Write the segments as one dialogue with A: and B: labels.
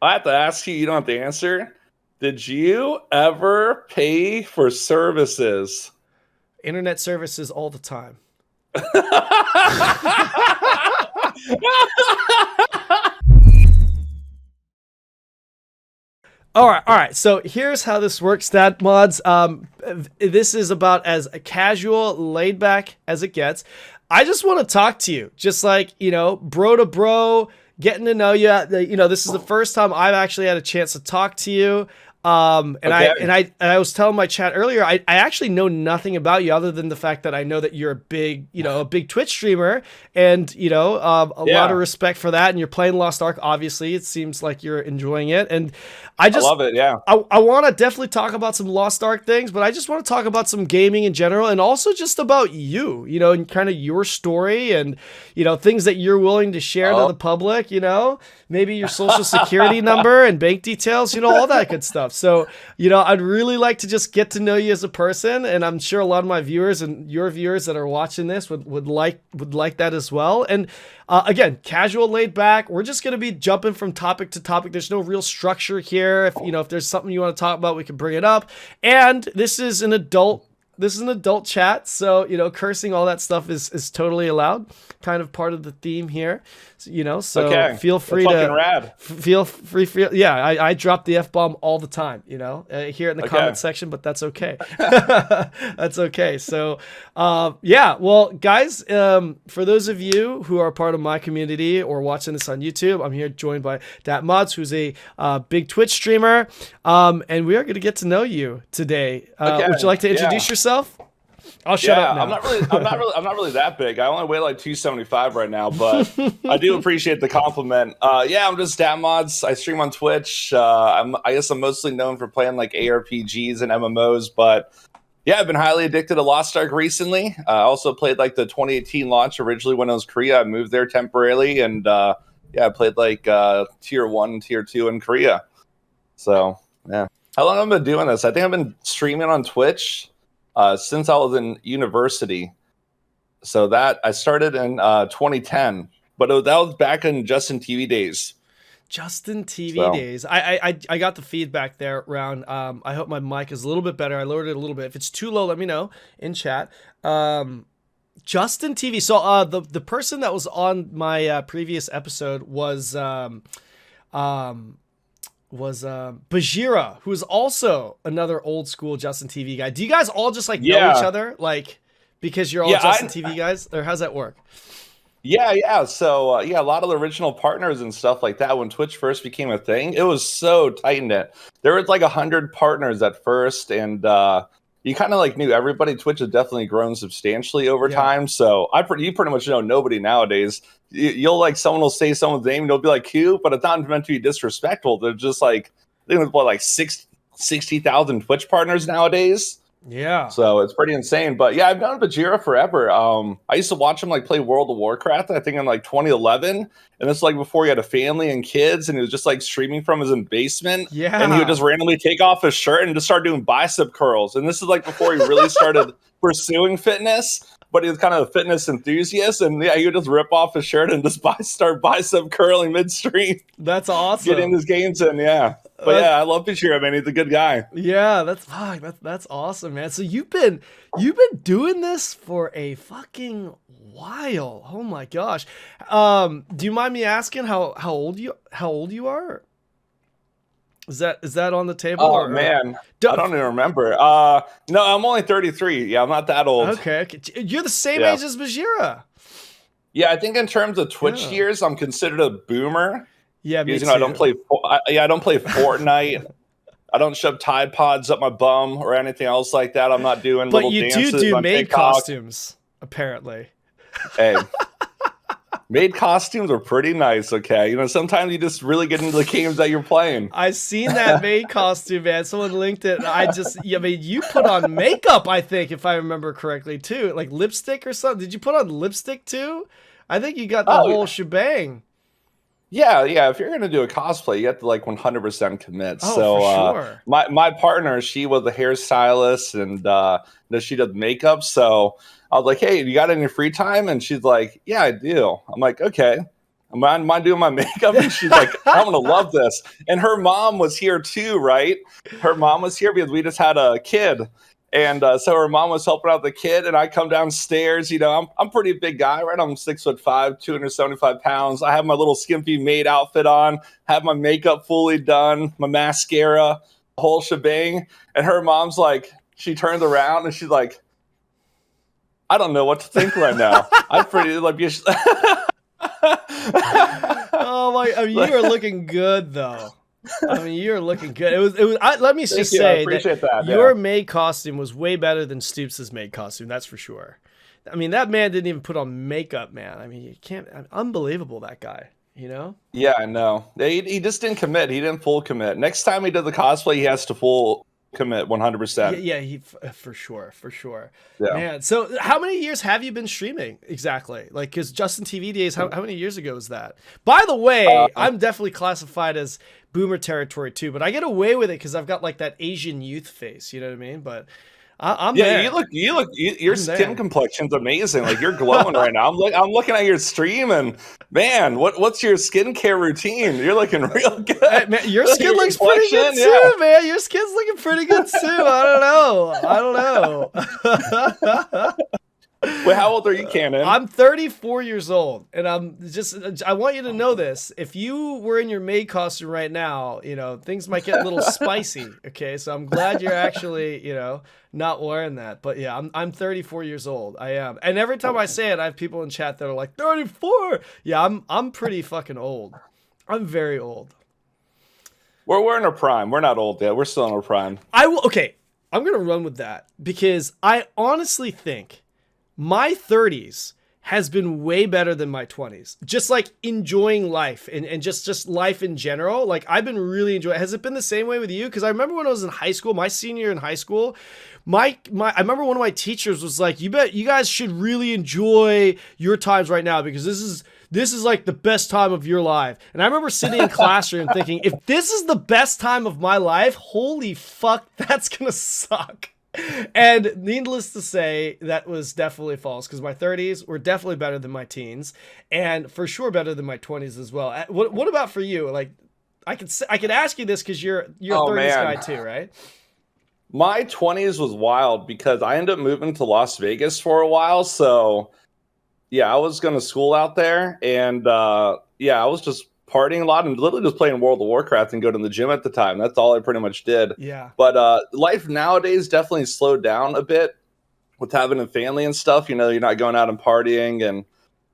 A: I have to ask you. You don't have to answer. Did you ever pay for services?
B: Internet services all the time. All right. So here's how this works, DatModz. This is about as casual, laid back as it gets. I just want to talk to you, just like, bro to bro, getting to know you. This is the first time I've actually had a chance to talk to you. I was telling my chat earlier, I actually know nothing about you other than the fact that I know that you're a big Twitch streamer, and lot of respect for that. And you're playing Lost Ark, obviously. It seems like you're enjoying it, and I love it. Yeah, I want to definitely talk about some Lost Ark things, but I just want to talk about some gaming in general, and also just about you, and kind of your story, and things that you're willing to share to the public. Maybe your social security number and bank details, all that good stuff. So, I'd really like to just get to know you as a person, and I'm sure a lot of my viewers and your viewers that are watching this would like that as well. And again, casual, laid back. We're just going to be jumping from topic to topic. There's no real structure here. If there's something you want to talk about, we can bring it up. And this is an adult chat, so cursing, all that stuff is totally allowed, kind of part of the theme here. So feel free to feel free. I drop the F-bomb all the time, here in the comment section, but that's okay. That's okay. So well, guys, for those of you who are part of my community or watching this on YouTube, I'm here joined by DatModz, who's a big Twitch streamer, and we are going to get to know you today. Would you like to introduce yourself? I'll shut up now. I'm not really that big. I only weigh like 275 right now, but I do appreciate the compliment. I'm just DatModz. I stream on Twitch. I guess I'm mostly known for playing like ARPGs and MMOs, but I've been highly addicted to Lost Ark recently. I also played like the 2018 launch originally when I was Korea. I moved there temporarily, and I played like tier 1, tier 2 in Korea. So how long have I been doing this? I think I've been streaming on Twitch since I was in university. So that I started in 2010, but that was back in Justin TV days. Justin TV days. I got the feedback there around. I hope my mic is a little bit better. I lowered it a little bit. If it's too low, let me know in chat. Justin TV. So the person that was on my previous episode was Bajira, who is also another old school Justin TV guy. Do you guys all just know each other, because you're all Justin TV guys, or how's that work?
A: So a lot of the original partners and stuff like that, when Twitch first became a thing, it was so tight knit. There was like 100 partners at first, and you kind of knew everybody. Twitch has definitely grown substantially over time. So you pretty much know nobody nowadays. You'll someone will say someone's name and you'll be like, "Who?" But it's not meant to be disrespectful. They're just I think it's 60,000 Twitch partners nowadays.
B: Yeah.
A: So it's pretty insane. But I've known Bajira forever. I used to watch him play World of Warcraft, I think in 2011. And this is before he had a family and kids, and he was just streaming from his basement. Yeah. And he would just randomly take off his shirt and just start doing bicep curls. And this is before he really started pursuing fitness. But he was kind of a fitness enthusiast, and he would just rip off his shirt and just start bicep curling midstream.
B: That's awesome.
A: Getting his games in, But I love Bashir. Man, he's a good guy.
B: Yeah, that's awesome, man. So you've been doing this for a fucking while. Oh my gosh. Do you mind me asking how old you are? Is that on the table?
A: Oh man, I don't even remember. No, I'm only 33. Yeah, I'm not that old.
B: Okay. You're the same age as Bajira.
A: Yeah, I think in terms of Twitch years, I'm considered a boomer.
B: Yeah,
A: because I don't play. I don't play Fortnite. I don't shove Tide Pods up my bum or anything else like that. I'm not doing.
B: But
A: little
B: you
A: dances
B: do
A: on
B: maid
A: TikTok.
B: Costumes, apparently.
A: Hey. Maid costumes are pretty nice, okay? Sometimes you just really get into the games that you're playing.
B: I've seen that maid costume, man. Someone linked it. You put on makeup, I think, if I remember correctly, too. Like lipstick or something. Did you put on lipstick, too? I think you got the whole shebang. Yeah.
A: If you're going to do a cosplay, you have to 100% commit.
B: Oh, for sure.
A: My partner, she was a hairstylist, and she does makeup, so I was like, "Hey, you got any free time?" And she's like, "Yeah, I do." I'm like, "Okay." mind doing my makeup? And she's like, I'm gonna love this. And her mom was here too, right? Her mom was here because we just had a kid. And so her mom was helping out the kid, and I come downstairs. You know, I'm a pretty big guy, right? I'm 6'5", 275 pounds. I have my little skimpy maid outfit on, have my makeup fully done, my mascara, the whole shebang. And her mom's like, she turns around and she's like, I don't know what to think right now. I'm pretty like.
B: Oh my! I mean, you are looking good though. I mean, you're looking good. Let me just say that your maid costume was way better than Stoops' maid costume. That's for sure. I mean, that man didn't even put on makeup, man. I mean, you can't. Unbelievable, that guy. You know? Yeah,
A: I know. He just didn't commit. He didn't full commit. Next time he does the cosplay, he has to full commit 100%.
B: Yeah, he for sure. Yeah. Man, so how many years have you been streaming exactly? Like, because Justin TV Days, how many years ago was that? By the way, I'm definitely classified as boomer territory too, but I get away with it because I've got like that Asian youth face. You know what I mean? But I'm there.
A: Your skin complexion's amazing. Like, you're glowing right now. I'm looking at your stream, and man, what's your skincare routine? You're looking real good.
B: Hey, man, your skin looks pretty good too, man. Your skin's looking pretty good too. I don't know.
A: Wait, how old are you, Kanon?
B: I'm 34 years old, and I want you to know this. If you were in your maid costume right now, you know, things might get a little spicy, okay? So I'm glad you're actually, you know, not wearing that. But yeah, I'm 34 years old. I am. And every time I say it, I have people in chat that are like, 34! Yeah, I'm pretty fucking old. I'm very old.
A: We're in our prime. We're not old yet. We're still in our prime.
B: Okay, I'm going to run with that because I honestly think my 30s has been way better than my 20s. Just like enjoying life and just life in general. Like, I've been really enjoying it. Has it been the same way with you? Because I remember when I was in high school, my senior year in high school, I remember one of my teachers was like, you guys should really enjoy your times right now because this is like the best time of your life. And I remember sitting in classroom thinking, if this is the best time of my life, holy fuck, that's gonna suck. And needless to say, that was definitely false because my 30s were definitely better than my teens, and for sure better than my 20s as well. What about for you? Like, I could ask you this because you're a 30s guy too, right?
A: My 20s was wild because I ended up moving to Las Vegas for a while. So yeah, I was going to school out there, and I was just partying a lot and literally just playing World of Warcraft and go to the gym at the time. That's all I pretty much did.
B: Yeah.
A: But life nowadays definitely slowed down a bit with having a family and stuff. You know, you're not going out and partying, and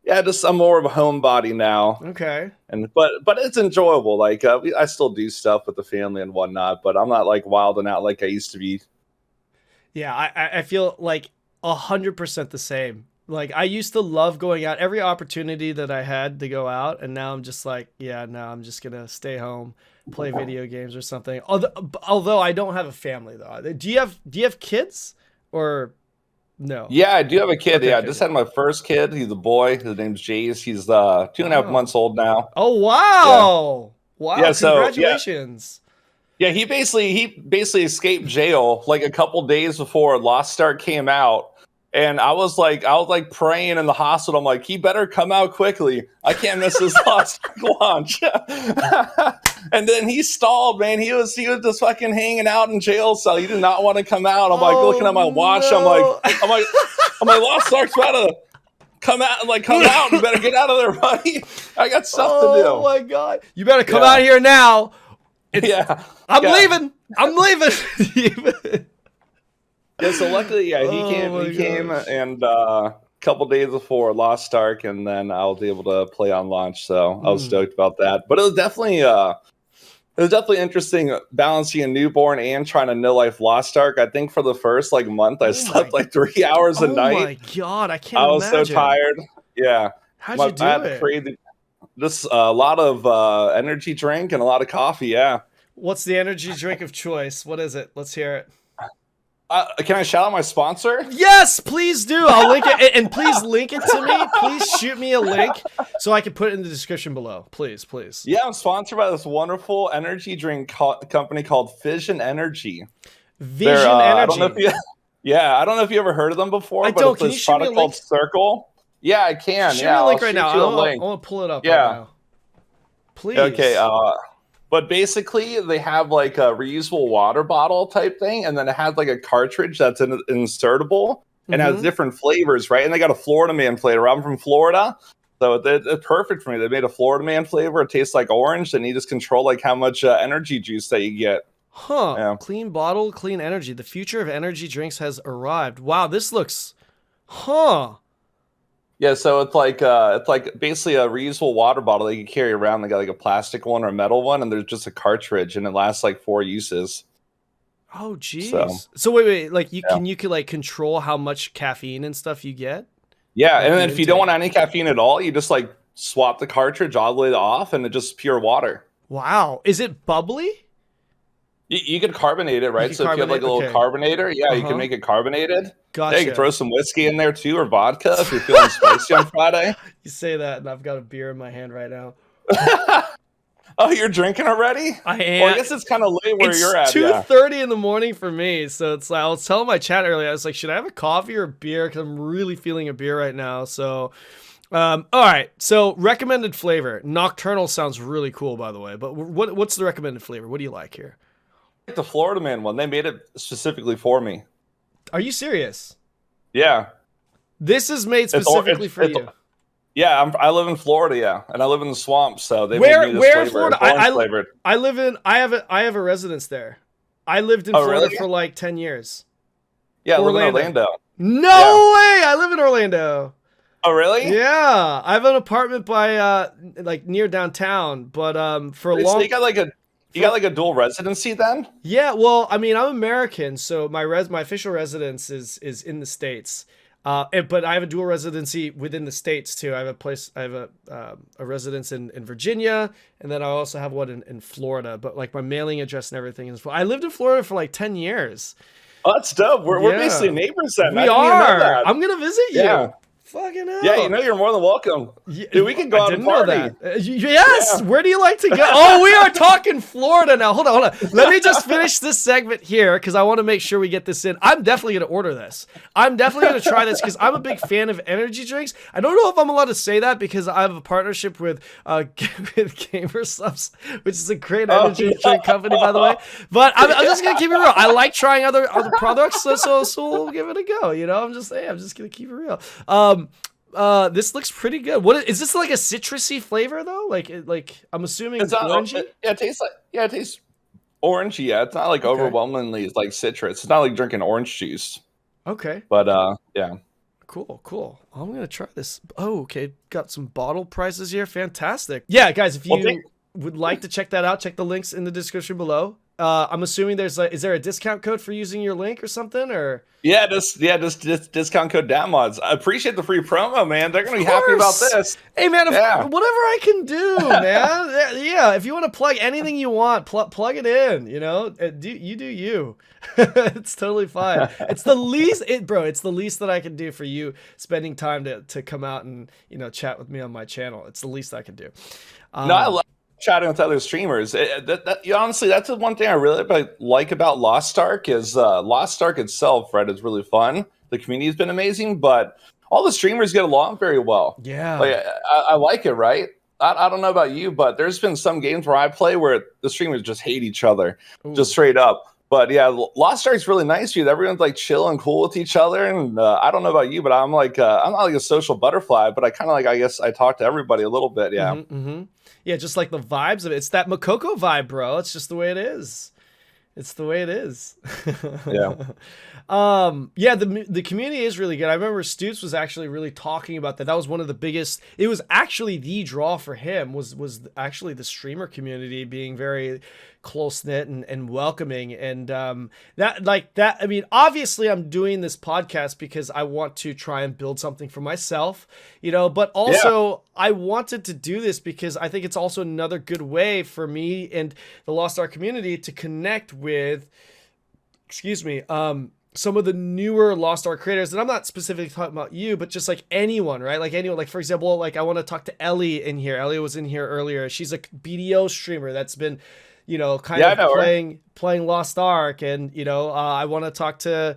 A: yeah, just I'm more of a homebody now.
B: Okay.
A: But it's enjoyable. Like I still do stuff with the family and whatnot, but I'm not like wilding out like I used to be.
B: Yeah, I feel like 100% the same. Like, I used to love going out every opportunity that I had to go out, and now I'm just like, yeah, no, I'm just gonna stay home, play video games or something. Although I don't have a family though. Do you have kids or no?
A: Yeah, I do have a kid. Okay, yeah, I just had my first kid. He's a boy. His name's Jace. He's 2.5 months old now.
B: Oh wow! Yeah. Wow! Yeah, congratulations.
A: Yeah, he basically escaped jail like a couple days before Lost Ark came out. And I was like praying in the hospital. I'm like, he better come out quickly. I can't miss this Lost Ark launch. And then he stalled, man. He was just fucking hanging out in jail cell. He did not want to come out. I'm like looking at my watch. No. I'm like, Lost Ark's about to come out. Like, come out. You better get out of there, buddy. I got stuff to do.
B: Oh my god, you better come out here now. I'm leaving. I'm leaving.
A: Yeah, so luckily, he came, and a couple days before Lost Ark, and then I was able to play on launch. So I was stoked about that. But it was definitely interesting balancing a newborn and trying to no life Lost Ark. I think for the first month, I slept 3 hours a night. Oh
B: my god, I can't.
A: I was so tired. Yeah,
B: how'd you do it?
A: Just a lot of energy drink and a lot of coffee. Yeah.
B: What's the energy drink of choice? What is it? Let's hear it.
A: Can I shout out my sponsor?
B: Yes, please do. I'll link it, and please link it to me. Please shoot me a link so I can put it in the description below. Please.
A: Yeah, I'm sponsored by this wonderful energy drink company called Fission Energy.
B: Energy. I don't
A: know if you ever heard of them before.
B: Can you shoot me a link?
A: Called Circle. Yeah, I can.
B: Shoot me a link right now. I want to pull it up.
A: Yeah.
B: Right now. Please.
A: Okay. But basically, they have like a reusable water bottle type thing, and then it has like a cartridge that's insertable and has different flavors, right? And they got a Florida Man flavor. I'm from Florida, so it's perfect for me. They made a Florida Man flavor. It tastes like orange, and you just control like how much energy juice that you get.
B: Huh. Yeah. Clean bottle, clean energy. The future of energy drinks has arrived. Wow, this looks... Huh.
A: Yeah, so it's like basically a reusable water bottle that you can carry around. They got like a plastic one or a metal one, and there's just a cartridge, and it lasts like 4 uses.
B: Oh, geez. So wait, like can you like control how much caffeine and stuff you get?
A: Yeah, like, and then if you don't want any caffeine at all, you just like swap the cartridge all the way off, and it's just pure water.
B: Wow, is it bubbly?
A: You can carbonate it, right? So if you have like a little carbonator, you can make it carbonated.
B: Gotcha.
A: Yeah, you can throw some whiskey in there too, or vodka if you're feeling spicy on Friday.
B: You say that, and I've got a beer in my hand right now.
A: Oh, you're drinking already?
B: I am.
A: Well, I guess it's kind of late where you're at.
B: It's 2:30 in the morning for me, so it's like I was telling my chat earlier. I was like, should I have a coffee or a beer? Because I'm really feeling a beer right now. So, all right. So recommended flavor. Nocturnal sounds really cool, by the way. But what's the recommended flavor? What do you like here?
A: The Florida Man one. They made it specifically for me.
B: Are you serious?
A: Yeah.
B: This is made specifically for you.
A: Yeah, I live in Florida, and I live in the swamp, so they
B: made
A: me this flavor.
B: Florida? I live in. I have a residence there. I lived in Florida for like 10 years.
A: Yeah, I live in Orlando.
B: No way! I live in Orlando.
A: Oh, really?
B: Yeah, I have an apartment by like near downtown, but for a long.
A: So you got like a dual residency then?
B: Yeah, well, I mean, I'm American, so my official residence is in the States. But I have a dual residency within the States too. I have a residence in Virginia, and then I also have one in Florida. But like my mailing address and everything is. I lived in Florida for like 10 years.
A: Oh, that's dope. We're basically neighbors then.
B: We are. I'm gonna visit you.
A: Yeah.
B: Fucking hell.
A: Yeah, you're more than welcome. Dude, we can go out and party.
B: Yes. Yeah. Where do you like to go? Oh, we are talking Florida now. Hold on. Let me just finish this segment here because I want to make sure we get this in. I'm definitely going to order this. I'm definitely going to try this because I'm a big fan of energy drinks. I don't know if I'm allowed to say that because I have a partnership with Gamer Subs, which is a great energy drink company, by the way. But I'm just going to keep it real. I like trying other products, so we'll give it a go. You know, I'm just saying. I'm just going to keep it real. This looks pretty good. Is this like a citrusy flavor though? Like I'm assuming it's orangey?
A: It tastes orangey. Yeah, it's not like overwhelmingly like citrus. It's not like drinking orange juice.
B: Okay.
A: But yeah.
B: Cool. I'm gonna try this. Oh, okay. Got some bottle prices here. Fantastic. Yeah, guys, if you would like to check that out, check the links in the description below. I'm assuming is there a discount code for using your link or something, or?
A: Yeah, just discount code DatModz. I appreciate the free promo, man. They're gonna be happy about this.
B: Hey, man, whatever I can do, man. Yeah, if you want to plug anything you want, plug it in. You know, you do you. It's totally fine. It's the least, It's the least that I can do for you. Spending time to come out and chat with me on my channel. It's the least I can do.
A: No, I love chatting with other streamers. Honestly, that's the one thing I really like about Lost Ark is Lost Ark itself, right, is really fun. The community's been amazing, but all the streamers get along very well.
B: Yeah.
A: Like, I like it, right? I don't know about you, but there's been some games where I play where the streamers just hate each other, just straight up. But yeah, Lost Ark's really nice because everyone's like chill and cool with each other. And I don't know about you, but I'm not like a social butterfly, but I kind of I guess I talk to everybody a little bit. Yeah.
B: Mm-hmm. Yeah, just like the vibes of it. It's that Makoko vibe, bro. It's just the way it is. It's the way it is.
A: Yeah.
B: Yeah, the community is really good. I remember Stoops was actually really talking about that. That was one of the biggest. It was actually the draw for him was actually the streamer community being very close knit and welcoming. And I mean, obviously I'm doing this podcast because I want to try and build something for myself, but also I wanted to do this because I think it's also another good way for me and the Lost Ark community to connect with, some of the newer Lost Ark creators. And I'm not specifically talking about you, but just like anyone, right? Like anyone, like for example, like I want to talk to Ellie in here. Ellie was in here earlier. She's a BDO streamer that's been, kind of playing Lost Ark. And, I want to talk to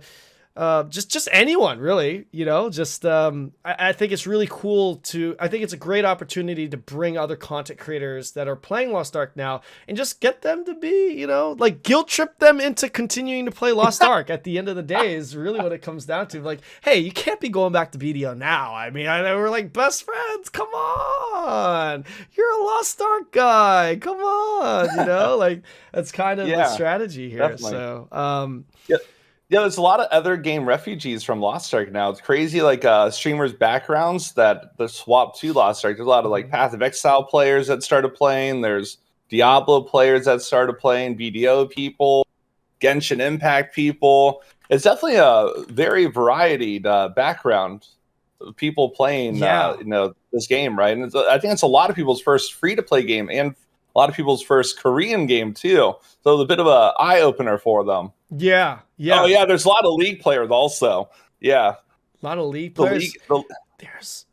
B: just anyone really, you know, just I think it's really cool I think it's a great opportunity to bring other content creators that are playing Lost Ark now and just get them to be, you know, like guilt trip them into continuing to play Lost Ark at the end of the day is really what it comes down to. Like, hey, you can't be going back to BDO now. I mean, I know we're like best friends. Come on. You're a Lost Ark guy. Come on. You know, like that's kind of the strategy here.
A: Definitely.
B: So,
A: yeah, there's a lot of other game refugees from Lost Ark now. It's crazy, like streamers' backgrounds that swap to Lost Ark. There's a lot of like Path of Exile players that started playing. There's Diablo players that started playing. BDO people, Genshin Impact people. It's definitely a very varied background of people playing, this game, right? And I think it's a lot of people's first free-to-play game and a lot of people's first Korean game too. So it's a bit of an eye opener for them.
B: Yeah.
A: Oh yeah, there's a lot of League players also. Yeah.
B: A lot of League players. There's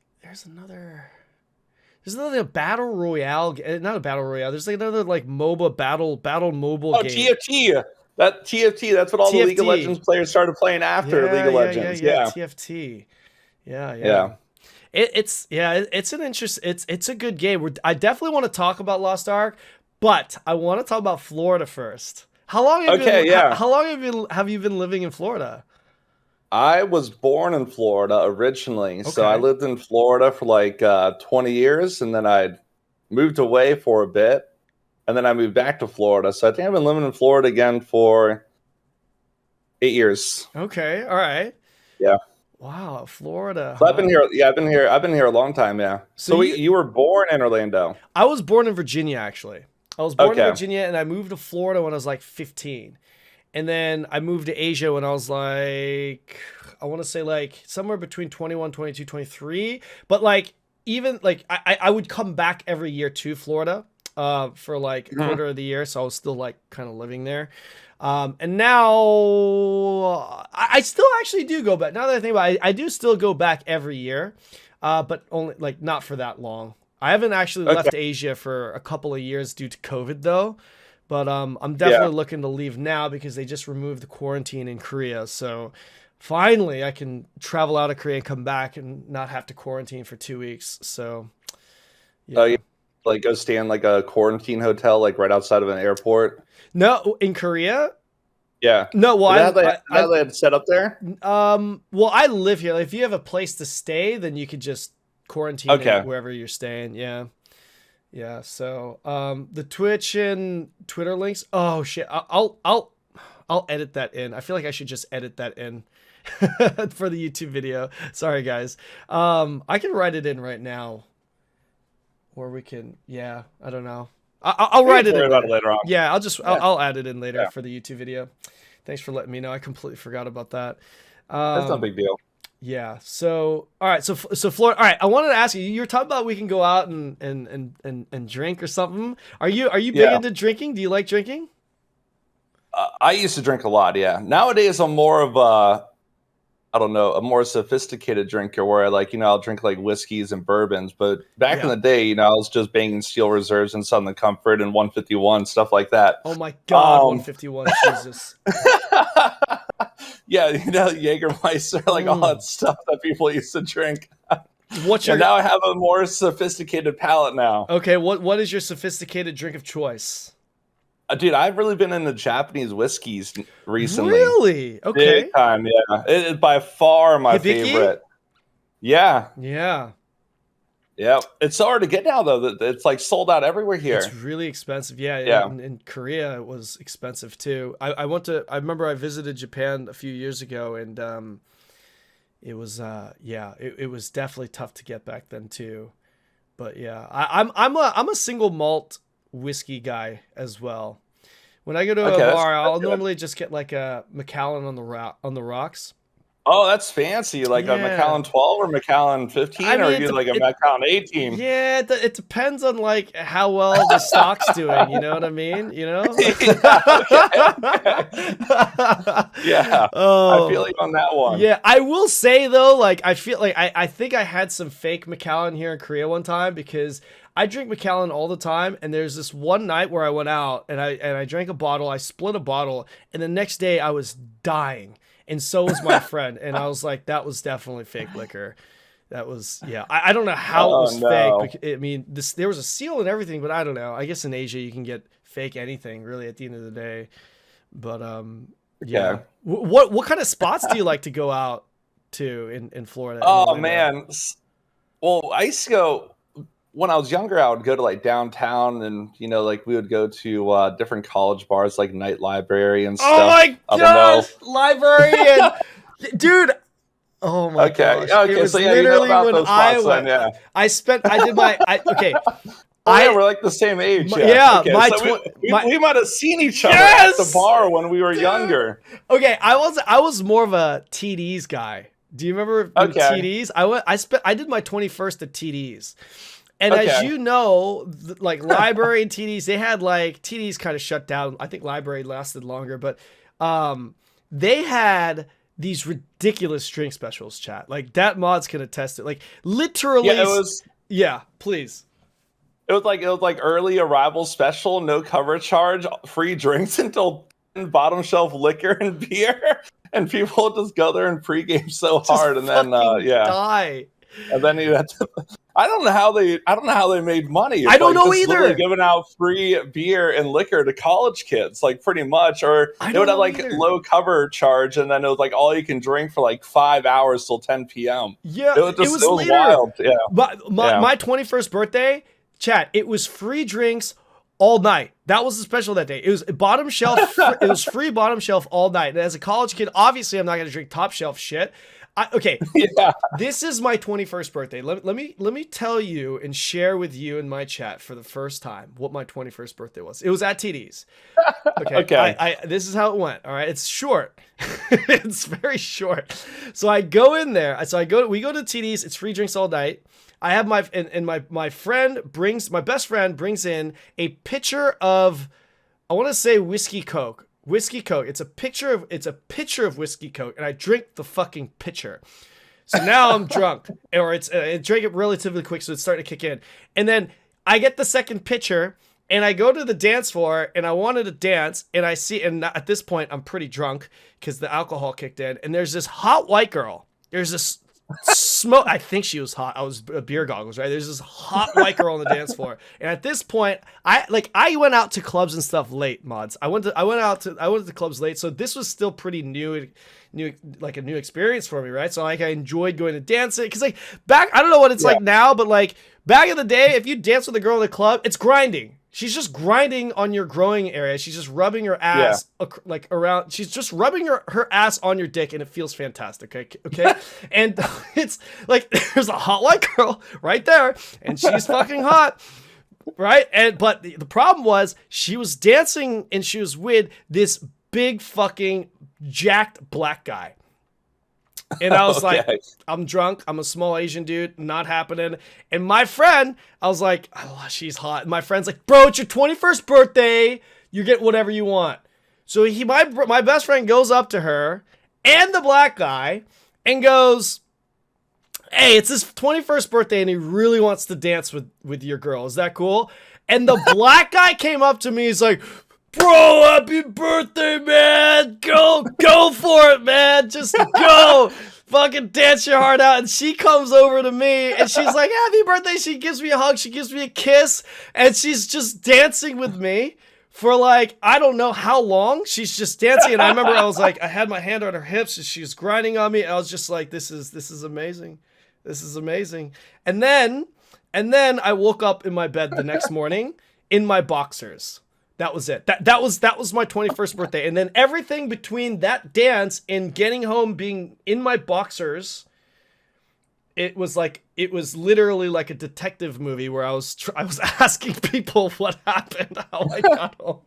B: another battle royale, not a battle royale. There's like another like MOBA battle mobile game.
A: TFT. That TFT, that's what all the League of Legends players started playing after League of Legends. Yeah.
B: TFT. Yeah. It's an interest. It's a good game. I definitely want to talk about Lost Ark, but I want to talk about Florida first. How long have you been living in Florida?
A: I was born in Florida originally, so I lived in Florida for like 20 years, and then I moved away for a bit, and then I moved back to Florida. So I think I've been living in Florida again for 8 years.
B: Okay, all right.
A: Yeah.
B: Wow, Florida.
A: So I've been here. Yeah, I've been here a long time. Yeah. So you were born in Orlando? I
B: was born in Virginia, actually. I was born in Virginia, and I moved to Florida when I was like 15. And then I moved to Asia when I was like, I want to say like somewhere between 21, 22, 23. But like, even like I would come back every year to Florida for like a quarter of the year. So I was still like kind of living there. And now I still actually do go back. Now that I think about it, I do still go back every year, but only like not for that long. I haven't actually left Asia for a couple of years due to COVID though. But I'm definitely looking to leave now because they just removed the quarantine in Korea. So finally I can travel out of Korea and come back and not have to quarantine for 2 weeks. So
A: you like go stay in like a quarantine hotel like right outside of an airport?
B: No, in Korea?
A: Yeah.
B: No, well,
A: I had set up there.
B: Well, I live here. Like, if you have a place to stay, then you could just quarantine wherever you're staying. Yeah. Yeah. So, the Twitch and Twitter links. Oh shit. I'll edit that in. I feel like I should just edit that in for the YouTube video. Sorry guys. I can write it in right now, or we can. Yeah. I don't know. I'll write it in
A: about it later on.
B: Yeah, I'll add it in later for the YouTube video. Thanks for letting me know. I completely forgot about that.
A: That's no big deal.
B: Yeah. So all right. So Florida. All right. I wanted to ask you. You were talking about we can go out and drink or something. Are you big into drinking? Do you like drinking?
A: I used to drink a lot. Yeah. Nowadays I'm more of a more sophisticated drinker where I'll drink like whiskeys and bourbons. But back in the day, I was just banging Steel Reserves and Southern Comfort and 151, stuff like that.
B: Oh my God, 151, Jesus.
A: Yeah, Jägermeister, like all that stuff that people used to drink.
B: What's
A: now I have a more sophisticated palate now.
B: Okay, what is your sophisticated drink of choice?
A: Dude, I've really been into Japanese whiskeys recently.
B: Really? Okay.
A: Big time, yeah. It is by far my favorite. Yeah.
B: Yeah.
A: Yeah. It's so hard to get now, though. It's like sold out everywhere here.
B: It's really expensive. Yeah. In Korea, it was expensive too. I remember I visited Japan a few years ago, and it was it was definitely tough to get back then too. But yeah, I'm a single malt whiskey guy as well. When I go to a bar, I'll normally just get like a Macallan on the rocks.
A: Oh, that's fancy. Like a Macallan 12 or Macallan 15, or you like a Macallan 18?
B: Yeah, it depends on like how well the stock's doing. You know what I mean? You know?
A: Yeah.
B: Oh,
A: I feel like on that one.
B: Yeah, I will say though, like I feel like I think I had some fake Macallan here in Korea one time because I drink Macallan all the time, and there's this one night where I went out and I drank a bottle. I split a bottle, and the next day I was dying, and so was my friend. And I was like, that was definitely fake liquor. That was, yeah. I don't know how it was fake. I mean, there was a seal and everything, but I don't know. I guess in Asia you can get fake anything really at the end of the day. But yeah. What kind of spots do you like to go out to in Florida?
A: Oh man. Well, I used to go when I was younger. I would go to like downtown, and like we would go to different college bars like Night Library and stuff.
B: Oh my gosh, library and dude. Oh my gosh.
A: Okay.
B: It was
A: so
B: literally when I went.
A: Then,
B: Okay.
A: We're like the same age.
B: We
A: might have seen each other at the bar when we were younger.
B: Okay, I was more of a TDs guy. Do you remember TDs? I did my 21st at TDs. And as you know, like library and TDs, they had like TDs kind of shut down. I think library lasted longer, but they had these ridiculous drink specials, chat. Like DatModz can attest it. Like literally.
A: Yeah, it was.
B: Yeah, please.
A: It was like early arrival special, no cover charge, free drinks until bottom shelf liquor and beer, and people would just go there and pregame so hard, and then
B: die.
A: And then you had to. I don't know how they made money.
B: I don't know either.
A: Giving out free beer and liquor to college kids, like pretty much, or they would have like low cover charge, and then it was like all you can drink for like 5 hours till 10 p.m.
B: Yeah,
A: it was wild. Yeah,
B: my 21st birthday, chat. It was free drinks all night. That was the special that day. It was bottom shelf. It was free bottom shelf all night. And as a college kid, obviously, I'm not going to drink top shelf shit. This is my 21st birthday. Let me tell you and share with you in my chat for the first time what my 21st birthday was. It was at TD's. Okay. This is how it went. All right. It's short. It's very short. So I go in there. We go to TD's. It's free drinks all night. I have my best friend brings in a pitcher of, I want to say whiskey Coke. It's a pitcher of whiskey Coke, and I drink the fucking pitcher. So now I'm drunk, or I drank it relatively quick, so it's starting to kick in. And then I get the second pitcher, and I go to the dance floor, and I wanted to dance, and I see, and at this point I'm pretty drunk because the alcohol kicked in, and there's this hot white girl. There's this smoke. I think she was hot. I was beer goggles, right? There's this hot white girl on the dance floor, and at this point, I went out to clubs and stuff late. Mods. I went to clubs late, so this was still pretty new, like a new experience for me, right? So like I enjoyed going to dancing because like back, I don't know what it's like now, but like back in the day, if you dance with a girl in the club, it's grinding. She's just grinding on your growing area. She's just rubbing her ass like around. She's just rubbing her ass on your dick, and it feels fantastic. Okay. And it's like there's a hot white girl right there, and she's fucking hot, right? But the problem was she was dancing, and she was with this big fucking jacked black guy. And I was like, I'm drunk. I'm a small Asian dude. Not happening. And my friend, I was like, oh, she's hot. And my friend's like, bro, it's your 21st birthday. You get whatever you want. So my best friend goes up to her and the black guy and goes, hey, it's his 21st birthday and he really wants to dance with your girl. Is that cool? And the black guy came up to me. He's like, bro, happy birthday, man. Go for it, man. Just go. Fucking dance your heart out. And she comes over to me and she's like, happy birthday. She gives me a hug. She gives me a kiss. And she's just dancing with me for like, I don't know how long. She's just dancing. And I remember I was like, I had my hand on her hips and she was grinding on me. And I was just like, this is amazing. This is amazing. And then I woke up in my bed the next morning in my boxers. That was it. That was my 21st birthday. And then everything between that dance and getting home being in my boxers, it was literally like a detective movie where I was asking people what happened, how I got home.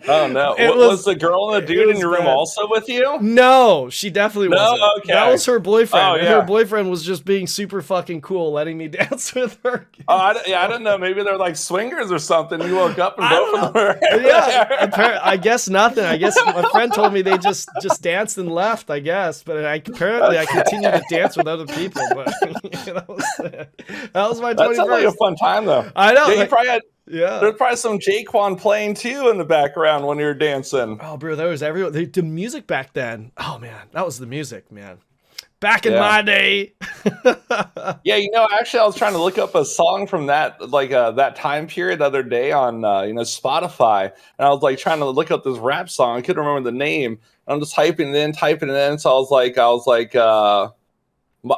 A: Oh no!
B: It
A: Was the girl and the dude in your room
B: bad.
A: also with you?
B: No, she definitely wasn't.
A: Okay.
B: That was her boyfriend.
A: Oh,
B: And her boyfriend was just being super fucking cool, letting me dance with her.
A: Oh, I didn't know. Maybe they're like swingers or something. You woke up and both of them were
B: yeah, I guess nothing. I guess my friend told me they just danced and left, I guess. But apparently I continued to dance with other people. But that was my 21st.
A: That sounds like a fun time, though.
B: I know.
A: Yeah, you probably had...
B: Yeah.
A: There's probably some Jaquan playing too in the background when you're dancing.
B: Oh, bro, there was everyone. The music back then. Oh, man. That was the music, man. Back in my day.
A: Yeah, actually, I was trying to look up a song from that, that time period the other day on, Spotify. And I was like trying to look up this rap song. I couldn't remember the name. I'm just typing it in. So I was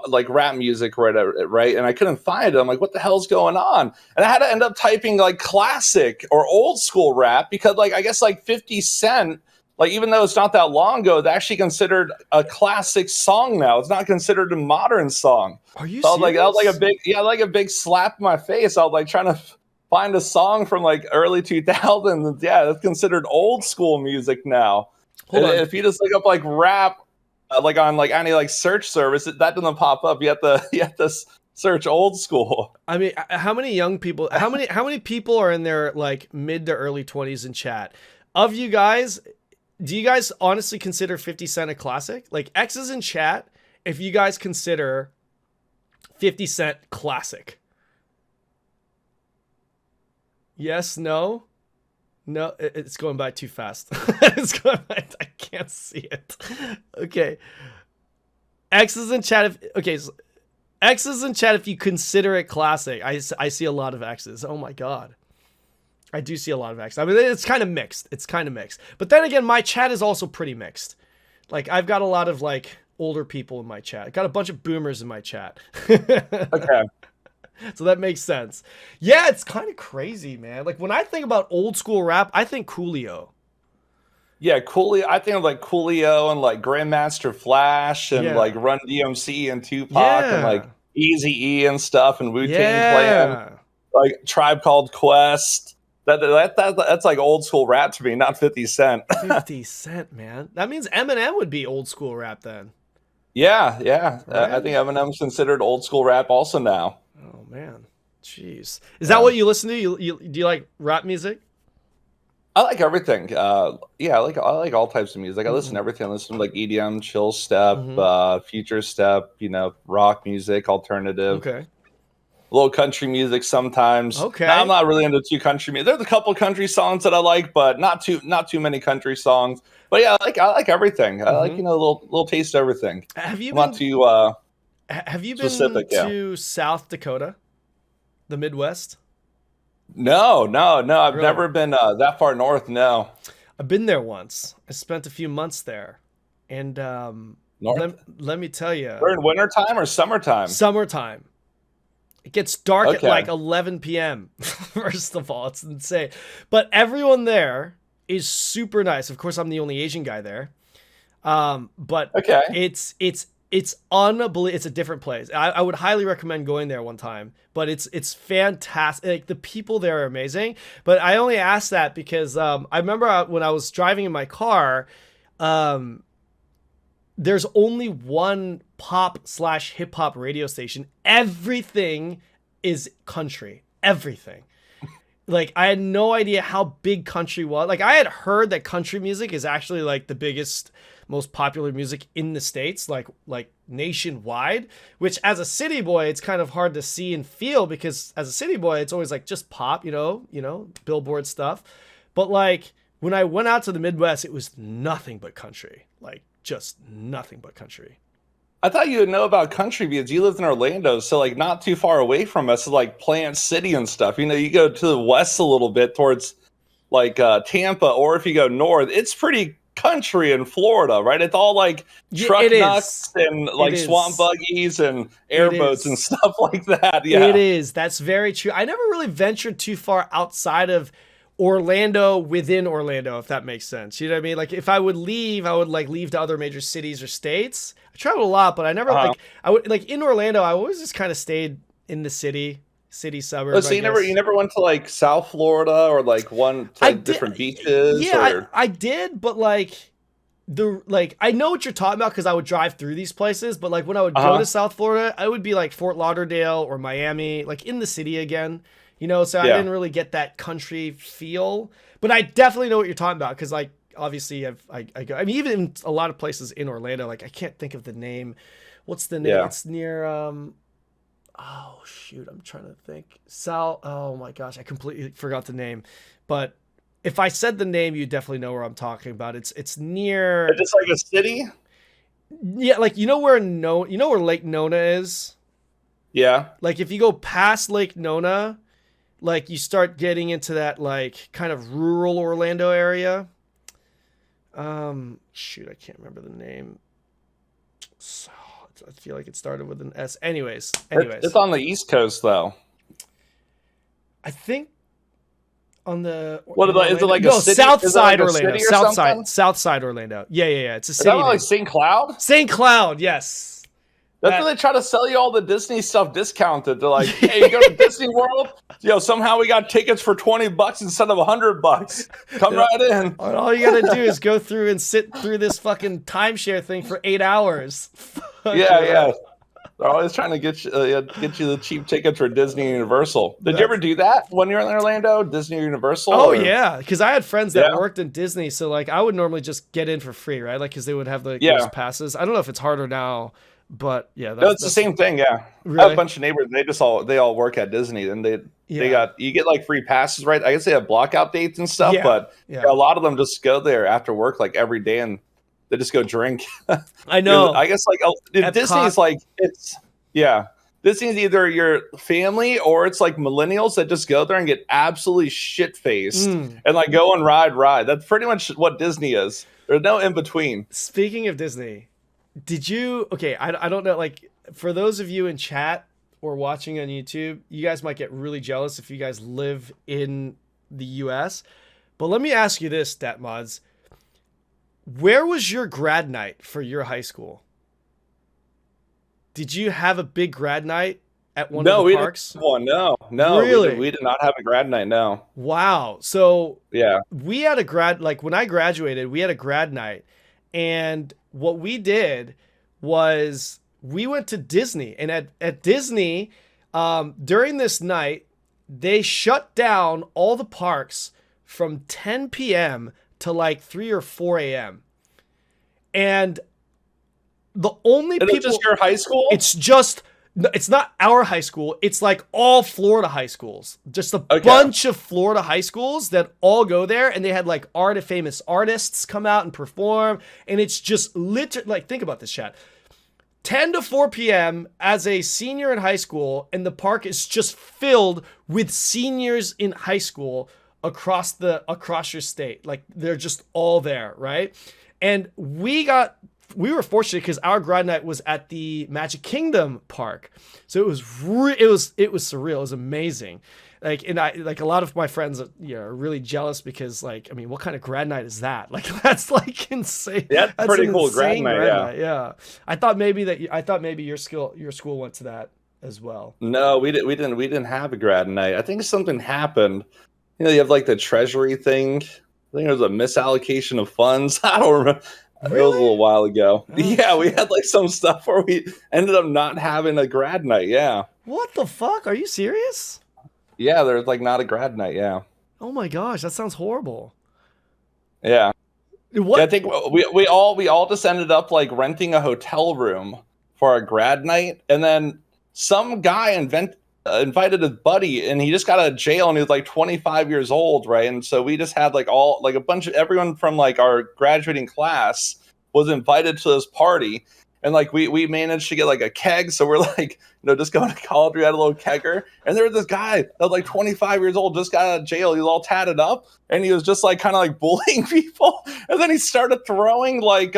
A: like rap music, right? And I couldn't find it. I'm like, what the hell's going on? And I had to end up typing like classic or old school rap because I guess 50 Cent, even though it's not that long ago, it's actually considered a classic song now. It's not considered a modern song.
B: Are you
A: serious?
B: That
A: was like a big slap in my face. I was like trying to find a song from early 2000s. Yeah, it's considered old school music now. Hold on. If you just look up rap, on any search service, that doesn't pop up. You have to search old school.
B: I mean, how many young people? How many people are in their mid to early 20s in chat? Of you guys, do you guys honestly consider 50 Cent a classic? X is in chat. If you guys consider 50 Cent classic, yes, no. No, it's going by too fast. It's going by, I can't see it. Okay. X is in chat. X is in chat if you consider it classic. I see a lot of X's. Oh my God. I do see a lot of X's. I mean, it's kind of mixed. But then again, my chat is also pretty mixed. I've got a lot of older people in my chat. I got a bunch of boomers in my chat.
A: Okay.
B: So that makes sense. Yeah, it's kind of crazy, man. When I think about old school rap, I think Coolio.
A: Yeah, Coolio. I think of Coolio and Grandmaster Flash and Run DMC and Tupac and Eazy-E and stuff and Wu-Tang Clan. Tribe Called Quest. That's old school rap to me, not 50 Cent.
B: 50 Cent, man. That means Eminem would be old school rap then.
A: Yeah. Right? I think Eminem's considered old school rap also now.
B: Oh man, jeez. Is that what you listen to? Do you like rap music?
A: I like everything. I like all types of music. I listen to everything. I listen to EDM, chill step, future step. Rock music, alternative.
B: Okay.
A: A little country music sometimes.
B: Okay.
A: Now, I'm not really into country music. There's a couple country songs that I like, but not too many country songs. But yeah, I like everything. I like a little taste of everything.
B: Have you been to South Dakota, the Midwest?
A: No. I've never been that far north. No,
B: I've been there once. I spent a few months there, and let me tell you,
A: we're in wintertime or summertime.
B: Summertime. It gets dark at 11 p.m. First of all, it's insane. But everyone there is super nice. Of course, I'm the only Asian guy there. But it's unbelievable. It's a different place. I would highly recommend going there one time, but it's fantastic. The people there are amazing, but I only asked that because I remember when I was driving in my car, there's only one pop/hip hop radio station. Everything is country. Everything. I had no idea how big country was. I had heard that country music is actually the biggest, most popular music in the States, like nationwide, which as a city boy, it's kind of hard to see and feel because as a city boy, it's always just pop, Billboard stuff. But when I went out to the Midwest, it was nothing but country, just nothing but country.
A: I thought you would know about country because you lived in Orlando, so not too far away from us, Plant City and stuff. You go to the west a little bit towards Tampa, or if you go north, it's pretty country in Florida, right? It's all truck nuts and swamp buggies and airboats and stuff like that. Yeah,
B: it is. That's very true. I never really ventured too far outside of Orlando within Orlando, if that makes sense. You know what I mean? If I would leave, I would leave to other major cities or states. I traveled a lot, but I never I would in Orlando, I always just kind of stayed in the city. city suburb.
A: So you never went to like South Florida or like one to like different beaches?
B: Yeah, I did, but like I know what you're talking about because I would drive through these places, but like when I would go to South Florida, I would be like Fort Lauderdale or Miami, like in the city again, you know, so I didn't really get that country feel, but I definitely know what you're talking about because like obviously I mean even in a lot of places in Orlando, like I can't think of the name. What's the name? Yeah. It's near oh shoot, I'm trying to think. Oh my gosh, I completely forgot the name, but if I said the name, you definitely know where I'm talking about. It's near.
A: It's like a city.
B: Yeah, like you know where Lake Nona is.
A: Yeah.
B: Like if you go past Lake Nona, like you start getting into that like kind of rural Orlando area. Shoot, I can't remember the name. So, I feel like it started with an S. Anyways,
A: it's on the East Coast though.
B: I think. On the
A: is it like
B: no,
A: a city?
B: South side
A: like
B: Orlando, South side Orlando. Yeah. It's a city.
A: Is that like St. Cloud?
B: St. Cloud, yes.
A: That's where they try to sell you all the Disney stuff discounted. They're like, hey, you go to Disney World? Somehow we got tickets for $20 instead of $100. Come right in.
B: All you gotta do is go through and sit through this fucking timeshare thing for 8 hours.
A: Yeah. They're always trying to get you the cheap tickets for Disney and Universal. Did you ever do that when you were in Orlando, Disney or Universal?
B: Oh, yeah, because I had friends that worked in Disney, so like I would normally just get in for free, right? Like because they would have those passes. I don't know if it's harder now, but yeah,
A: it's the same thing. Yeah, really? I have a bunch of neighbors. They all work at Disney, and you get like free passes, right? I guess they have blockout dates and stuff, but a lot of them just go there after work like every day and they just go drink.
B: I know.
A: I guess like Disney's like Disney's either your family or it's like millennials that just go there and get absolutely shit faced and like go and ride. That's pretty much what Disney is. There's no in between.
B: Speaking of Disney, did you? Okay, I don't know. Like for those of you in chat or watching on YouTube, you guys might get really jealous if you guys live in the U.S. But let me ask you this, DatModz. Where was your grad night for your high school? Did you have a big grad night at one of the parks?
A: No.
B: Really?
A: We did not have a grad night, no.
B: Wow. So
A: yeah,
B: we had when I graduated, we had a grad night. And what we did was we went to Disney. And at Disney, during this night, they shut down all the parks from 10 p.m. to like 3 or 4 a.m. And the only people... It's
A: just your high school?
B: It's not our high school. It's like all Florida high schools. Just a bunch of Florida high schools that all go there. And they had like famous artists come out and perform. And it's just literally... Like, think about this, chat. 10 to 4 p.m. as a senior in high school. And the park is just filled with seniors in high school across your state. Like they're just all there, right? And we were fortunate because our grad night was at the Magic Kingdom park, so it was surreal. It was amazing. Like, and a lot of my friends are really jealous because like, I mean, what kind of grad night is that? Like that's like insane.
A: Yeah, that's pretty cool grad night.
B: Yeah. I thought maybe your school went to that as well.
A: No, we didn't have a grad night. I think something happened. You have like the treasury thing. I think it was a misallocation of funds. I don't remember. Really? It was a little while ago. Oh, yeah, we had like some stuff where we ended up not having a grad night. Yeah.
B: What the fuck? Are you serious?
A: Yeah, there's like not a grad night. Yeah.
B: Oh my gosh, that sounds horrible.
A: Yeah. What? Yeah, I think we all just ended up like renting a hotel room for a grad night, and then some guy invited his buddy, and he just got out of jail, and he was like 25 years old, right? And so we just had like a bunch of everyone from like our graduating class was invited to this party, and like we managed to get like a keg, so we're like just going to college. We had a little kegger, and there was this guy that was like 25 years old, just got out of jail. He was all tatted up, and he was just like kind of like bullying people, and then he started throwing like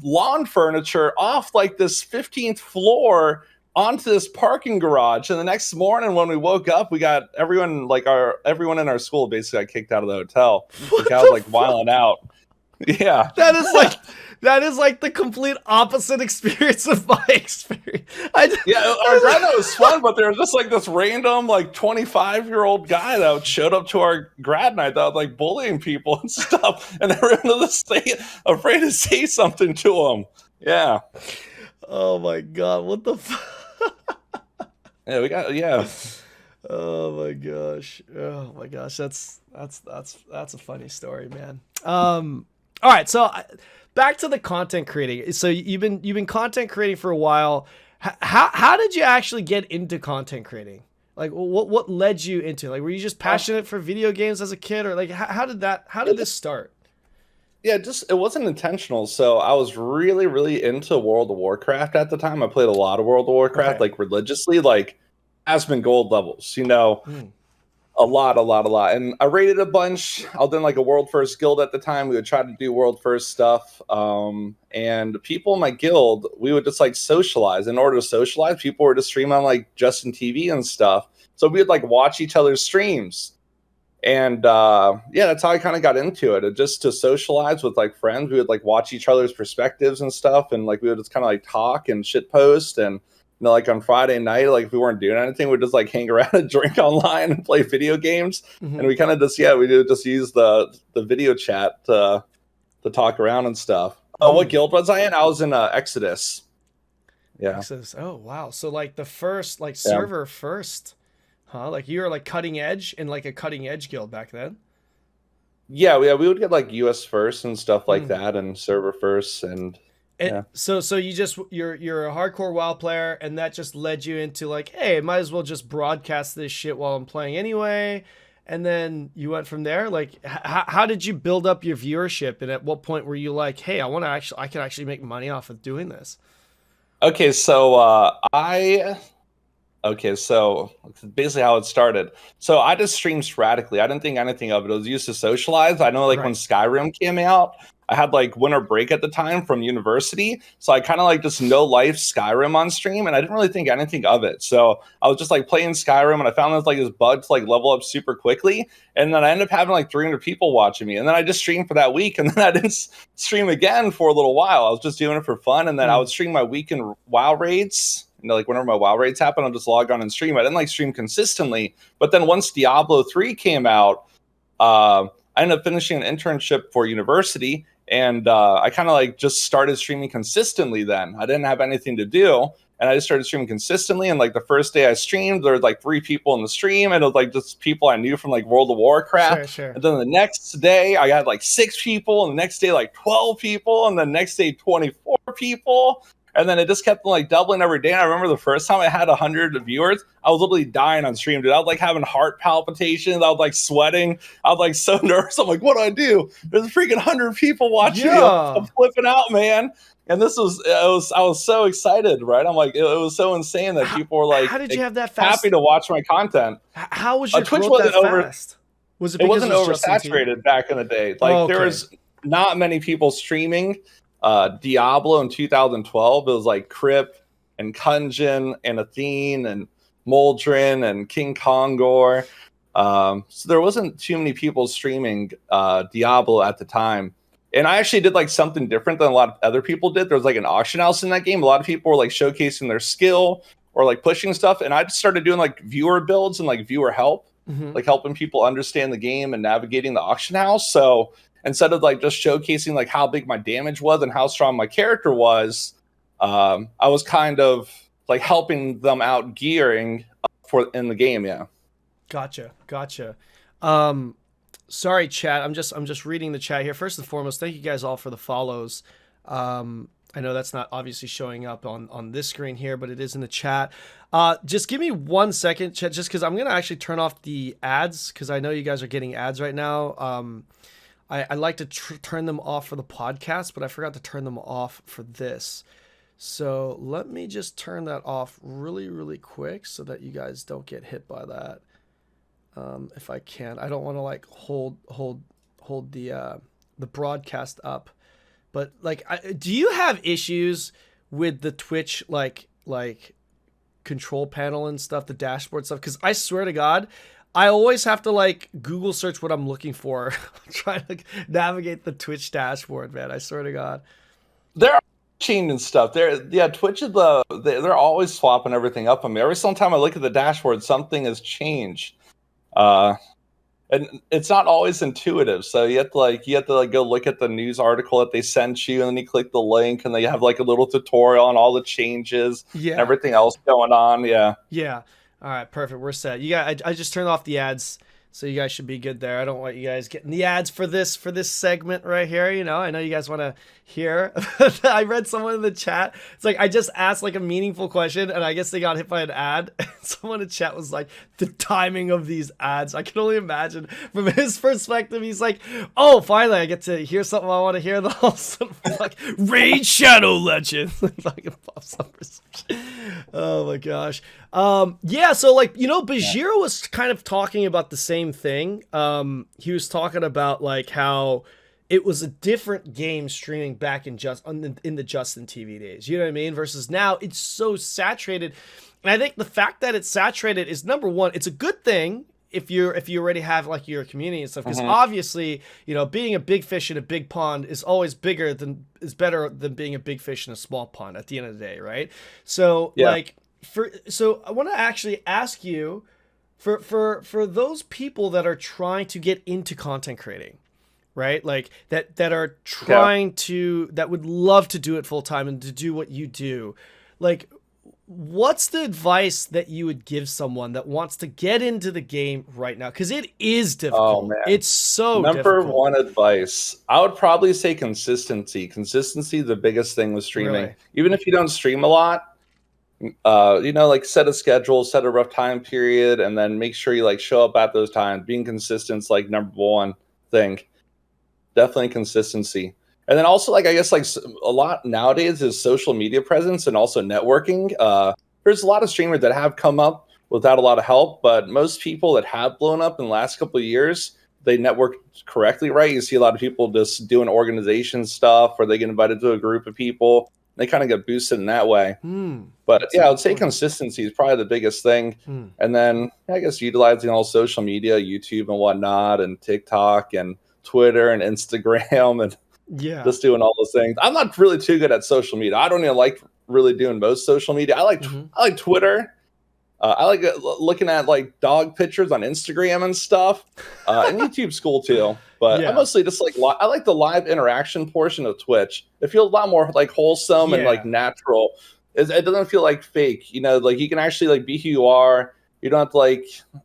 A: lawn furniture off like this 15th floor onto this parking garage. And the next morning when we woke up, we got everyone in our school basically got kicked out of the hotel. I was like wilding out. Yeah.
B: That is like the complete opposite experience of my experience.
A: Yeah, our grad night was fun, but there was just like this random like 25-year-old guy that showed up to our grad night that was like bullying people and stuff, and everyone was afraid to say something to him. Yeah.
B: Oh my god, what the
A: Yeah.
B: Oh my gosh. Oh my gosh. That's a funny story, man. All right, so back to the content creating. So you've been content creating for a while. How did you actually get into content creating? Like what led you into it? Like were you just passionate for video games as a kid, or like how did this start?
A: Yeah, it wasn't intentional. So I was really, really into World of Warcraft at the time. I played a lot of World of Warcraft, like religiously, like Aspen Gold levels, a lot. And I raided a bunch. I was in like a world first guild at the time. We would try to do world first stuff. And people in my guild, we would just like socialize. In order to socialize, people were to stream on like Justin TV and stuff. So we would like watch each other's streams. And yeah, that's how I kind of got into it. Just to socialize with like friends. We would like watch each other's perspectives and stuff, and like we would just kind of like talk and shit post. And like on Friday night, like if we weren't doing anything, we'd just like hang around and drink online and play video games. And we kind of just we did just use the video chat to talk around and stuff. What guild was I in? I was in Exodus. Yeah.
B: Exodus. Oh wow. So like the first like server first. Huh? Like you were like cutting edge in like a cutting edge guild back then?
A: Yeah, we would get like US first and stuff like that, and server first, and
B: so you're a hardcore WoW player, and that just led you into like, hey, might as well just broadcast this shit while I'm playing anyway. And then you went from there. Like how did you build up your viewership, and at what point were you like, hey, I can actually make money off of doing this?
A: Okay, so so basically how it started. So I just streamed sporadically. I didn't think anything of it. I was used to socialize. I know like when Skyrim came out, I had like winter break at the time from university. So I kind of like just no life Skyrim on stream, and I didn't really think anything of it. So I was just like playing Skyrim, and I found there's like this bug to like level up super quickly. And then I ended up having like 300 people watching me. And then I just streamed for that week, and then I didn't stream again for a little while. I was just doing it for fun. And then I would stream my weekend WoW raids. Like whenever my WoW raids happen, I'll just log on and stream. I didn't like stream consistently, but then once Diablo 3 came out, I ended up finishing an internship for university, and I kind of like just started streaming consistently then. I didn't have anything to do, and I just started streaming consistently. And like the first day I streamed, there was like 3 people in the stream, and it was like just people I knew from like World of Warcraft.
B: Sure.
A: And then the next day I got like 6 people, and the next day like 12 people, and the next day 24 people. And then it just kept like doubling every day. And I remember the first time I had 100 viewers, I was literally dying on stream, dude. I was like having heart palpitations. I was like sweating. I was like so nervous. I'm like, what do I do? There's freaking 100 people watching me. I'm flipping out, man. And I was so excited, right? I'm like, it was so insane that people were like,
B: how did you have that fast?
A: Happy to watch my content.
B: How was your
A: Twitch
B: growth
A: wasn't
B: that fast? Was
A: it wasn't oversaturated back in the day. Like there was not many people streaming. Diablo in 2012, it was like Crip and Kunjin and Athene and Moldrin and King Kongor. So there wasn't too many people streaming Diablo at the time. And I actually did like something different than a lot of other people did. There was like an auction house in that game. A lot of people were like showcasing their skill or like pushing stuff. And I just started doing like viewer builds and like viewer help, like helping people understand the game and navigating the auction house. So instead of like just showcasing like how big my damage was and how strong my character was, I was kind of like helping them out gearing in the game. Yeah.
B: Gotcha. Sorry, chat. I'm just reading the chat here. First and foremost, thank you guys all for the follows. I know that's not obviously showing up on this screen here, but it is in the chat. Just give me 1 second, chat, just because I'm going to actually turn off the ads, because I know you guys are getting ads right now. I like to turn them off for the podcast, but I forgot to turn them off for this. So let me just turn that off really, really quick so that you guys don't get hit by that. If I can, I don't want to like hold the broadcast up, but like, do you have issues with the Twitch like control panel and stuff, the dashboard stuff? Because I swear to God, I always have to like Google search what I'm looking for, trying to navigate the Twitch dashboard, man. I swear to God.
A: changing stuff. Twitch is they're always swapping everything up. I mean, every single time I look at the dashboard, something has changed. And it's not always intuitive. So you have to go look at the news article that they sent you, and then you click the link, and they have like a little tutorial on all the changes, and everything else going on. Yeah.
B: Yeah. All right, perfect. We're set. I just turned off the ads, so you guys should be good there. I don't want you guys getting the ads for this segment right here. You know, I know you guys want to hear. I read someone in the chat. It's like I just asked like a meaningful question, and I guess they got hit by an ad. Someone in chat was like, "The timing of these ads." I can only imagine from his perspective. He's like, "Oh, finally, I get to hear something I want to hear." Then all of a sudden, like Raid Shadow Legends fucking pops up or something. Oh my gosh. Yeah. So like Bajiro was kind of talking about the same thing. He was talking about like how it was a different game streaming back in the Justin TV days. You know what I mean? Versus now, it's so saturated. And I think the fact that it's saturated is, number one, it's a good thing if you already have like your community and stuff. Because obviously, being a big fish in a big pond is always better than being a big fish in a small pond at the end of the day, right? So so I want to actually ask you for those people that are trying to get into content creating, right? Like that are trying to, that would love to do it full time and to do what you do. Like, what's the advice that you would give someone that wants to get into the game right now? Because it is difficult. Oh, man. It's so
A: Number
B: difficult.
A: one advice, I would probably say consistency. Consistency is the biggest thing with streaming. Really? Even if you don't stream a lot, like set a schedule, set a rough time period, and then make sure you like show up at those times. Being consistent is like number one thing. Definitely consistency. And then also, like, I guess, like, a lot nowadays is social media presence and also networking. There's a lot of streamers that have come up without a lot of help, but most people that have blown up in the last couple of years, they network correctly, right? You see a lot of people just doing organization stuff, or they get invited to a group of people. They kind of get boosted in that way. But yeah, I would say consistency is probably the biggest thing. And then I guess utilizing all social media, YouTube and whatnot, and TikTok and Twitter and Instagram, and just doing all those things. I'm not really too good at social media. I don't even like really doing most social media. I like Twitter. I like looking at like dog pictures on Instagram and stuff. And YouTube's cool too. But I mostly just like, I like the live interaction portion of Twitch. It feels a lot more like wholesome and like natural. It doesn't feel like fake. Like you can actually like be who you are. You don't have to like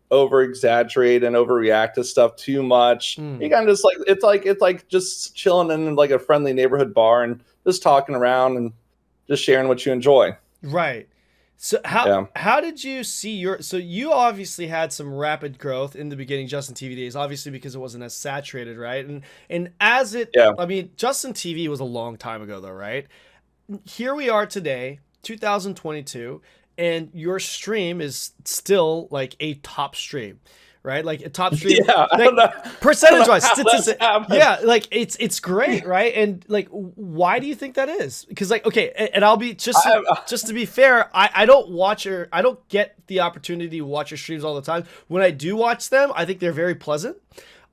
A: over exaggerate and overreact to stuff too much. You kind of just like, it's like just chilling in like a friendly neighborhood bar and just talking around and just sharing what you enjoy.
B: Right. So how did you see so you obviously had some rapid growth in the beginning, Justin TV days, obviously because it wasn't as saturated, right? And as it, I mean, Justin TV was a long time ago though, right? Here we are today, 2022. And your stream is still like a top stream, right? Like a top stream, percentage-wise, yeah, like it's great, right? And like, why do you think that is? Because like, okay, and I'll be just to be fair, I don't get the opportunity to watch your streams all the time. When I do watch them, I think they're very pleasant.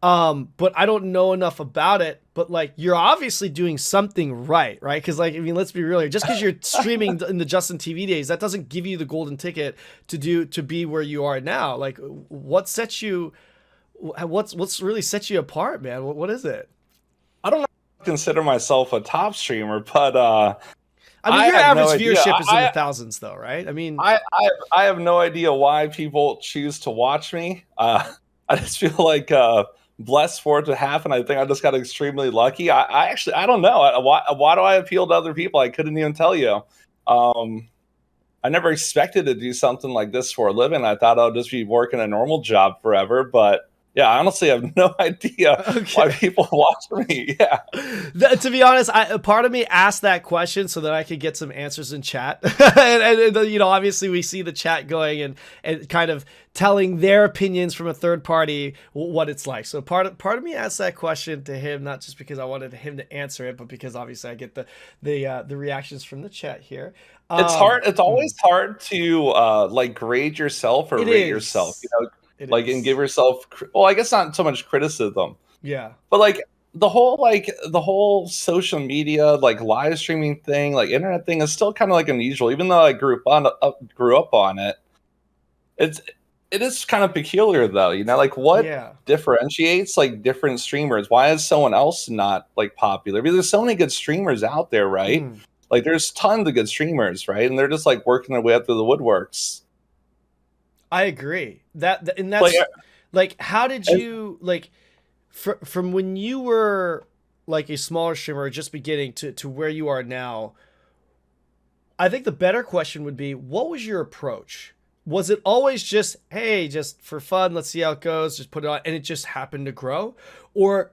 B: But I don't know enough about it. But like, you're obviously doing something right? Because like, I mean, let's be real here. Just because you're streaming in the Justin TV days, that doesn't give you the golden ticket to be where you are now. Like, what's really set you apart, man? What is it?
A: I don't know if I consider myself a top streamer, but
B: I mean, your average viewership is in the thousands, though, right? I mean,
A: I have no idea why people choose to watch me. I just feel like blessed for it to happen. I think I just got extremely lucky. I don't know. Why do I appeal to other people? I couldn't even tell you. I never expected to do something like this for a living. I thought I would just be working a normal job forever, but yeah, I honestly have no idea why people watch me. Yeah.
B: To be honest, part of me asked that question so that I could get some answers in chat. and obviously we see the chat going and kind of telling their opinions from a third party what it's like. So part of me asked that question to him, not just because I wanted him to answer it, but because obviously I get the reactions from the chat here.
A: It's hard. It's always hard to like grade yourself or rate yourself. And give yourself, well, I guess not so much criticism.
B: Yeah.
A: But like, the whole social media like live streaming thing, like internet thing is still kind of like unusual. Even though I grew up on it, it is kind of peculiar though. You know, like what
B: Yeah.
A: differentiates like different streamers? Why is someone else not like popular? Because there's so many good streamers out there, right? Like there's tons of good streamers, right? And they're just like working their way up through the woodworks.
B: I agree. And that's like how did you like from when you were like a smaller streamer just beginning to where you are now? I think the better question would be, what was your approach? Was it always just, hey, just for fun, let's see how it goes, just put it on, and it just happened to grow? Or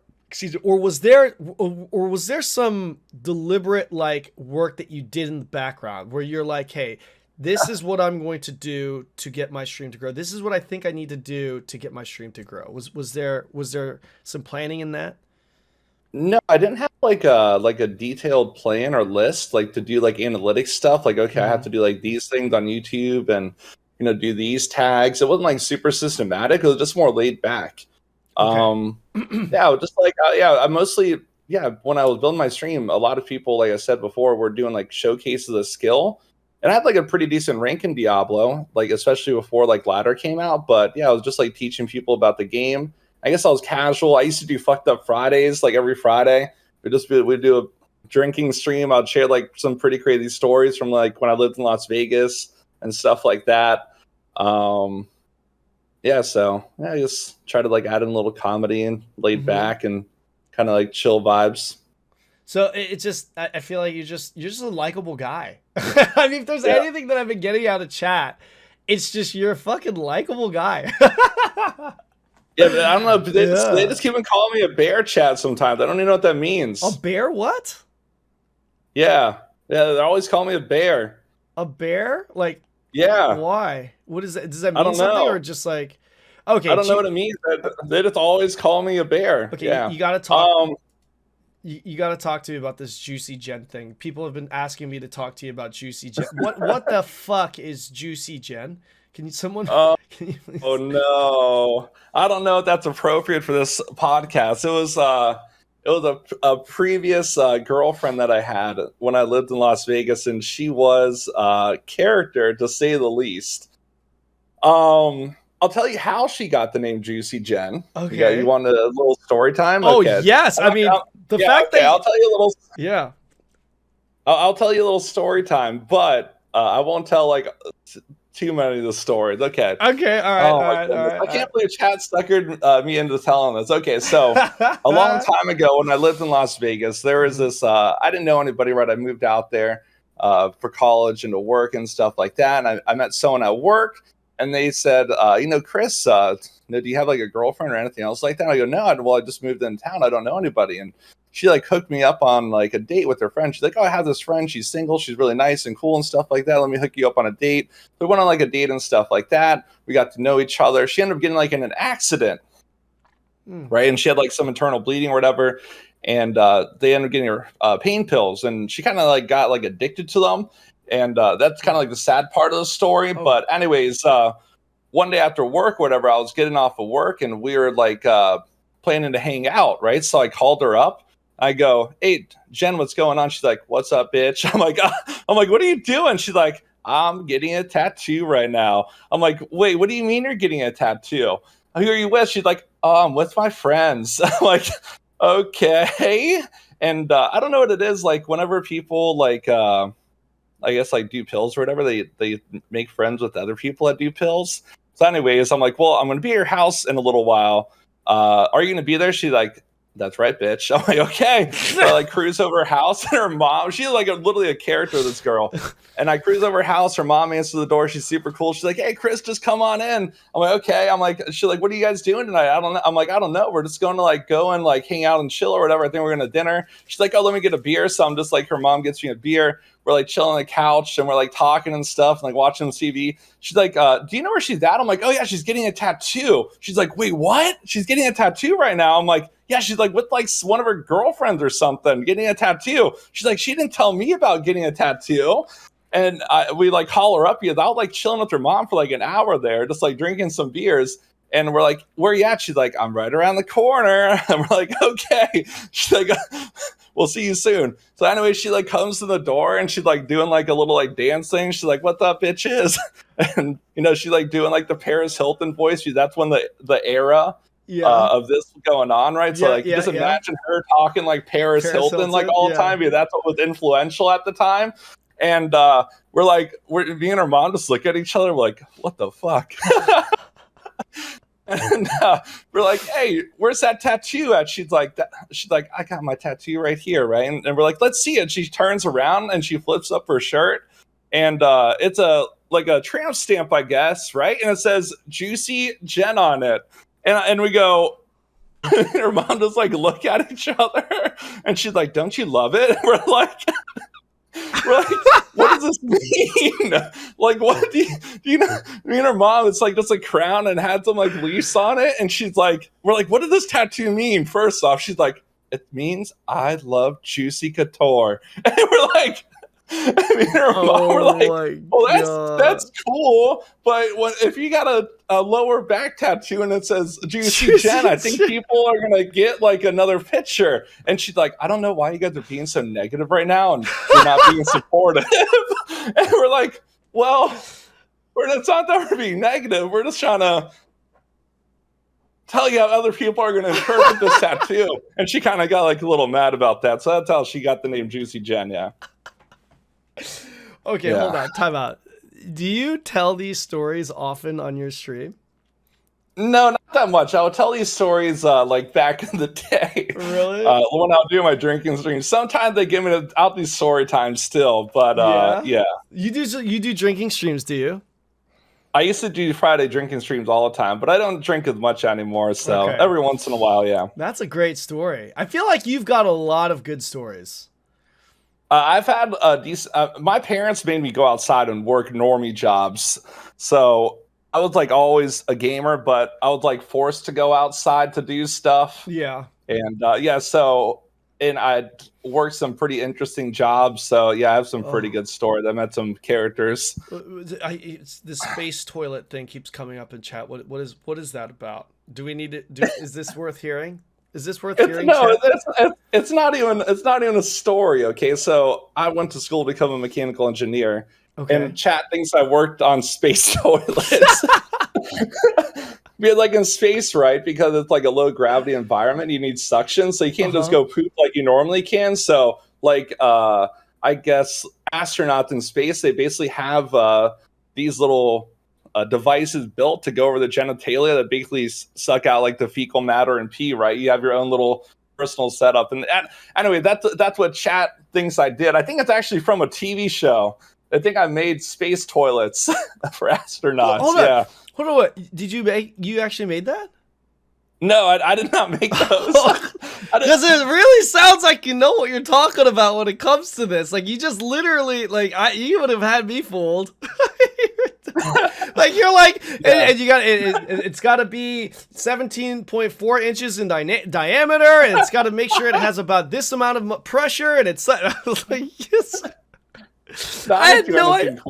B: was there some deliberate like work that you did in the background where you're like, hey, this is what I'm going to do to get my stream to grow. This is what I think I need to do to get my stream to grow. Was there some planning in that?
A: No, I didn't have like a detailed plan or list like to do like analytics stuff. Like, okay, I have to do like these things on YouTube and do these tags. It wasn't like super systematic. It was just more laid back. Okay. Yeah, just like I mostly when I was building my stream, a lot of people, like I said before, were doing like showcases of skill. And I had like a pretty decent rank in Diablo, like especially before like ladder came out. But yeah, I was just like teaching people about the game. I guess I was casual. I used to do fucked up Fridays, like every Friday. We'd do a drinking stream. I'd share like some pretty crazy stories from like when I lived in Las Vegas and stuff like that. So I just try to like add in a little comedy and laid back and kind of like chill vibes.
B: So it's just, I feel like you're just a likable guy. I mean, if there's anything that I've been getting out of chat, it's just you're a fucking likable guy.
A: Yeah, but I don't know. They just keep on calling me a bear chat sometimes. I don't even know what that means.
B: A bear? What?
A: Yeah, they're always calling me a bear.
B: A bear? Like,
A: yeah.
B: Why? What is that? Does that mean something or just like, okay?
A: I don't know what it means. They just always call me a bear.
B: Okay, yeah. You got to talk. You got to talk to me about this Juicy Gen thing. People have been asking me to talk to you about Juicy Gen. What the fuck is Juicy Gen? Can you can you please?
A: Oh no, I don't know if that's appropriate for this podcast. It was a previous girlfriend that I had when I lived in Las Vegas, and she was a character to say the least. I'll tell you how she got the name Juicy Gen.
B: Okay,
A: yeah, you want a little story time?
B: Oh
A: okay.
B: Yes, I mean fact that
A: I'll tell you a little.
B: Yeah,
A: I'll tell you a little story time, but I won't tell like too many of the stories. Okay.
B: Okay. All right.
A: I can't believe chat suckered me into telling this. Okay. So a long time ago when I lived in Las Vegas, there was this, I didn't know anybody, right? I moved out there for college and to work and stuff like that. And I met someone at work and they said, Chris, do you have like a girlfriend or anything else like that? I go, no, I just moved in town. I don't know anybody. And she like hooked me up on like a date with her friend. She's like, oh, I have this friend. She's single. She's really nice and cool and stuff like that. Let me hook you up on a date. We went on like a date and stuff like that. We got to know each other. She ended up getting like in an accident, right? And she had like some internal bleeding or whatever. And they ended up getting her pain pills. And she kind of like got like addicted to them. And that's kind of like the sad part of the story. Oh. But anyways, one day after work, whatever, I was getting off of work and we were like planning to hang out, right? So I called her up. I go, hey, Jen, what's going on? She's like, what's up, bitch? I'm like, what are you doing? She's like, I'm getting a tattoo right now. I'm like, wait, what do you mean you're getting a tattoo? Who are you with? She's like, oh, I'm with my friends. I'm like, okay. And I don't know what it is. Like whenever people like, I guess like do pills or whatever, they make friends with other people that do pills. So anyways, I'm like, well, I'm going to be at your house in a little while. Are you going to be there? She's like, that's right, bitch. I'm like, okay. So I like cruise over her house and her mom, she's like literally a character, this girl. And I cruise over her house. Her mom answers the door. She's super cool. She's like, hey, Chris, just come on in. I'm like, okay. I'm like, she's like, what are you guys doing tonight? I don't know. I'm like, I don't know. We're just going to like go and like hang out and chill or whatever. I think we're going to dinner. She's like, oh, let me get a beer. So I'm just like, her mom gets me a beer. We're like chilling on the couch and we're like talking and stuff and like watching the TV. She's like, do you know where she's at? I'm like, oh yeah, she's getting a tattoo. She's like, wait, what? She's getting a tattoo right now. I'm like, yeah, she's like with like one of her girlfriends or something, getting a tattoo. She's like, she didn't tell me about getting a tattoo. And we like call her up without like chilling with her mom for like an hour there, just like drinking some beers. And we're like, where you at? She's like, I'm right around the corner. And we're like, okay. She's like, we'll see you soon. So anyway, she like comes to the door and she's like doing like a little like dance thing. She's like, what the bitches? And you know, she's like doing like the Paris Hilton voice. That's when the era of this going on, right? So like just imagine her talking like Paris Hilton like all the time. Yeah, that's what was influential at the time. And me and her mom just look at each other, we're like, what the fuck? And we're like, hey, where's that tattoo at? She's like, I got my tattoo right here, right? And we're like, let's see it. She turns around and she flips up her shirt, and it's a tramp stamp, I guess, right? And it says Juicy Jen on it. And we go, and her mom just like look at each other, and she's like, don't you love it? And we're like, what does this mean? Like, what do you know? Me and her mom, it's like just a crown and had some like leaves on it. And she's like, we're like, what does this tattoo mean? First off, she's like, it means I love Juicy Couture. And we're like, me and her mom were like, well, that's cool. But if you got a lower back tattoo and it says Juicy Jen, I think people are going to get like another picture. And she's like, I don't know why you guys are being so negative right now and you're not being supportive. And we're like, well, it's not that we're being negative. We're just trying to tell you how other people are going to interpret this tattoo. And she kind of got like a little mad about that. So that's how she got the name Juicy Jen. Yeah.
B: Okay, hold on. Time out. Do you tell these stories often on your stream?
A: No, not that much. I would tell these stories like back in the day.
B: Really?
A: When I was doing my drinking streams. Sometimes they give me out these story times still, but yeah.
B: You do drinking streams, do you?
A: I used to do Friday drinking streams all the time, but I don't drink as much anymore. So every once in a while, yeah.
B: That's a great story. I feel like you've got a lot of good stories.
A: I've had my parents made me go outside and work normie jobs. So I was like always a gamer, but I was like forced to go outside to do stuff.
B: Yeah.
A: And and I worked some pretty interesting jobs. So yeah, I have some pretty good stories. I met some characters.
B: The space toilet thing keeps coming up in chat. What is that about? Do we need to is this worth hearing? Is this worth hearing?
A: No, it's not even a story. Okay, so I went to school to become a mechanical engineer, and chat thinks I worked on space toilets. Like in space, right? Because it's like a low gravity environment, you need suction, so you can't just go poop like you normally can. So, like, I guess astronauts in space, they basically have these little devices built to go over the genitalia that basically suck out like the fecal matter and pee, right? You have your own little personal setup. And anyway, that's what chat thinks I did. I think it's actually from a TV show. I think I made space toilets for astronauts. Hold on,
B: what? Did you actually made that?
A: No, I did not make those.
B: Because it really sounds like you know what you're talking about when it comes to this. Like you just literally, like you would have had me fooled. Like you're like, and you got it's got to be 17.4 inches in diameter, and it's got to make sure it has about this amount of pressure, and it's I was like, yes. I had no idea.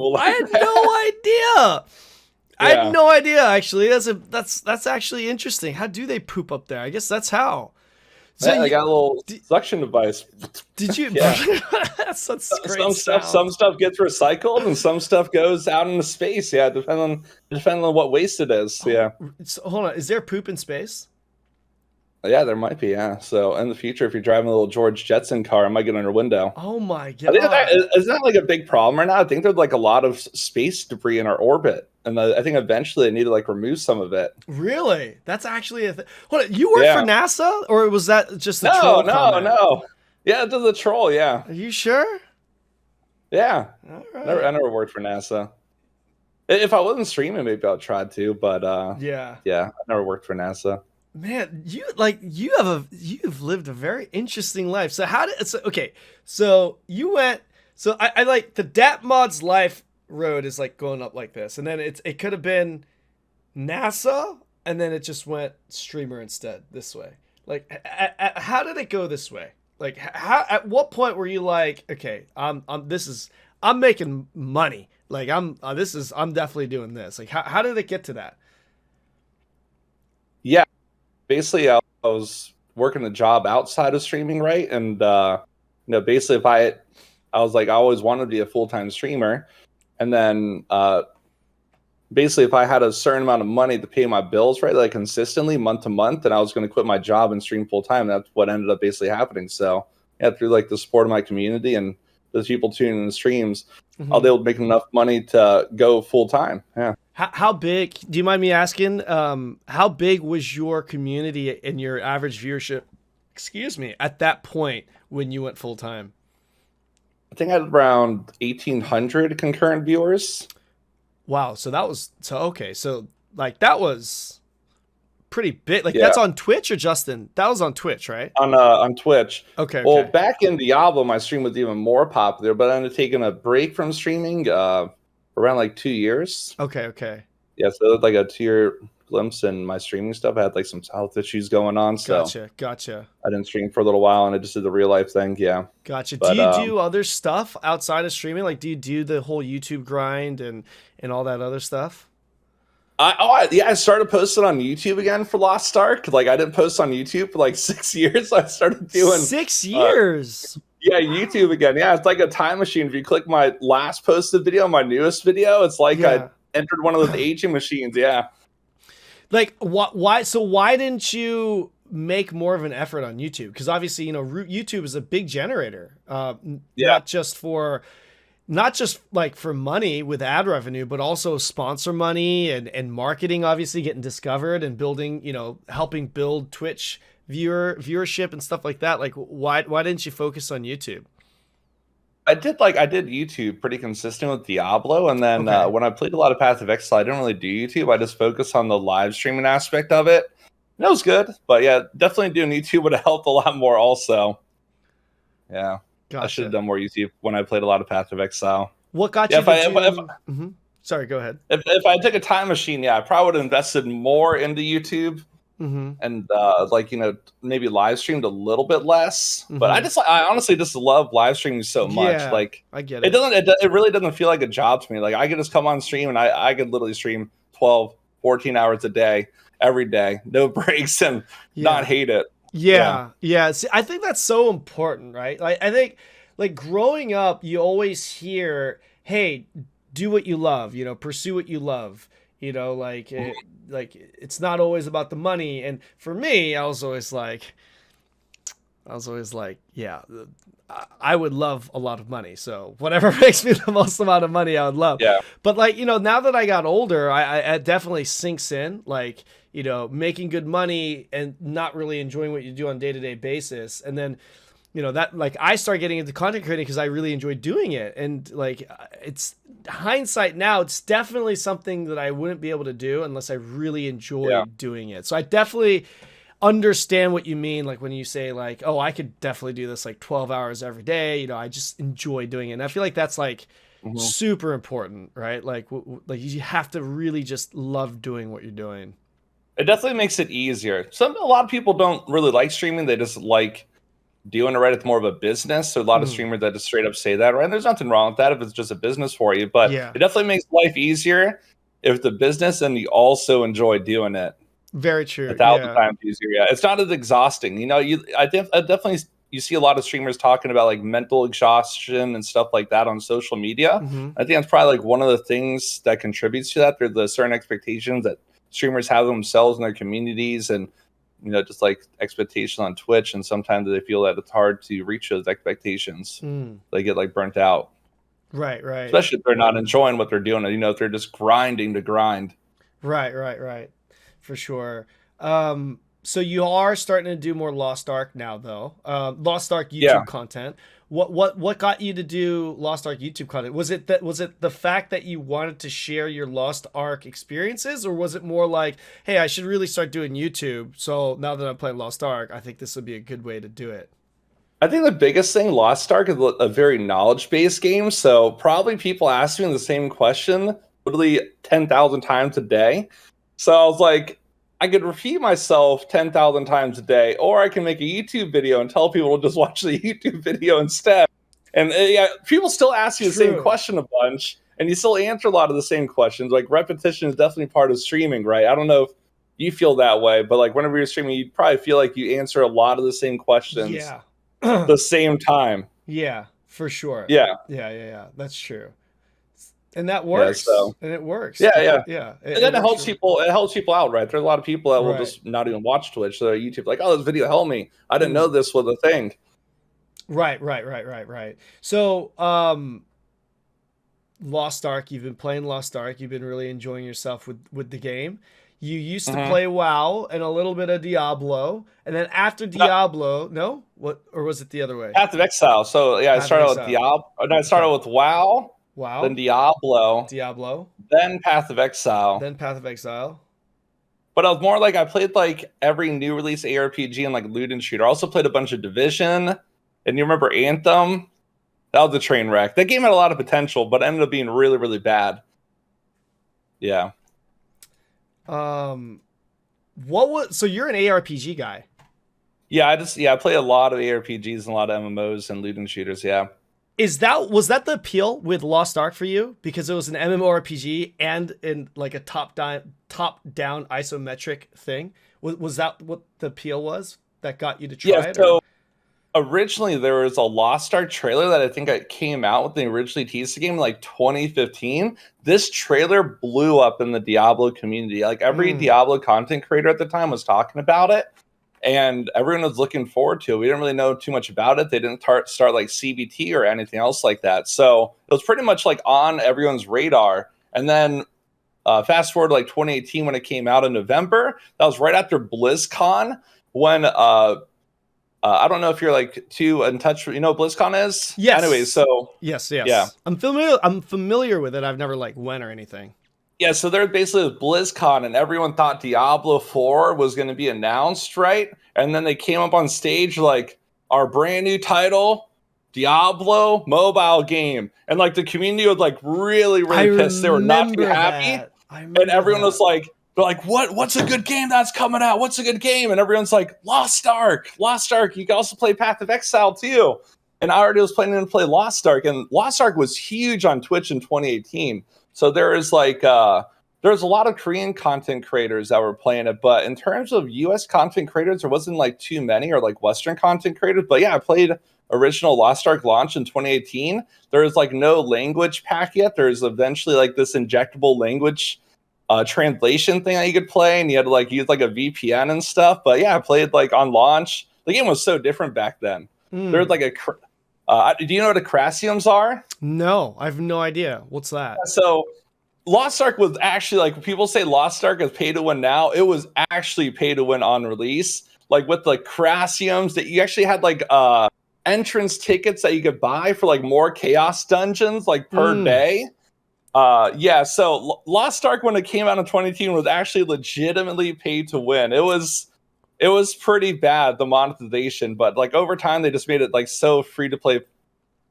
B: I had no idea. Actually, that's actually interesting. How do they poop up there? I guess that's how.
A: So I got a little suction device.
B: Did you? That's great.
A: Some stuff gets recycled, and some stuff goes out into space. Yeah, depending on what waste it is. Yeah.
B: So, hold on. Is there poop in space?
A: Yeah, there might be. Yeah. So in the future, if you're driving a little George Jetson car, I might get on your window.
B: Oh my god!
A: Is that like a big problem right now? I think there's like a lot of space debris in our orbit, and I think eventually they need to like remove some of it.
B: Really? That's actually a thing. Hold on, you work for NASA, or was that just a troll comment?
A: No. Yeah, it's a troll. Yeah.
B: Are you sure?
A: Yeah.
B: All right.
A: I never worked for NASA. If I wasn't streaming, maybe I'd try to. But yeah, I never worked for NASA.
B: Man, you've lived a very interesting life. So so you went. So I like the DatModz life road is like going up like this, and then it could have been NASA, and then it just went streamer instead this way. Like, how did it go this way? Like, at what point were you like, okay, I'm making money. Like, I'm definitely doing this. Like, how did it get to that?
A: basically I was working a job outside of streaming, right? And basically if I was like, I always wanted to be a full-time streamer. And then basically if I had a certain amount of money to pay my bills, right, like consistently month to month, then I was going to quit my job and stream full-time. That's what ended up basically happening. So yeah, through like the support of my community and the people tuning in the streams, I was able to make enough money to go full-time. Yeah.
B: How big, do you mind me asking, how big was your community and your average viewership, excuse me, at that point when you went full-time?
A: I think I had around 1,800 concurrent viewers.
B: Wow. So that was, okay. So like that was pretty big. Like that's on Twitch or Justin? That was on Twitch, right?
A: On Twitch.
B: Okay.
A: Well, back in Diablo, my stream was even more popular, but I ended up taking a break from streaming around like 2 years.
B: Okay.
A: Yeah, so it was like a 2-year glimpse in my streaming stuff. I had like some health issues going on, so
B: Gotcha.
A: I didn't stream for a little while, and I just did the real life thing. Yeah.
B: Gotcha. But, do you do other stuff outside of streaming? Like, do you do the whole YouTube grind and all that other stuff?
A: I started posting on YouTube again for Lost Ark. Like, I didn't post on YouTube for like 6 years. I started doing
B: 6 years.
A: Yeah, YouTube again. Yeah, it's like a time machine. If you click my last posted video, my newest video, it's like I entered one of those aging machines. Yeah.
B: Like, why? So why didn't you make more of an effort on YouTube? Because obviously, YouTube is a big generator. Not just like for money with ad revenue, but also sponsor money and marketing, obviously getting discovered and building, helping build Twitch viewership and stuff like that. Like, why didn't you focus on YouTube?
A: I did YouTube pretty consistent with Diablo, and then when I played a lot of Path of Exile, I didn't really do YouTube. I just focused on the live streaming aspect of it. And it was good, but yeah, definitely doing YouTube would have helped a lot more also. Yeah. Gotcha. I should have done more YouTube when I played a lot of Path of Exile.
B: What got you to do... Sorry, go ahead.
A: If I took a time machine, I probably would have invested more into YouTube and maybe live streamed a little bit less. But I honestly just love live streaming so much.
B: Yeah,
A: like,
B: I get it.
A: It really doesn't feel like a job to me. Like, I could just come on stream and I could literally stream 12, 14 hours a day, every day, no breaks, and not hate it.
B: Yeah. See, I think that's so important, right? Like, I think, like, growing up, you always hear, "Hey, do what you love. Pursue what you love." Like it's not always about the money. And for me, I was always like, yeah, I would love a lot of money. So whatever makes me the most amount of money, I would love. Yeah. But like, now that I got older, I definitely sinks in, like, making good money and not really enjoying what you do on a day-to-day basis. And then, that, like, I started getting into content creating because I really enjoyed doing it. And like, it's hindsight now, it's definitely something that I wouldn't be able to do unless I really enjoyed doing it. So I definitely understand what you mean. Like when you say like, oh, I could definitely do this like 12 hours every day. I just enjoy doing it. And I feel like that's like super important, right? Like you have to really just love doing what you're doing.
A: It definitely makes it easier. A lot of people don't really like streaming. They just like doing it, right? It's more of a business. So a lot of streamers that just straight up say that, right? And there's nothing wrong with that if it's just a business for you. But it definitely makes life easier if it's a business and you also enjoy doing it.
B: Very true.
A: 1,000 times easier. Yeah, it's not as exhausting. I definitely you see a lot of streamers talking about like mental exhaustion and stuff like that on social media. I think that's probably like one of the things that contributes to that. There's the certain expectations that streamers have themselves in their communities, and just like expectations on Twitch, and sometimes they feel that it's hard to reach those expectations. They get like burnt out.
B: Right.
A: Especially if they're not enjoying what they're doing. If they're just grinding to grind.
B: Right. For sure. So you are starting to do more Lost Ark now, though. Lost Ark YouTube content. What got you to do Lost Ark YouTube content? Was it the fact that you wanted to share your Lost Ark experiences, or was it more like, hey, I should really start doing YouTube, so now that I'm playing Lost Ark, I think this would be a good way to do it?
A: I think the biggest thing, Lost Ark is a very knowledge-based game, so probably people ask me the same question literally 10,000 times a day. So I was like, I could repeat myself 10,000 times a day, or I can make a YouTube video and tell people to just watch the YouTube video instead. And people still ask you the same question a bunch, and you still answer a lot of the same questions. Like, repetition is definitely part of streaming, right? I don't know if you feel that way, but like whenever you're streaming, you probably feel like you answer a lot of the same questions the same time.
B: Yeah, for sure.
A: Yeah.
B: That's true. And that works. And it works.
A: Yeah.
B: And
A: then it helps people. It helps people out, right? There's a lot of people that will just not even watch Twitch. So YouTube, like, oh, this video helped me. I didn't know this was a thing.
B: Right. So, Lost Ark. You've been playing Lost Ark. You've been really enjoying yourself with the game. You used to play WoW and a little bit of Diablo, and then after Diablo, or was it the other way?
A: Path of Exile. So yeah, I started with Diablo. No, I started with WoW. Then Diablo, then Path of Exile, But I was more like, I played like every new release ARPG and like loot and shooter. I also played a bunch of Division, and you remember Anthem? That was a train wreck. That game had a lot of potential, but ended up being really, really bad. Yeah.
B: So you're an ARPG guy?
A: Yeah, I play a lot of ARPGs and a lot of MMOs and loot and shooters. Yeah.
B: Was that the appeal with Lost Ark for you? Because it was an MMORPG and in like a top-down isometric thing? Was that what the appeal was that got you to try it?
A: So originally there was a Lost Ark trailer that I think came out when they originally teased the game in like 2015. This trailer blew up in the Diablo community. Like every Diablo content creator at the time was talking about it. And everyone was looking forward to it. We didn't really know too much about it. They didn't start like CBT or anything else like that. So it was pretty much like on everyone's radar. And then fast forward to like 2018 when it came out in November. That was right after BlizzCon when I don't know if you're like too in touch with, you know what BlizzCon is?
B: Yes.
A: Anyway, so
B: yes. Yeah. I'm familiar with it. I've never like went or anything.
A: Yeah, so there basically was BlizzCon, and everyone thought Diablo 4 was going to be announced, right? And then they came up on stage like, our brand new title, Diablo mobile game. And like the community was like really, really pissed. They were not too happy. And everyone was like, they're like, what's a good game that's coming out? What's a good game? And everyone's like, Lost Ark. You can also play Path of Exile too. And I already was planning to play Lost Ark. And Lost Ark was huge on Twitch in 2018. So there is like there's a lot of Korean content creators that were playing it, but in terms of US content creators, there wasn't like too many, or like Western content creators. But yeah, I played original Lost Ark launch in 2018. There's like no language pack yet. There's eventually like this injectable language translation thing that you could play, and you had to like use like a VPN and stuff. But yeah, I played like on launch. The game was so different back then. There's like do you know what acrasiums are?
B: No, I have no idea. What's that?
A: So Lost Ark was actually, like, people say Lost Ark is pay to win now. It was actually pay to win on release. Like with the acrasiums that you actually had like entrance tickets that you could buy for like more chaos dungeons like per day. So Lost Ark when it came out in 2018 was actually legitimately pay to win. It was pretty bad, the monetization, but like over time they just made it like so free to play.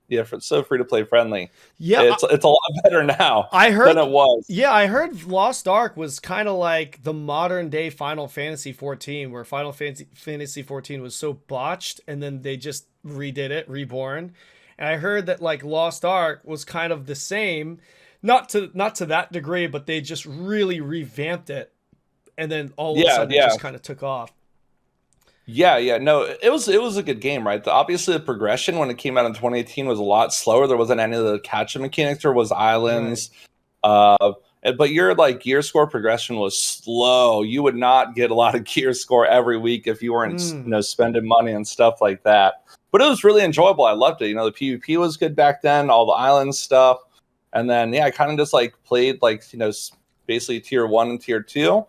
A: Yeah, so free to play friendly. Yeah, it's a lot better now than it was.
B: Yeah, I heard Lost Ark was kind of like the modern day Final Fantasy 14, where Final Fantasy 14 was so botched, and then they just redid it, reborn. And I heard that like Lost Ark was kind of the same, not to that degree, but they just really revamped it, and then all of a sudden it just kind of took off.
A: No, it was a good game, right? Obviously, the progression when it came out in 2018 was a lot slower. There wasn't any of the catch-up mechanics. There was islands, but your like gear score progression was slow. You would not get a lot of gear score every week if you weren't, spending money and stuff like that. But it was really enjoyable. I loved it. You know, the PvP was good back then. All the island stuff, and then I kind of just like played like basically tier 1 and tier 2.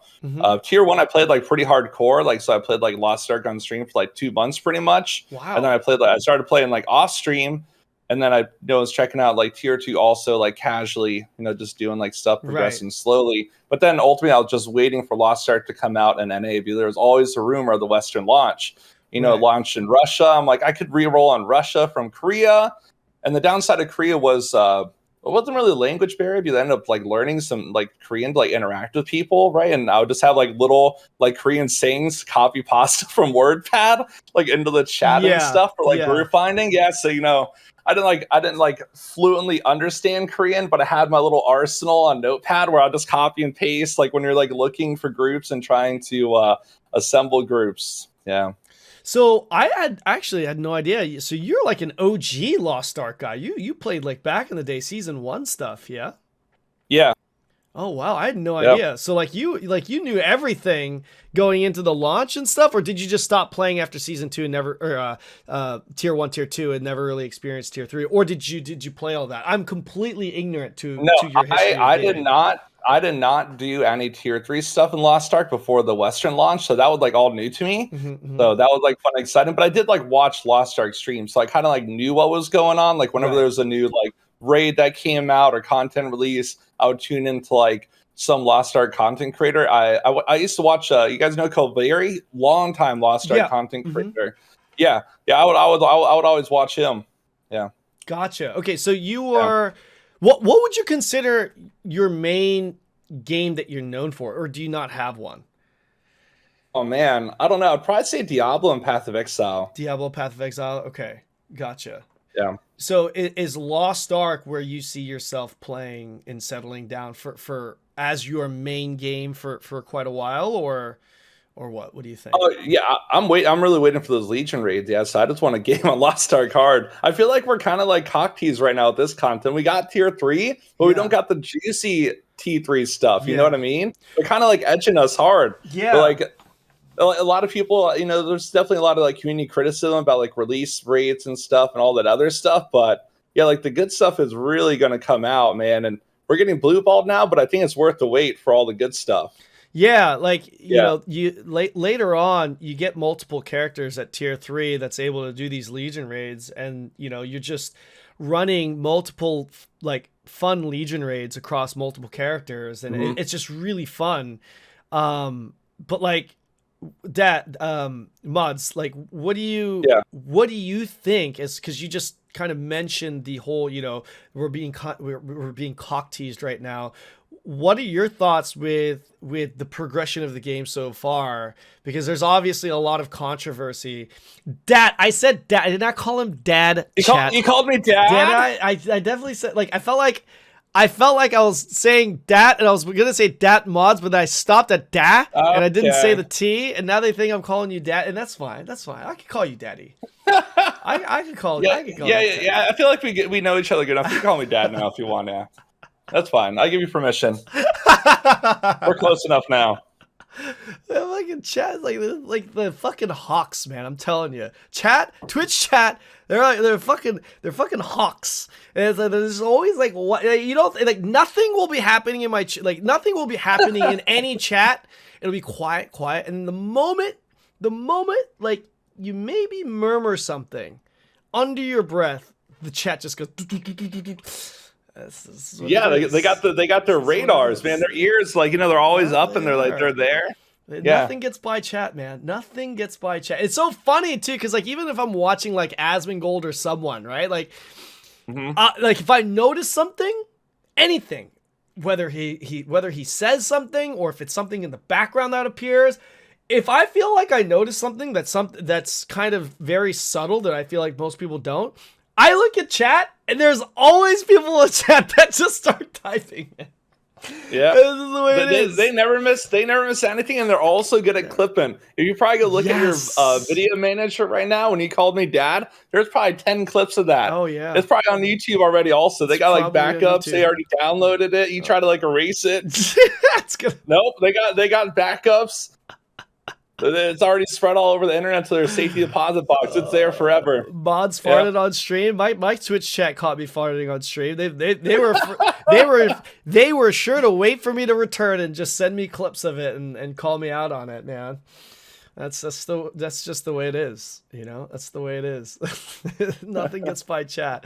A: Tier 1 I played like pretty hardcore, like so I played like Lost Ark on stream for like 2 months pretty much.
B: Wow.
A: And then I started playing like off stream, and then I was checking out like tier 2 also like casually, just doing like stuff, progressing slowly. But then ultimately I was just waiting for Lost Ark to come out in NA. There was always a rumor of the Western launch. Launched in Russia. I'm like, I could re-roll on Russia from Korea. And the downside of Korea was it wasn't really a language barrier, but you ended up like learning some like Korean to like interact with people, right? And I would just have like little like Korean sayings copy pasta from WordPad like into the chat and stuff for like group finding. Yeah, so I didn't like fluently understand Korean, but I had my little arsenal on Notepad where I'll just copy and paste like when you're like looking for groups and trying to assemble groups. Yeah.
B: So I actually had no idea. So you're like an OG Lost Ark guy. You played like back in the day, season 1 stuff, yeah?
A: Yeah.
B: Oh wow, I had no idea. So like you knew everything going into the launch and stuff, or did you just stop playing after season 2 and never, or tier 1, tier 2, and never really experienced tier 3, or did you play all that? I'm completely ignorant to your history.
A: I did not do any tier 3 stuff in Lost Ark before the Western launch, so that was like all new to me. So that was like fun and exciting. But I did like watch Lost Ark streams, so I kind of like knew what was going on. Like whenever there was a new like raid that came out or content release, I would tune into like some Lost Ark content creator. I used to watch you guys know Very long time Lost Ark content creator. I would always watch him. Yeah.
B: Gotcha. Okay, so you are what would you consider your main game that you're known for, or do you not have one?
A: Oh man, I don't know. I'd probably say Diablo and Path of Exile.
B: Diablo, Path of Exile. Okay, gotcha.
A: Yeah.
B: So is Lost Ark where you see yourself playing and settling down for as your main game for quite a while, or what? What do you think?
A: Oh yeah, I'm really waiting for those Legion raids. Yeah, so I just want a game on Lost Ark hard. I feel like we're kind of like cock teased right now with this content. We got tier 3, but we don't got the juicy T3 stuff. You know what I mean? They're kind of like edging us hard.
B: Yeah.
A: But, like a lot of people, there's definitely a lot of like community criticism about like release rates and stuff and all that other stuff. But yeah, like the good stuff is really going to come out, man. And we're getting blue balled now, but I think it's worth the wait for all the good stuff.
B: Yeah, like you know, later on you get multiple characters at tier 3 that's able to do these Legion raids, and you're just running multiple like fun Legion raids across multiple characters, and it's just really fun. But like DatModz, like what do you think is, because you just kind of mentioned the whole we're being cock teased right now. What are your thoughts with the progression of the game so far? Because there's obviously a lot of controversy. I said Dad. I did not call him Dad.
A: You called me Dad?
B: I definitely said, like, I felt like I was saying Dat, and I was gonna say DatModz, but then I stopped at Da, and I didn't say the T, and now they think I'm calling you Dad, and that's fine. That's fine. I can call you Daddy. I can call you.
A: Yeah. I feel like we know each other good enough. You can call me Dad now if you want. Yeah. That's fine. I'll give you permission. We're close enough now.
B: Like in chat, like the fucking hawks, man. I'm telling you, Twitch chat. They're fucking hawks. And it's like, there's always like what like nothing will be happening in my nothing will be happening in any chat. It'll be quiet, and the moment like you maybe murmur something under your breath, the chat just goes.
A: They got their radars, man. Their ears, like they're always up, and they're there.
B: Nothing gets by chat, man. Nothing gets by chat. It's so funny too, because like even if I'm watching like Asmongold or someone, right? Like, like if I notice something, anything, whether he says something or if it's something in the background that appears, if I feel like I notice something that's kind of very subtle that I feel like most people don't, I look at chat, and there's always people in chat that just start typing.
A: Yeah,
B: this is the way it is.
A: They never miss anything, and they're also good at clipping. If you probably go look at your video manager right now, when you called me Dad, there's probably 10 clips of that.
B: Oh yeah,
A: it's probably on YouTube already. Also, they got like backups. They already downloaded it. You try to like erase it.
B: That's good.
A: Nope, they got backups. It's already spread all over the internet to their safety deposit box. It's there forever.
B: Mods farted on stream. My Twitch chat caught me farting on stream. They were sure to wait for me to return and just send me clips of it and call me out on it, man. That's just the way it is. That's the way it is. Nothing gets by chat.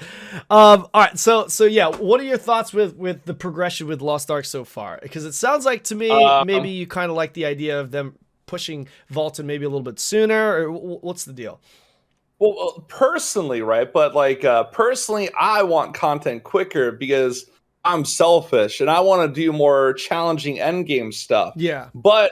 B: All right. So yeah, what are your thoughts with the progression with Lost Ark so far? Because it sounds like to me maybe you kind of like the idea of them pushing Vaulton maybe a little bit sooner, or what's the deal?
A: Well, personally, right? But like personally, I want content quicker because I'm selfish and I want to do more challenging end game stuff.
B: Yeah.
A: But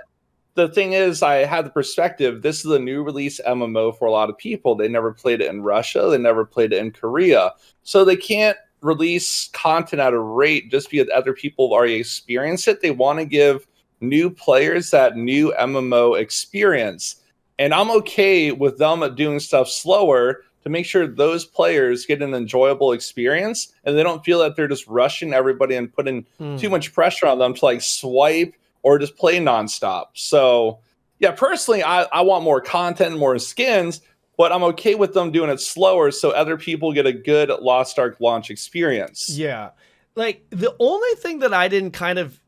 A: the thing is, I had the perspective. This is a new release MMO for a lot of people. They never played it in Russia. They never played it in Korea. So they can't release content at a rate just because other people already experienced it. They want to give new players that new MMO experience. And I'm okay with them doing stuff slower to make sure those players get an enjoyable experience and they don't feel that they're just rushing everybody and putting too much pressure on them to like swipe or just play nonstop. So yeah, personally, I want more content and more skins, but I'm okay with them doing it slower so other people get a good Lost Ark launch experience.
B: Yeah. Like the only thing that I didn't kind of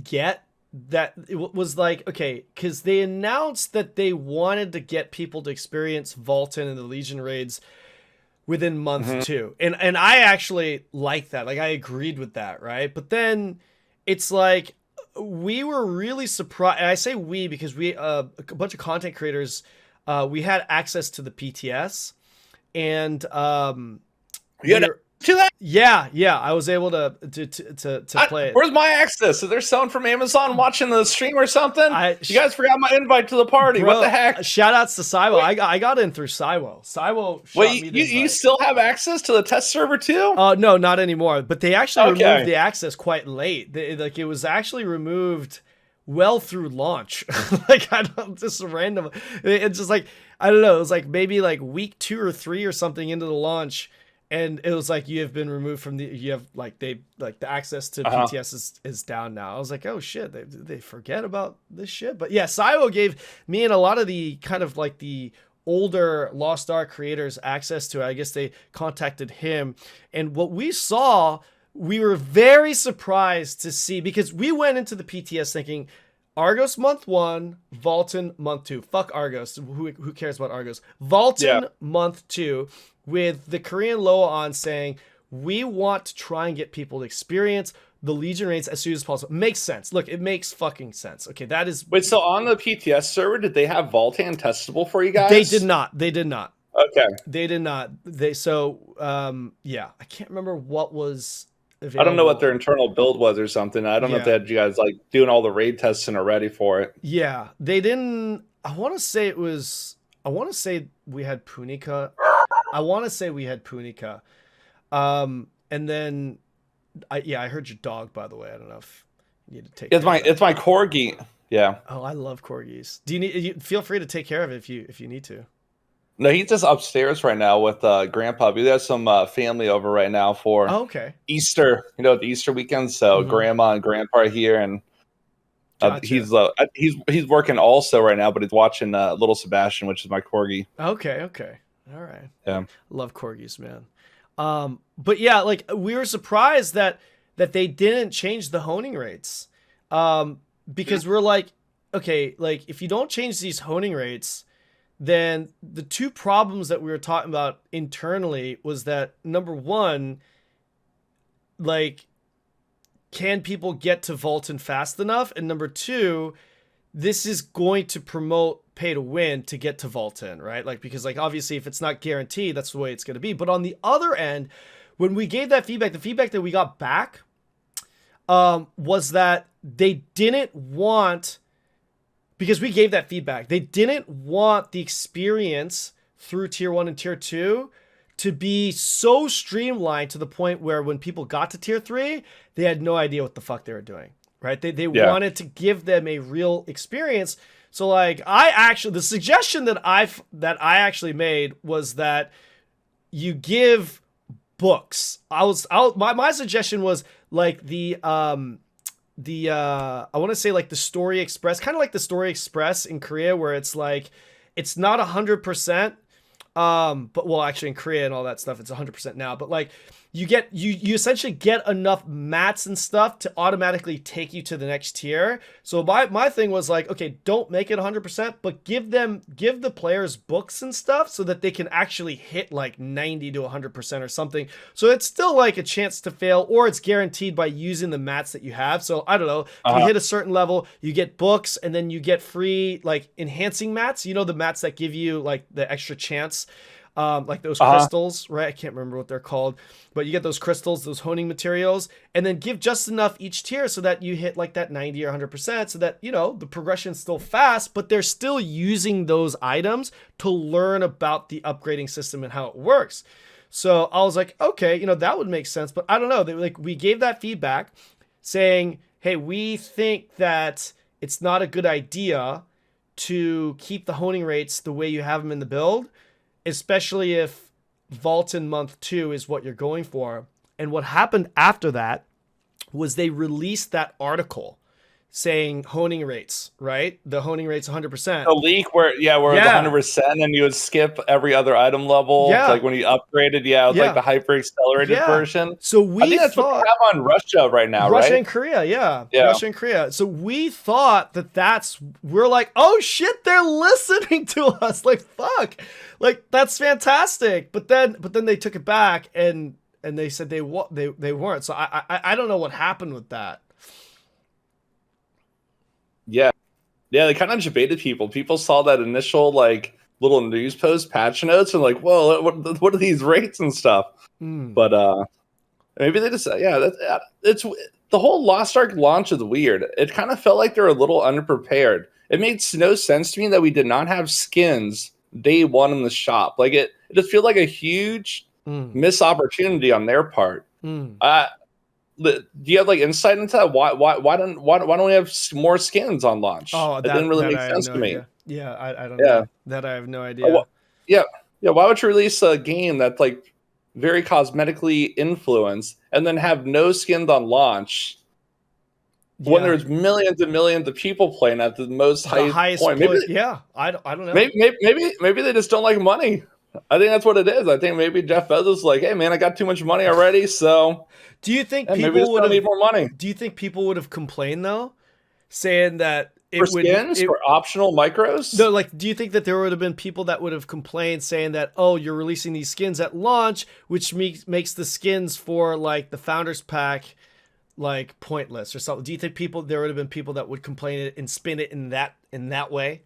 B: get that it was like, okay, because they announced that they wanted to get people to experience Vulcan and the Legion raids within month 2. And I actually like that. Like I agreed with that, right? But then it's like we were really surprised. And I say we because we a bunch of content creators we had access to the PTS and
A: you had to that?
B: Yeah, I was able to play it.
A: Where's my access? Is there someone from Amazon watching the stream or something? You guys forgot my invite to the party. Bro, what the heck?
B: Shout outs to Saiwo. I got in through Saiwo.
A: Wait, you still have access to the test server too?
B: No, not anymore. But they actually removed the access quite late. Like it was actually removed well through launch. Like I don't just random. It's just like I don't know. It was like maybe like week 2 or 3 or something into the launch. And it was like you have been removed from the access to PTS is down now. I was like, oh shit, they forget about this shit. But yeah, Saiwo gave me and a lot of the kind of like the older Lost Ark creators access to it. I guess they contacted him, and what we saw, we were very surprised to see because we went into the PTS thinking Argos month 1, Vulcan month 2. Fuck Argos. Who cares about Argos? Vulcan month 2. With the Korean Loa saying, we want to try and get people to experience the Legion raids as soon as possible. Makes sense. Look, it makes fucking sense. Okay, that is...
A: Wait, so on the PTS server, did they have Vulcan testable for you guys?
B: They did not.
A: Okay.
B: They did not. Yeah, I can't remember what was available.
A: I don't know what their internal build was or something. I don't know if they had you guys like doing all the raid testing already for it.
B: Yeah, they didn't... I want to say we had Punika. And then I heard your dog, by the way. I don't know if you need to take
A: it's my corgi. Yeah.
B: Oh, I love corgis. Feel free to take care of it if you need to.
A: No, he's just upstairs right now with Grandpa. We have some family over right now for Easter, the Easter weekend. So Grandma and Grandpa are here, and gotcha. He's working also right now, but he's watching Little Sebastian, which is my corgi.
B: Okay. All right.
A: Yeah.
B: Love corgis, man. But yeah, like we were surprised that they didn't change the honing rates. Because we're like, okay, like if you don't change these honing rates, then the two problems that we were talking about internally was that number one, like, can people get to Vulcan fast enough? And number two, this is going to promote pay to win to get to Vulcan, right? Like, because like, obviously if it's not guaranteed, that's the way it's going to be. But on the other end, when we gave that feedback, the feedback that we got back was that they didn't want, because we gave that feedback, they didn't want the experience through tier 1 and tier 2 to be so streamlined to the point where when people got to tier 3, they had no idea what the fuck they were doing, right? They wanted to give them a real experience. So like the suggestion that I actually made was that you give books. My suggestion was like I want to say like the Story Express, kind of like the Story Express in Korea, where it's like, it's not 100%, But well, actually in Korea and all that stuff, it's 100% now. But like you essentially get enough mats and stuff to automatically take you to the next tier. So my thing was like, okay, don't make it 100%, but give the players books and stuff so that they can actually hit like 90 to 100% or something. So it's still like a chance to fail, or it's guaranteed by using the mats that you have. So I don't know, if you hit a certain level, you get books, and then you get free like enhancing mats. You know, the mats that give you like the extra chance. Like those crystals, right? I can't remember what they're called, but you get those crystals, those honing materials, and then give just enough each tier so that you hit like that 90 or 100%, so that, you know, the progression's still fast, but they're still using those items to learn about the upgrading system and how it works. So I was like, okay, you know, that would make sense, but I don't know. We gave that feedback saying, hey, we think that it's not a good idea to keep the honing rates the way you have them in the build, especially if Vault in month 2 is what you're going for. And what happened after that was they released that article saying honing rates, right? The honing rates 100%.
A: A leak where it's 100%, and you would skip every other item level.
B: Yeah.
A: Like when you upgraded, like the hyper accelerated version.
B: So I think
A: that's what we have on Russia right now,
B: Russia
A: right?
B: and Korea, yeah. Russia and Korea. So we thought we're like, oh shit, they're listening to us. Like, fuck. Like, that's fantastic. But then they took it back and they said they weren't. So I don't know what happened with that.
A: Yeah, they kind of debated people. People saw that initial like little news post patch notes and like, whoa, what are these rates and stuff? But maybe they just it's the whole Lost Ark launch is weird. It kind of felt like they're a little underprepared. It made no sense to me that we did not have skins day one in the shop. Like it just feels like a huge missed opportunity on their part. Do you have like insight into that? Why don't we have more skins on launch?
B: Oh,
A: it didn't really make sense to me.
B: Idea. Yeah, I don't know. That I have no idea.
A: Yeah. Why would you release a game that's like very cosmetically influenced and then have no skins on launch when there's millions and millions of people playing at the highest point?
B: I don't know.
A: Maybe they just don't like money. I think that's what it is. I think maybe Jeff Bezos is like, hey man, I got too much money already, so
B: do you think
A: people would need more money?
B: Do you think people would have complained though, saying that
A: for optional micros?
B: No, like, do you think that there would have been people that would have complained saying that, oh, you're releasing these skins at launch, which makes the skins for like the Founders Pack like pointless or something? Do you think there would have been people that would complain it and spin it in that way?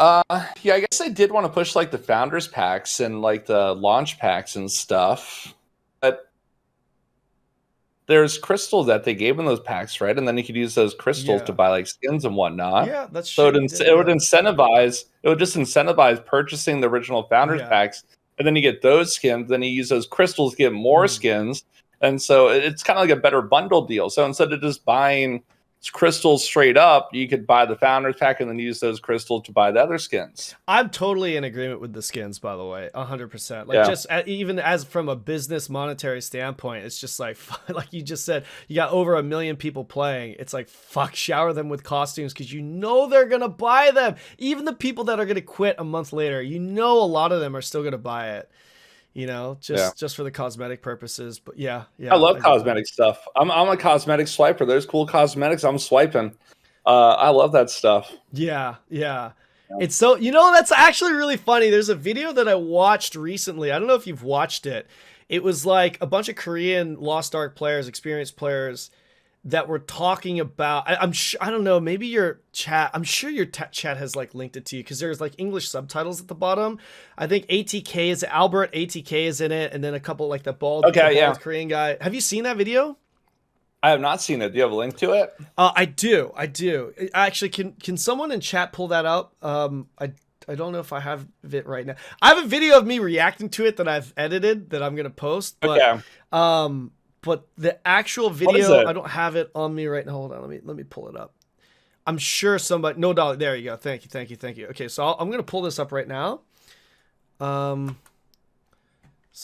A: I guess I did want to push like the Founders Packs and like the launch packs and stuff. But there's crystals that they gave in those packs, right? And then you could use those crystals to buy like skins and whatnot.
B: Yeah, that's
A: so
B: true.
A: it would incentivize. It would just incentivize purchasing the original Founders Packs, and then you get those skins. Then you use those crystals to get more skins, and so it's kind of like a better bundle deal. So instead of just buying crystals straight up, you could buy the Founders Pack and then use those crystals to buy the other skins.
B: I'm totally in agreement with the skins, by the way, 100%. Like just even as from a business monetary standpoint, it's just like you just said, you got over 1 million people playing. It's like, fuck, shower them with costumes because you know they're gonna buy them. Even the people that are gonna quit a month later, you know a lot of them are still gonna buy it. You know, just for the cosmetic purposes. But yeah.
A: I love cosmetic stuff. I'm a cosmetic swiper. There's cool cosmetics. I'm swiping. I love that stuff.
B: Yeah. It's so, you know, that's actually really funny. There's a video that I watched recently. I don't know if you've watched it. It was like a bunch of Korean Lost Ark players, experienced players that were talking about, I don't know, maybe your chat, I'm sure your chat has like linked it to you because there's like English subtitles at the bottom. I think Albert ATK is in it, and then a couple like the bald Korean guy. Have you seen that video?
A: I have not seen it. Do you have a link to it?
B: I do. Actually, can someone in chat pull that up? I don't know if I have it right now. I have a video of me reacting to it that I've edited that I'm gonna post. But, but the actual video, I don't have it on me right now. Hold on, let me pull it up. I'm sure somebody. No dollar. There you go. Thank you. Okay, so I'm gonna pull this up right now. So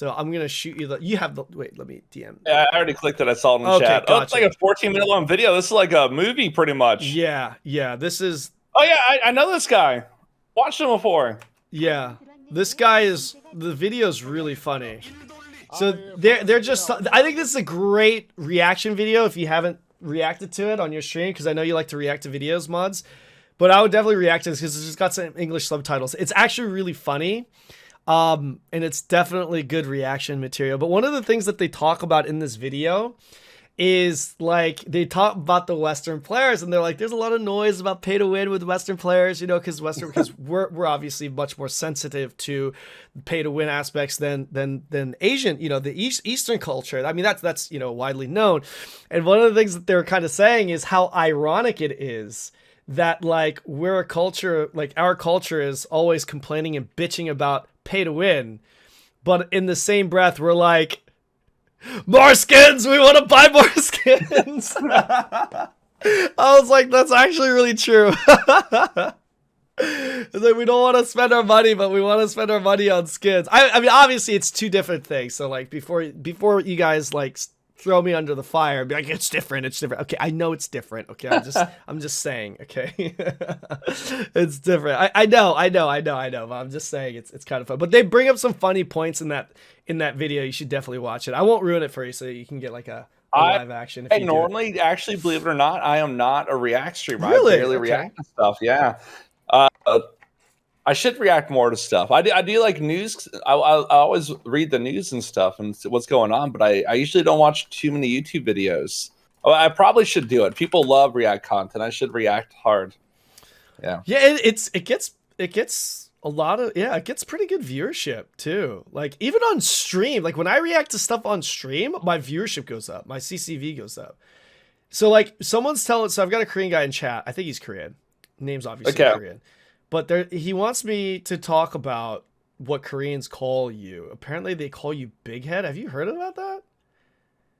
B: I'm gonna shoot you you have the. Wait, let me DM.
A: Yeah, I already clicked it. I saw it in the chat. Gotcha. Oh, it's like a 14-minute long video. This is like a movie, pretty much.
B: Yeah. This is.
A: Oh yeah, I know this guy. Watched him before.
B: Yeah. This guy is, the video's really funny. So they're just, I think this is a great reaction video if you haven't reacted to it on your stream, because I know you like to react to videos, Mods. But I would definitely react to this because it's just got some English subtitles. It's actually really funny. And it's definitely good reaction material. But one of the things that they talk about in this video is like, they talk about the Western players, and they're like, there's a lot of noise about pay to win with Western players, you know, because we're obviously much more sensitive to pay to win aspects than Asian, you know, the Eastern culture. I mean, that's you know, widely known. And one of the things that they're kind of saying is how ironic it is that like we're a culture, like our culture is always complaining and bitching about pay to win, but in the same breath we're like, more skins, we want to buy more skins. I was like, that's actually really true. It's like, we don't want to spend our money, but we want to spend our money on skins. I mean, obviously it's two different things. So like before you guys like throw me under the fire and be like, it's different. Okay, I know it's different. Okay, I'm just saying. Okay, it's different. I know. But I'm just saying it's kind of fun. But they bring up some funny points in that video. You should definitely watch it. I won't ruin it for you, so you can get like a live action.
A: If normally, actually, believe it or not, I am not a React streamer.
B: Really?
A: I barely react to stuff. Yeah. I should react more to stuff. I do like news. I always read the news and stuff and what's going on, but I usually don't watch too many YouTube videos. Oh, I probably should do it. People love React content. I should react hard. Yeah.
B: Yeah, it gets a lot of, yeah, it gets pretty good viewership too. Like even on stream, like when I react to stuff on stream, my viewership goes up, my CCV goes up. So like someone's telling, so I've got a Korean guy in chat. I think he's Korean. Name's obviously Korean. But he wants me to talk about what Koreans call you. Apparently, they call you big head. Have you heard about that?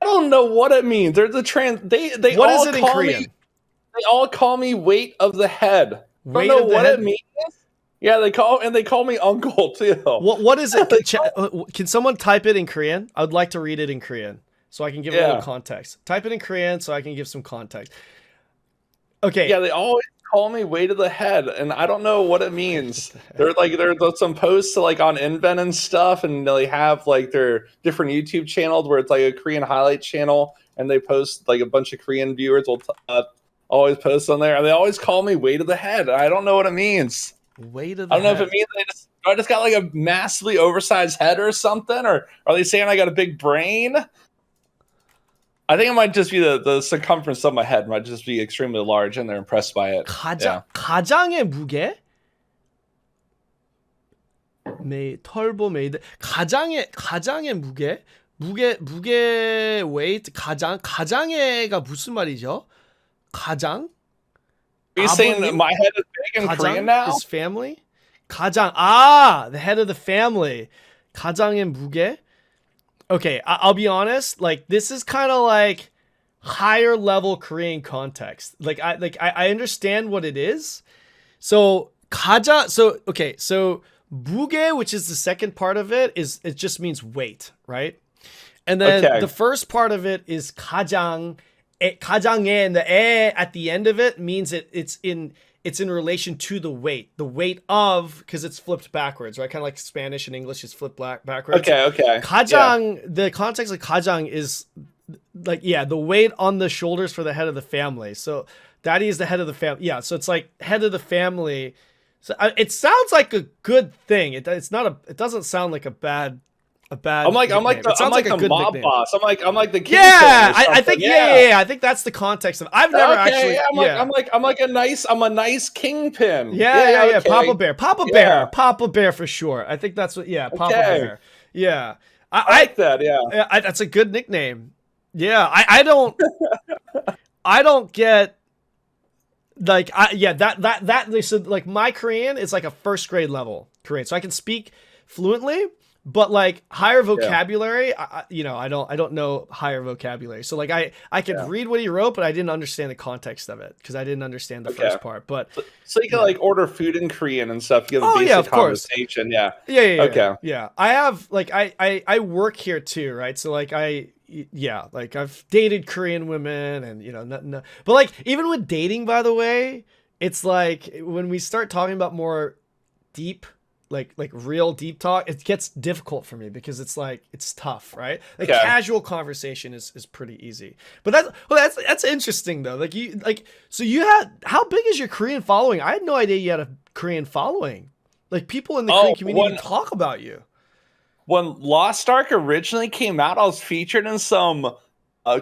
A: I don't know what it means. They're the They
B: what
A: all
B: is it in
A: call
B: Korean?
A: They all call me weight of the head.
B: Weight
A: I don't know
B: of the
A: what
B: head?
A: it means. Yeah, they call me uncle too.
B: What is it? Can someone type it in Korean? I would like to read it in Korean so I can give a little context. Type it in Korean so I can give some context. Okay.
A: Yeah, they always call me weight of the head, and I don't know what it means. There's some posts to, like on Invent and stuff, and they have like their different YouTube channels where it's like a Korean highlight channel, and they post like a bunch of Korean viewers will always post on there, and they always call me weight of the head. I don't know what it means.
B: Weight of the head.
A: I don't know if it means I just got like a massively oversized head or something, or are they saying I got a big brain? I think it might just be the circumference of my head might just be extremely large, and they're impressed by it.
B: 가장의 무게? 털보 메이드. 가장의 무게? 무게 weight 가장의가 무슨 말이죠? 가장?
A: Are you saying my head is big in Korean now?
B: Is family? 가장. The head of the family. 가장의 무게? Okay, I'll be honest, like this is kind of like higher level Korean context. Like I understand what it is. So so 무게, which is the second part of it, it just means weight, right? And then the first part of it is 가장. 가장에, and the at the end of it means it's in relation to the weight of, because it's flipped backwards, right? Kind of like Spanish and English is flipped backwards.
A: Okay.
B: 가장, the context of 가장 is like, the weight on the shoulders for the head of the family. So daddy is the head of the family. Yeah, so it's like head of the family. So it sounds like a good thing. It doesn't sound like a bad. I'm like the
A: mob boss. I'm like the king.
B: Yeah, I think I think that's the context of. I've never actually.
A: I'm a nice kingpin.
B: Yeah. Papa Bear for sure. I think that's what. Yeah, Papa Bear. Yeah,
A: I like that. Yeah,
B: that's a good nickname. Yeah, I don't. I don't get. Like that. So like my Korean is like a first grade level Korean, so I can speak fluently. But like higher vocabulary, I don't know higher vocabulary. So like I could read what he wrote, but I didn't understand the context of it because I didn't understand the first part. But
A: so you can like order food in Korean and stuff. You have a basic conversation. Yeah.
B: Yeah. I have like I work here too, right? So like I've dated Korean women and no. But like even with dating, by the way, it's like when we start talking about more deep like real deep talk, it gets difficult for me because it's like it's tough, right? Like casual conversation is pretty easy. But that's interesting though. Like so you had, how big is your Korean following? I had no idea you had a Korean following. Like people in the Korean community talk about you.
A: When Lost Ark originally came out, I was featured in some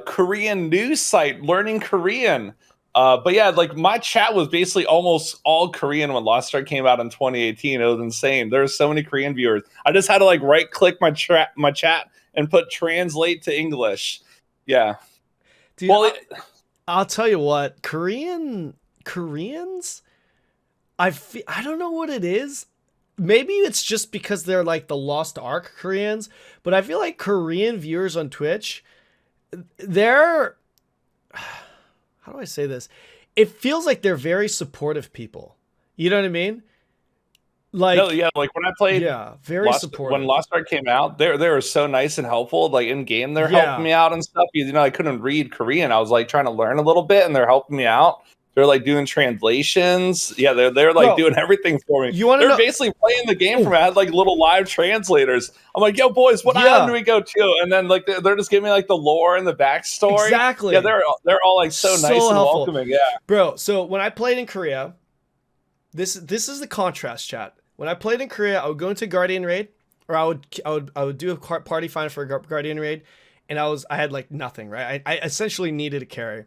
A: Korean news site learning Korean. But yeah, like my chat was basically almost all Korean when Lost Ark came out in 2018. It was insane. There were so many Korean viewers. I just had to like right click my chat and put translate to English. Yeah.
B: Dude, well, I'll tell you what, Koreans, I don't know what it is. Maybe it's just because they're like the Lost Ark Koreans, but I feel like Korean viewers on Twitch, they're, how do I say this? It feels like they're very supportive people. You know what I mean? Like,
A: no, yeah, like when I played,
B: very supportive.
A: When Lost Ark came out, they were so nice and helpful. Like in game, they're helping me out and stuff. You know, I couldn't read Korean. I was like trying to learn a little bit, and they're helping me out. They're like doing translations. Yeah, they're like doing everything for me. They're basically playing the game for me. I had like little live translators. I'm like, yo, boys, what island do we go to? And then like they're just giving me like the lore and the backstory.
B: Exactly.
A: Yeah, they're all like so nice and welcoming. Yeah,
B: bro. So when I played in Korea, this is the contrast, chat. When I played in Korea, I would go into Guardian raid, or I would do a party find for a Guardian raid, and I had like nothing, right? I essentially needed a carry.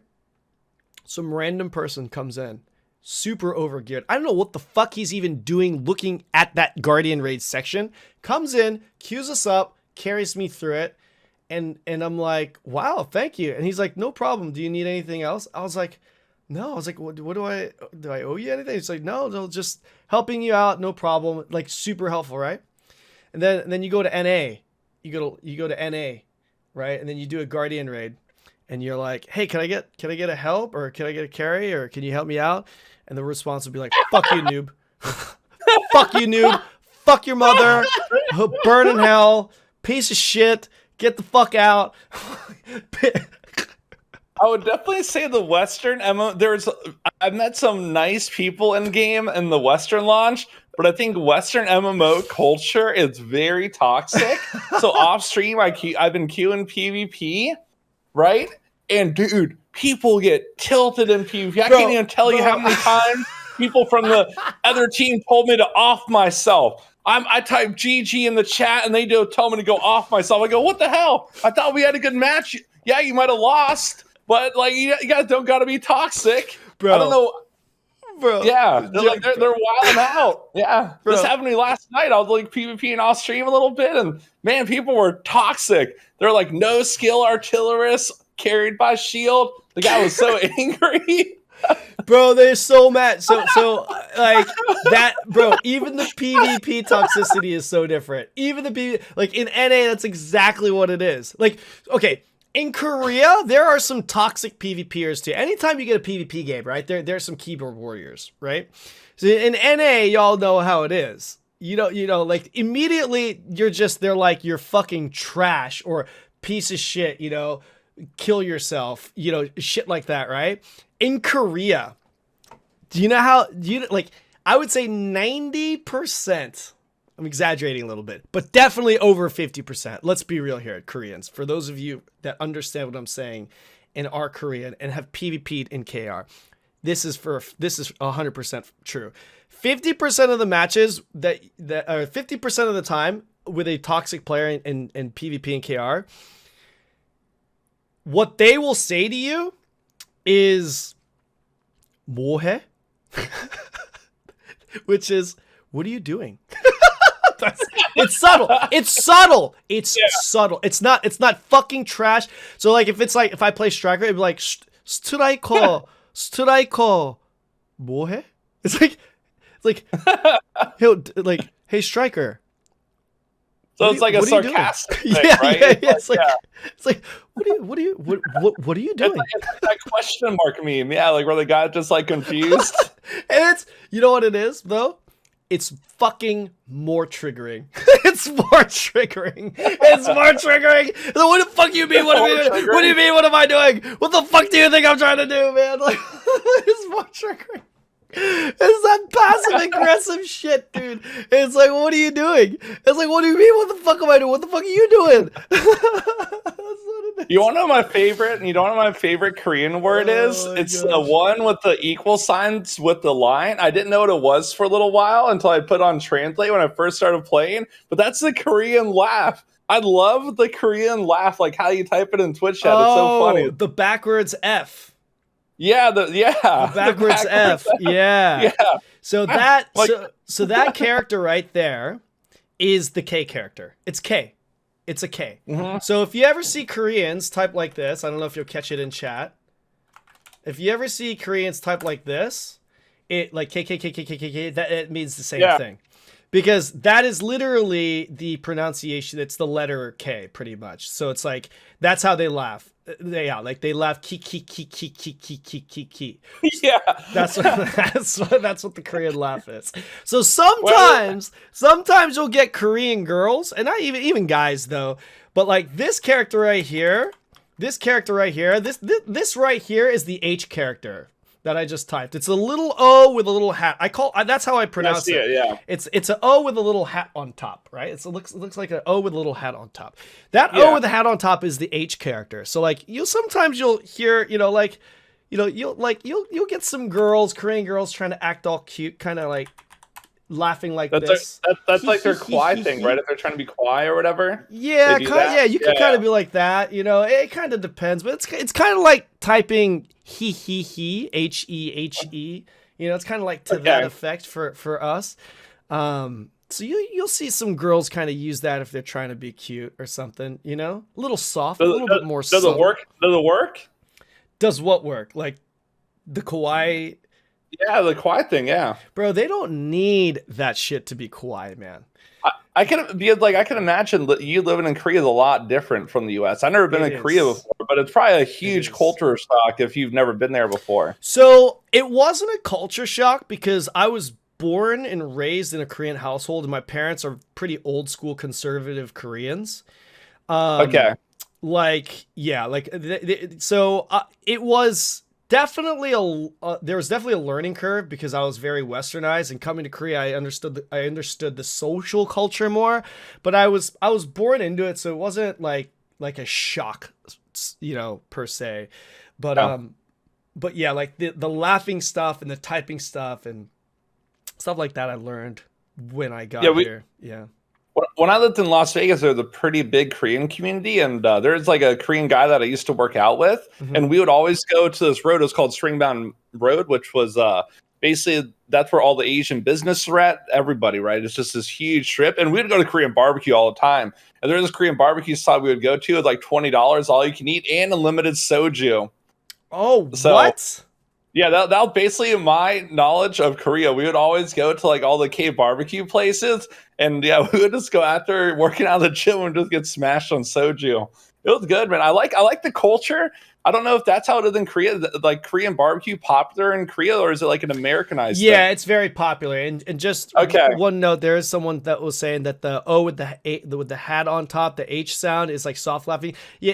B: Some random person comes in, super overgeared. I don't know what the fuck he's even doing looking at that Guardian raid section. Comes in, queues us up, carries me through it. And I'm like, wow, thank you. And he's like, no problem. Do you need anything else? I was like, no. I was like, what do I owe you anything? He's like, no, just helping you out. No problem. Like super helpful, right? And then you go to NA. You go to NA, right? And then you do a Guardian raid. And you're like, hey, can I get a help, or can I get a carry, or can you help me out? And the response would be like, fuck you, noob. Fuck you, noob. Fuck your mother. Burn in hell. Piece of shit. Get the fuck out.
A: I would definitely say the Western MMO. I've met some nice people in game in the Western launch, but I think Western MMO culture is very toxic. So off stream, I've been queuing PvP. Right? And dude, people get tilted in PvP. I can't even tell you how many times people from the other team told me to off myself. I type GG in the chat and they tell me to go off myself. I go, what the hell? I thought we had a good match. Yeah, you might have lost, but like you guys don't gotta be toxic. Bro. I don't know. Bro. Yeah, they're wilding out. Yeah. Bro. This happened to me last night. I was like PvP and off stream a little bit, and man, people were toxic. They're like no skill artillerist carried by shield. The guy was so angry.
B: Bro, they're so mad. So like that, bro, even the PvP toxicity is so different. Even the PvP, like in NA, that's exactly what it is. Like, okay, in Korea, there are some toxic PvPers too. Anytime you get a PvP game, right? There's some keyboard warriors, right? So in NA, y'all know how it is. You know, like immediately they're like, you're fucking trash or piece of shit, you know, kill yourself, you know, shit like that, right? In Korea, like, I would say 90%, I'm exaggerating a little bit, but definitely over 50%. Let's be real here, Koreans. For those of you that understand what I'm saying and are Korean and have PvP'd in KR, this is 100% true. 50% of the matches that 50% of the time with a toxic player in PvP and KR, what they will say to you is 뭐해? Which is, what are you doing? It's subtle. It's subtle. It's subtle. It's not fucking trash. So like if I play striker, it'd be like 스트라이커 뭐해? It's like hey striker.
A: So it's like a sarcastic thing, right?
B: Yeah. It's like what are you doing?
A: It's that question mark meme, yeah, like where the guy just like confused.
B: And it's, you know what it is though? It's fucking more triggering. It's more triggering. It's more triggering. What the fuck you mean? What do you mean? What am I doing? What the fuck do you think I'm trying to do, man? Like, it's more triggering. It's that passive aggressive shit, dude. It's like, what are you doing? It's like, what do you mean? What the fuck am I doing? What the fuck are you doing? That's what it is.
A: You want to know my favorite? You don't know what my favorite Korean word is? It's the one with the equal signs with the line. I didn't know what it was for a little while until I put on translate when I first started playing. But that's the Korean laugh. I love the Korean laugh, like how you type it in Twitch chat. It's so funny.
B: The backwards F.
A: Yeah, the
B: backwards F. Yeah.
A: Yeah.
B: So that so that character right there is the K character. It's K. It's a K.
A: Mm-hmm.
B: So if you ever see Koreans type like this, I don't know if you'll catch it in chat. If you ever see Koreans type like this, it like K, that it means the same thing. Because that is literally the pronunciation. It's the letter K, pretty much. So it's like, that's how they laugh. They laugh ki.
A: Yeah.
B: That's what the Korean laugh is. So sometimes you'll get Korean girls, and not even guys though, but like this character right here, this right here is the H character that I just typed. It's a little O with a little hat. That's how I pronounce it.
A: Yeah.
B: It's an O with a little hat on top, right? It looks like an O with a little hat on top. That O with the hat on top is the H character. So like sometimes you'll hear, you'll get some girls, Korean girls trying to act all cute, kind of like laughing like this.
A: That's like their Kwai thing, right? If they're trying to be Kwai or whatever.
B: Yeah, you can kind of be like that. It kind of depends, but it's kind of like typing he, He, He. It's kind of like to that effect for us. So you'll see some girls kind of use that if they're trying to be cute or something. A little soft, a little bit more.
A: Does it work? Does it work?
B: Does what work? Like the kawaii.
A: Yeah, the Kwai thing, yeah.
B: Bro, they don't need that shit to be kawaii, man.
A: I can imagine that you living in Korea is a lot different from the US. I've never been in Korea before, but it's probably a huge culture shock if you've never been there before.
B: So it wasn't a culture shock because I was born and raised in a Korean household, and my parents are pretty old school conservative Koreans.
A: Okay.
B: It was definitely there was definitely a learning curve because I was very westernized, and coming to Korea I understood the social culture more, but I was born into it, so it wasn't like a shock, per se. But yeah, like the laughing stuff and the typing stuff and stuff like that I learned when I got here. Yeah.
A: When I lived in Las Vegas, there was a pretty big Korean community, and there's like a Korean guy that I used to work out with, and we would always go to this road. It was called Stringbound Road, which was basically that's where all the Asian business are at. Everybody, right? It's just this huge strip, and we would go to Korean barbecue all the time. And there's this Korean barbecue spot we would go to with like $20, all you can eat, and unlimited soju.
B: Oh, what?
A: Yeah, that was basically my knowledge of Korea. We would always go to like all the K barbecue places, and yeah, we would just go after working out of the gym and just get smashed on soju. It was good, man. I like the culture. I don't know if that's how it is in Korea. Like Korean barbecue popular in Korea, or is it like an Americanized thing?
B: Yeah, it's very popular. And just one note, there is someone that was saying that the O with the hat on top, the H sound is like soft laughing. Yeah.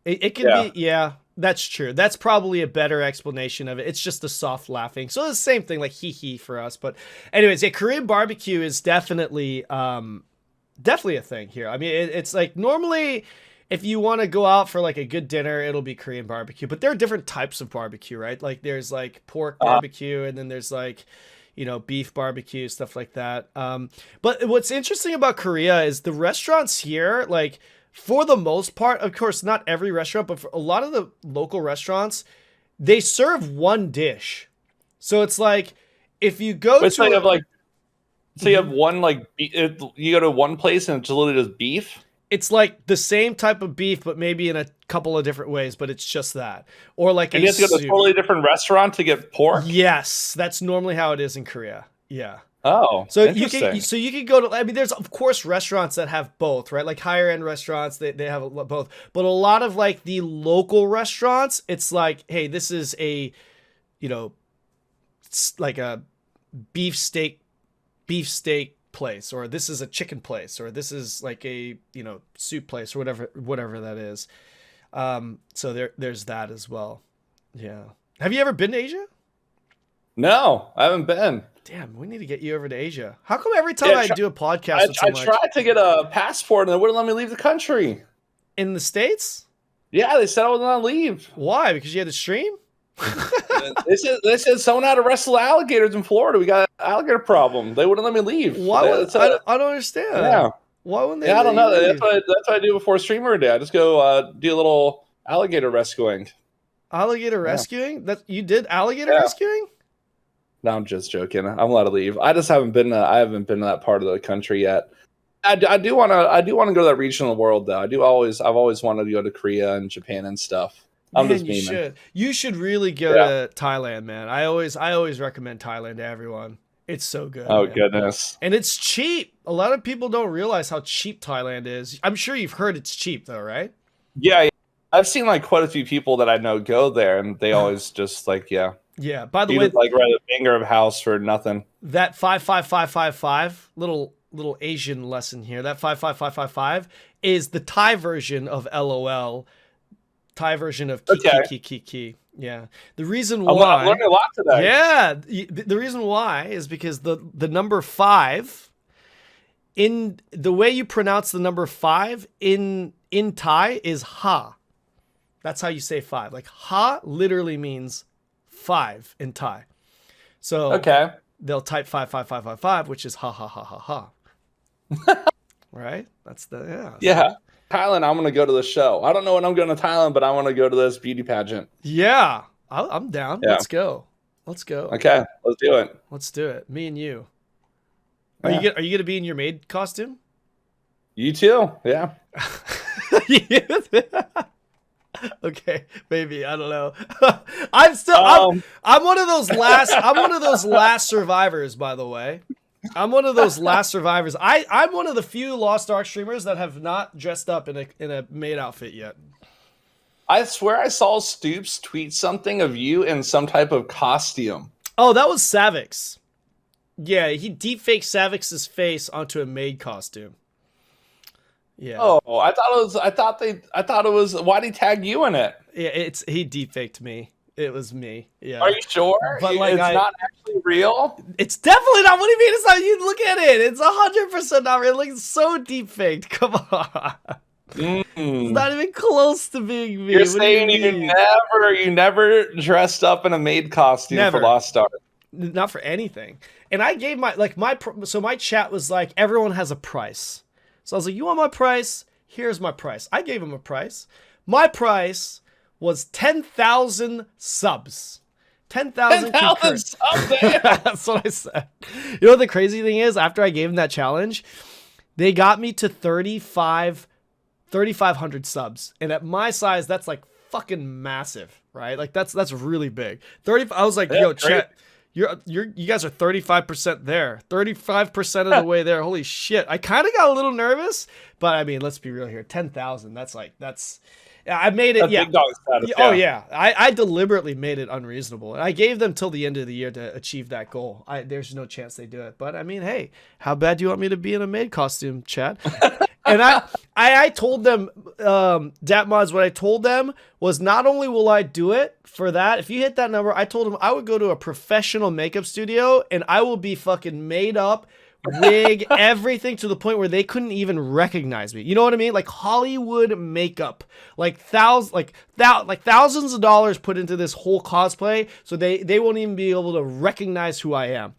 B: It can be. Yeah, that's true. That's probably a better explanation of it. It's just the soft laughing. So it's the same thing, like hee for us. But anyways, Korean barbecue is definitely a thing here. I mean, it's like normally, if you want to go out for like a good dinner, it'll be Korean barbecue. But there are different types of barbecue, right? Like there's like pork barbecue, and then there's like, beef barbecue, stuff like that. But what's interesting about Korea is the restaurants here, like for the most part, of course, not every restaurant, but for a lot of the local restaurants, they serve one dish. So it's like if you go
A: you have one you go to one place and it's literally just beef.
B: It's like the same type of beef, but maybe in a couple of different ways, but it's just that. Or like
A: and you have to go to a totally different restaurant to get pork?
B: Yes, that's normally how it is in Korea. Yeah.
A: Oh,
B: so you can go to, I mean, there's of course restaurants that have both, right? Like higher end restaurants, they have both, but a lot of like the local restaurants, it's like, hey, this is a, like a beef steak place, or this is a chicken place, or this is like a, soup place, or whatever that is. So there's that as well. Yeah. Have you ever been to Asia?
A: No, I haven't been.
B: Damn, we need to get you over to Asia. How come every time I do a podcast with
A: I tried to get a passport and they wouldn't let me leave the country.
B: In the States?
A: Yeah, they said I wasn't allowed to leave.
B: Why? Because you had to stream?
A: they said someone had to wrestle alligators in Florida. We got an alligator problem. They wouldn't let me leave.
B: Why? I don't understand.
A: Yeah.
B: Why wouldn't they?
A: Yeah, I don't know. That's what I do before streamer day. I just go do a little alligator rescuing.
B: Alligator rescuing? That you did alligator rescuing?
A: No, I'm just joking. I'm allowed to leave. I just haven't been. I haven't been to that part of the country yet. I do want to. I do want to go to that region of the world, though. I've always wanted to go to Korea and Japan and stuff.
B: You should really go to Thailand, man. I always recommend Thailand to everyone. It's so good.
A: Oh,
B: man.
A: Goodness.
B: And it's cheap. A lot of people don't realize how cheap Thailand is. I'm sure you've heard it's cheap though, right?
A: Yeah. I've seen like quite a few people that I know go there and they always just like, yeah.
B: Yeah. By the way,
A: like rent a banger of house for nothing.
B: That 55555 little Asian lesson here. That 55555 is the Thai version of LOL. Thai version of Kiki. Yeah. The reason why
A: I'm learning a lot today.
B: Yeah. The reason why is because the number 5 in the way you pronounce the number 5 in Thai is ha. That's how you say 5. Like ha literally means 5 in Thai. So they'll type 55555, which is ha ha ha ha ha. Right? That's the
A: yeah. Thailand, I'm going to go to the show. I don't know when I'm going to Thailand, but I want to go to this beauty pageant.
B: Yeah. I'm down. Yeah. Let's go.
A: Okay. Let's do it.
B: Let's do it. Me and you. Are you going to be in your maid costume?
A: You too. Yeah.
B: Okay, maybe, I don't know. I'm one of those last survivors, by the way. I'm one of those last survivors. I'm one of the few Lost Ark streamers that have not dressed up in a maid outfit yet.
A: I swear I saw Stoops tweet something of you in some type of costume.
B: Oh, that was Savix. Yeah, he deepfaked Savix's face onto a maid costume. Yeah.
A: Oh, I thought it was. Why'd he tag you in it?
B: Yeah, he deepfaked me. It was me. Yeah.
A: Are you sure?
B: But
A: it's not actually real.
B: It's definitely not. What do you mean? It's not. You look at it. It's 100% not real. Like so deepfaked. Come on. It's not even close to being me.
A: You're saying you never dressed up in a maid costume for Lost Ark.
B: Not for anything. And I gave my chat was like, everyone has a price. So I was like, you want my price? Here's my price. I gave him a price. My price was 10,000 subs. 10,000 subs. That's what I said. You know what the crazy thing is? After I gave him that challenge, they got me to 3,500 subs. And at my size, that's like fucking massive, right? Like that's really big. I was like, yo, chat. You guys are 35% there. 35% of the way there. Holy shit. I kind of got a little nervous, but I mean, let's be real here. 10,000. I made it. Yeah.
A: Big dog status,
B: Oh yeah. I deliberately made it unreasonable. And I gave them till the end of the year to achieve that goal. There's no chance they do it. But I mean, hey, how bad do you want me to be in a maid costume, Chad? And I told them, DatModz, what I told them was not only will I do it for that, if you hit that number, I told them I would go to a professional makeup studio and I will be fucking made up, wig, everything to the point where they couldn't even recognize me. You know what I mean? Like Hollywood makeup, like thousands of dollars put into this whole cosplay, so they won't even be able to recognize who I am.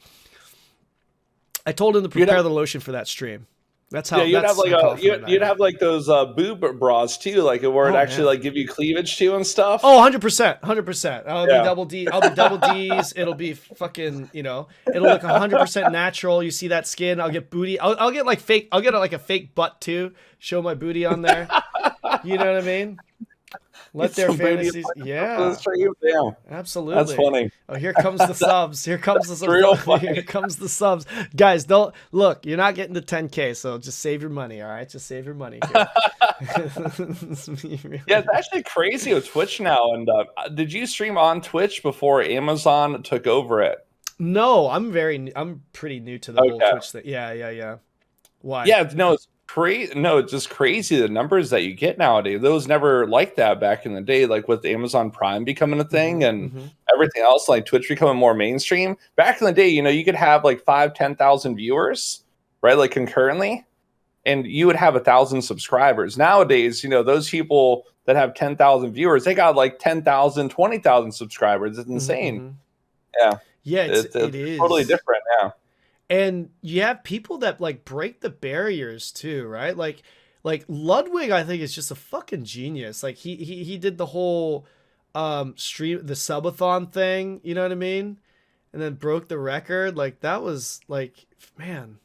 B: I told them to prepare the lotion for that stream. That's how.
A: Yeah, you'd have like those boob bras too, like where it actually like give you cleavage too and stuff.
B: Oh, 100%. I'll be double D. I'll be double D's. It'll be fucking, it'll look 100% natural. You see that skin? I'll get booty. I'll get like fake. I'll get like a fake butt too. Show my booty on there. You know what I mean? Let their fantasies. Yeah. Absolutely.
A: That's funny.
B: Oh, here comes the subs. Here comes the subs. Here comes the subs. Guys, don't look. You're not getting to 10K, so just save your money. All right, just save your money.
A: Yeah, it's actually crazy with Twitch now. And did you stream on Twitch before Amazon took over it?
B: No, I'm pretty new to the whole Twitch thing. Yeah. Why?
A: Yeah, no, it's No, it's just crazy the numbers that you get nowadays. Those never like that back in the day, like with Amazon Prime becoming a thing and everything else, like Twitch becoming more mainstream. Back in the day, you could have like 5,000-10,000 viewers, right? Like concurrently, and you would have 1,000 subscribers. Nowadays, those people that have 10,000 viewers, they got like 10,000, 20,000 subscribers. It's insane. Yeah.
B: Yeah,
A: it is totally different now.
B: And you have people that like break the barriers too, right? Like Ludwig, I think is just a fucking genius. Like he did the whole stream, the subathon thing, you know what I mean? And then broke the record. Like that was like, man.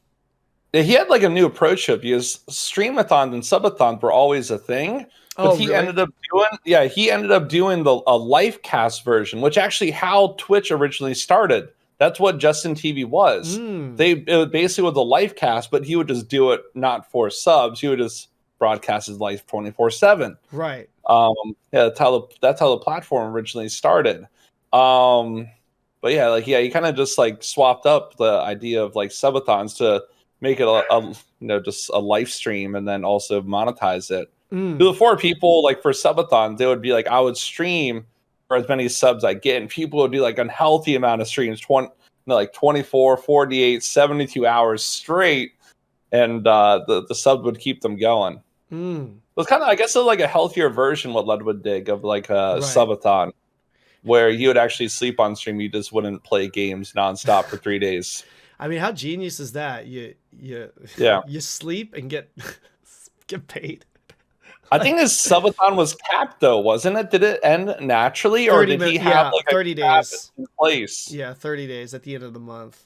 A: He had like a new approach to it because streamathons and subathons were always a thing. But he ended up doing a live cast version, which actually how Twitch originally started. That's what Justin TV was. It basically was a live cast, but he would just do it not for subs. He would just broadcast his life 24/7.
B: Right.
A: Yeah, that's how the platform originally started. But yeah, he kind of just like swapped up the idea of like subathons to make it just a live stream and then also monetize it. Before, people like for subathons, they would be like, I would stream for as many subs I get, and people would do like unhealthy amount of streams, 24, 48, 72 hours straight, and the sub would keep them going. It was kind of, I guess, like a healthier version what Ludwig did of like a subathon, where you would actually sleep on stream. You just wouldn't play games nonstop for 3 days.
B: I mean, how genius is that? You sleep and get paid.
A: I think his subathon was capped though, wasn't it? Did it end naturally, or did he have like
B: 30 days
A: in place?
B: Yeah, 30 days at the end of the month.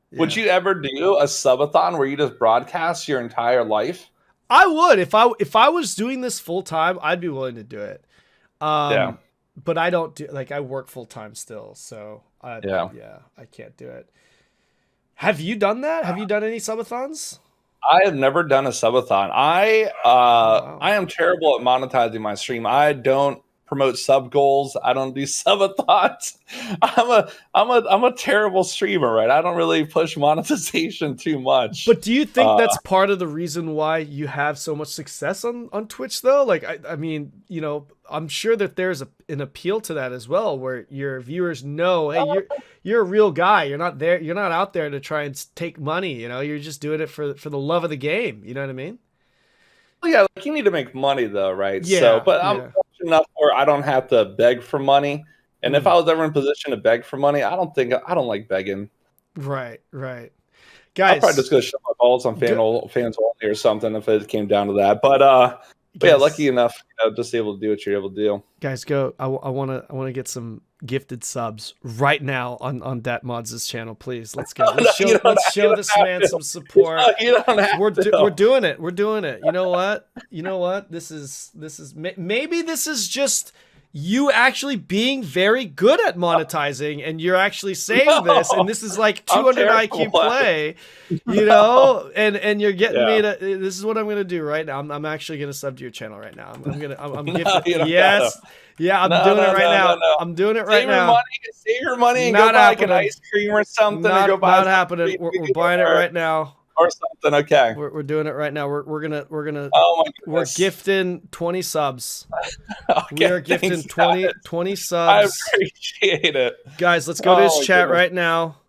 B: Yeah.
A: Would you ever do a subathon where you just broadcast your entire life?
B: I would. If I was doing this full time, I'd be willing to do it. But I don't do, like, I work full time still, so I can't do it. Have you done that? Have you done any subathons?
A: I have never done a subathon. I am terrible at monetizing my stream. I don't promote sub goals. I don't do subathons. I'm a terrible streamer, right? I don't really push monetization too much.
B: But do you think that's part of the reason why you have so much success on Twitch though? Like I mean, I'm sure that there's an appeal to that as well, where your viewers know, hey, you're a real guy. You're not out there to try and take money. You're just doing it for the love of the game. You know what I mean?
A: Well, yeah, like you need to make money though, right? Yeah. But I'm fortunate enough where I don't have to beg for money. And if I was ever in position to beg for money, I don't like begging.
B: Right. Guys,
A: I'll probably just go show my balls on fans only or something if it came down to that. But yeah, lucky enough, just able to do what you're able to do.
B: Guys, go. I want to get some gifted subs right now on DatModz' channel, please. Let's go. Let's show this man some support. We're doing it. We're doing it. You know what? This is maybe this is just you actually being very good at monetizing, and you're actually saying this, and this is like 200 IQ play, and you're getting me to. This is what I'm gonna do right now. I'm actually gonna sub to your channel right now. I'm gifting. Yes. Yeah, I'm doing it right now. I'm doing it right now.
A: Save your money and go buy like an ice cream or something.
B: Not happening. We're buying it right now.
A: Or something. Okay.
B: We're doing it right now. We're gonna.
A: Oh my goodness.
B: We're gifting 20 subs.
A: Okay,
B: we are gifting 20 subs.
A: I appreciate it,
B: guys. Let's go to his chat right now.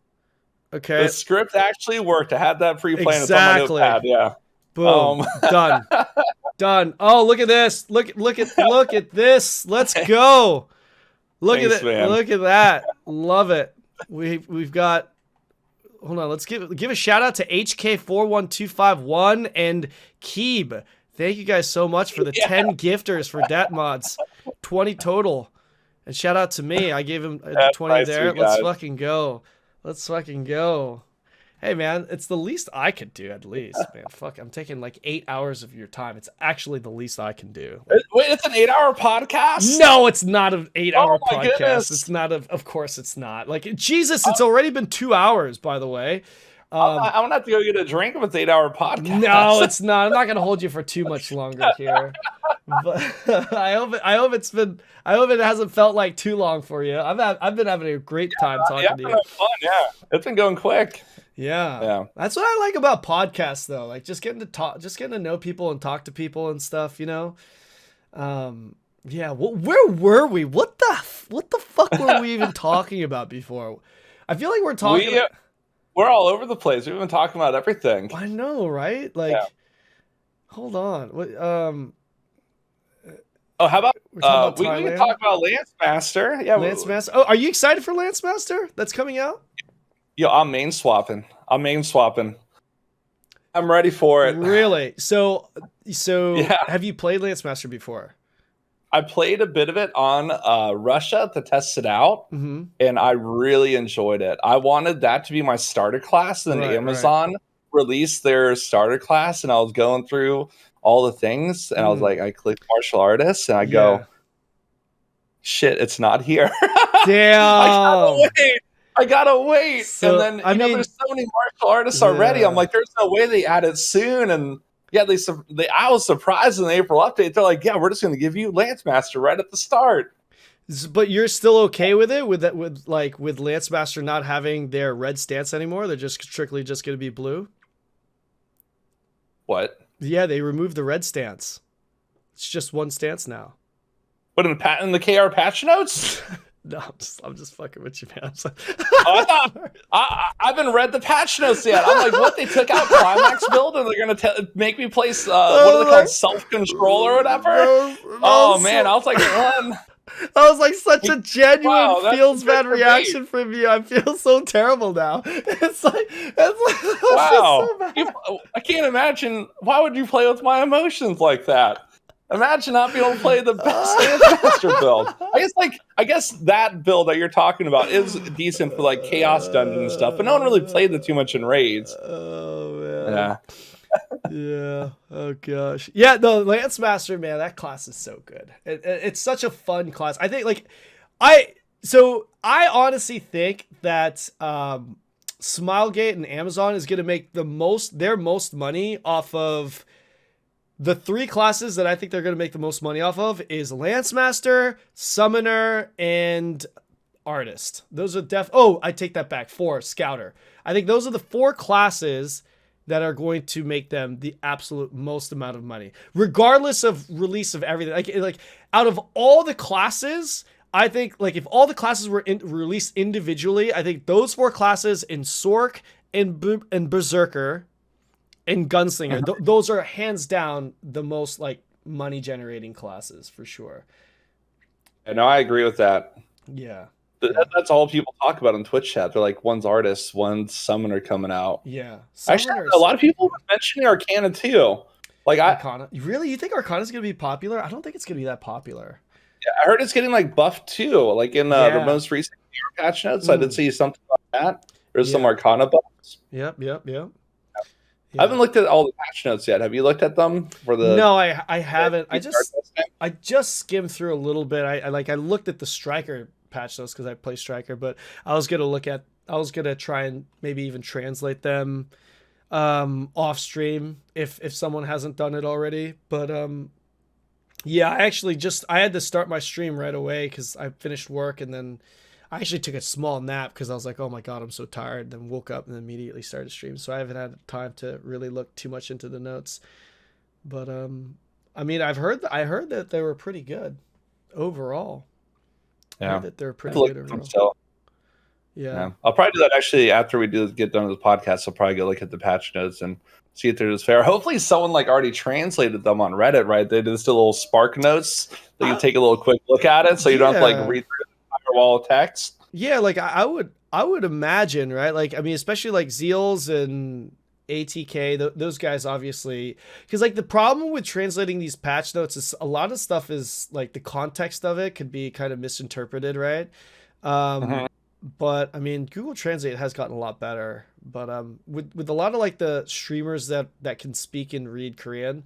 B: Okay.
A: The script actually worked. I had that pre-planned. Exactly. It's on my notepad. Yeah.
B: Boom. Done. Oh, look at this. Look at this. Let's go. Look at it. Man. Look at that. Love it. We've got. Hold on. Let's give a shout out to HK41251 and Keeb. Thank you guys so much for the 10 gifters for DatModz. 20 total. And shout out to me. I gave him 20 nice there. Let's fucking go. Hey, man, it's the least I could do, at least, man. Fuck, I'm taking like 8 hours of your time. It's actually the least I can do.
A: Wait, it's an 8-hour podcast?
B: No, it's not an 8-hour podcast. Goodness. It's not of course it's not. Like, Jesus, it's already been 2 hours, by the way.
A: I'm going to have to go get a drink if it's 8-hour podcast.
B: No, it's not. I'm not going to hold you for too much longer here. But I hope it hasn't felt like too long for you. I've been having a great time talking to you.
A: Fun, yeah. It's been going quick.
B: Yeah. That's what I like about podcasts though. Like just getting to know people and talk to people and stuff, you know? Yeah, where were we? What the fuck were we even talking about before? I feel like
A: we're all over the place. We've been talking about everything.
B: I know, right? Like, hold on. What,
A: oh, how about we can talk about Lance Master? Yeah,
B: Lance Master. Oh, are you excited for Lance Master? That's coming out?
A: Yo, I'm main swapping. I'm ready for it.
B: Really? So have you played Lance Master before?
A: I played a bit of it on Russia to test it out, and I really enjoyed it. I wanted that to be my starter class, and then Amazon released their starter class, and I was going through all the things, and I was like, I clicked martial artists, and I go, shit, it's not here.
B: Damn.
A: I gotta wait. So, and then there's so many martial artists already. I'm like, there's no way they add it soon, and yeah, I was surprised in the April update. They're like, yeah, we're just going to give you Lance Master right at the start.
B: But you're still okay with it? With Lance Master not having their red stance anymore? They're just strictly just going to be blue?
A: What?
B: Yeah, they removed the red stance. It's just one stance now.
A: But in the KR patch notes?
B: No, I'm just fucking with you, man.
A: I haven't read the patch notes yet. I'm like, what? They took out Climax build and they're gonna make me place what are they called, self-control or whatever? Man, I was like, run.
B: That was like such a genuine feels bad reaction from you. I feel so terrible now. It's like
A: wow. So I can't imagine. Why would you play with my emotions like that? Imagine not being able to play the best Lance Master build. I guess that build that you're talking about is decent for like Chaos Dungeon and stuff, but no one really played it too much in raids.
B: Oh man. Yeah. Oh gosh. Yeah. No, Lance Master, man, that class is so good. It's such a fun class. I think I honestly think that Smilegate and Amazon is going to make their most money off of. The three classes that I think they're going to make the most money off of is Lance Master, Summoner, and Artist. Those are I take that back. 4, Scouter. I think those are the 4 classes that are going to make them the absolute most amount of money, regardless of release of everything. Like out of all the classes, I think like if all the classes were released individually, I think those 4 classes in Sork and Berserker and Gunslinger, those are hands down the most like money generating classes for sure.
A: I know, I agree with that.
B: Yeah.
A: That's all people talk about in Twitch chat. They're like, one's Artist, one's Summoner coming out.
B: Yeah.
A: Actually, a lot of people were mentioning Arcana too. Like
B: Arcana. Really? You think Arcana's going to be popular? I don't think it's going to be that popular.
A: Yeah, I heard it's getting like buffed too. Like in the most recent patch notes, I did see something about that. There's some Arcana buffs.
B: Yep.
A: I haven't looked at all the patch notes yet. Have you looked at them for the?
B: No, I haven't. I just skimmed through a little bit. I looked at the Striker patch notes because I play Striker, but I was gonna try and maybe even translate them off stream if someone hasn't done it already. But yeah, I had to start my stream right away because I finished work and then I actually took a small nap because I was like, oh my God, I'm so tired. Then woke up and immediately started stream. So I haven't had time to really look too much into the notes. But I mean, I heard that they were pretty good overall.
A: Yeah,
B: I heard that they're pretty good overall. Yeah,
A: I'll probably do that actually after we get done with the podcast. I'll probably go look at the patch notes and see if they're just fair. Hopefully, someone like already translated them on Reddit, right? They did still little Spark notes that you take a little quick look at it, so you don't have to like read through wall of text.
B: Yeah, like I would imagine, right? Like I mean, especially like Zeals and ATK, those guys obviously, because like the problem with translating these patch notes is a lot of stuff is like the context of it could be kind of misinterpreted, right? But I mean, Google Translate has gotten a lot better. But with a lot of like the streamers that can speak and read Korean,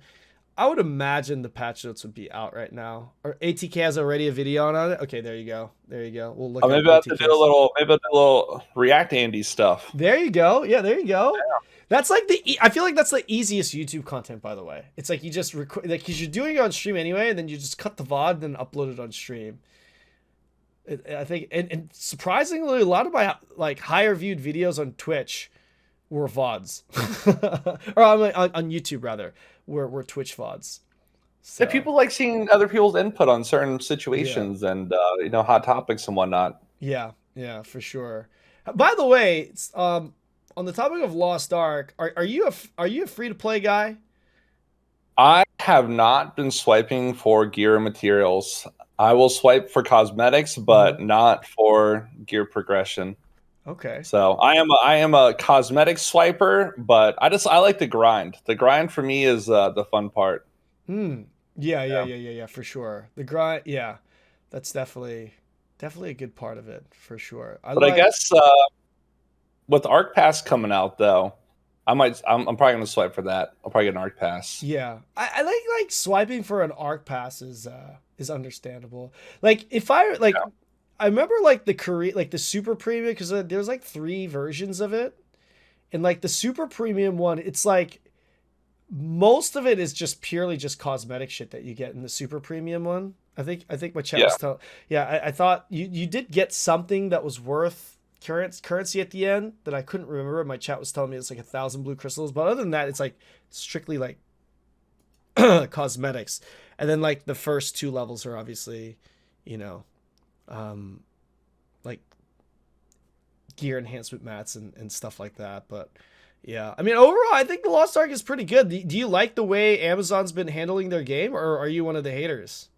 B: I would imagine the patch notes would be out right now. Or ATK has already a video on it. Okay, there you go. We'll look.
A: Maybe I have to do a little React Andy stuff.
B: There you go. Yeah, there you go. Yeah. That's like I feel like that's the easiest YouTube content, by the way. It's like you just record, like, because you're doing it on stream anyway, and then you just cut the VOD and then upload it on stream. I think, and surprisingly, a lot of my like higher viewed videos on Twitch we're VODs. Or on YouTube rather, we're Twitch VODs. So,
A: Yeah, people like seeing other people's input on certain
B: yeah.
A: situations and hot topics and whatnot.
B: Yeah, yeah, for sure. By the way, on the topic of Lost Ark, are you a free to play guy?
A: I have not been swiping for gear and materials. I will swipe for cosmetics, but not for gear progression.
B: Okay.
A: So I am a cosmetic swiper, but I like the grind. The grind for me is the fun part.
B: Yeah, for sure. The grind, yeah, that's definitely a good part of it for sure.
A: But I guess with Ark Pass coming out though, I'm probably gonna swipe for that. I'll probably get an Ark Pass.
B: Yeah, I like swiping for an Ark Pass is understandable. Like if I like, yeah. I remember like the super premium, because there's like 3 versions of it, and like the super premium one, it's like most of it is just purely just cosmetic shit that you get in the super premium one. I think my chat was telling. Yeah, I thought you did get something that was worth currency at the end that I couldn't remember. My chat was telling me it's like 1,000 blue crystals, but other than that, it's like strictly like cosmetics. And then like the first 2 levels are obviously, like gear enhancement mats and stuff like that. But yeah, I mean, overall, I think the Lost Ark is pretty good. Do you like the way Amazon's been handling their game, or are you one of the haters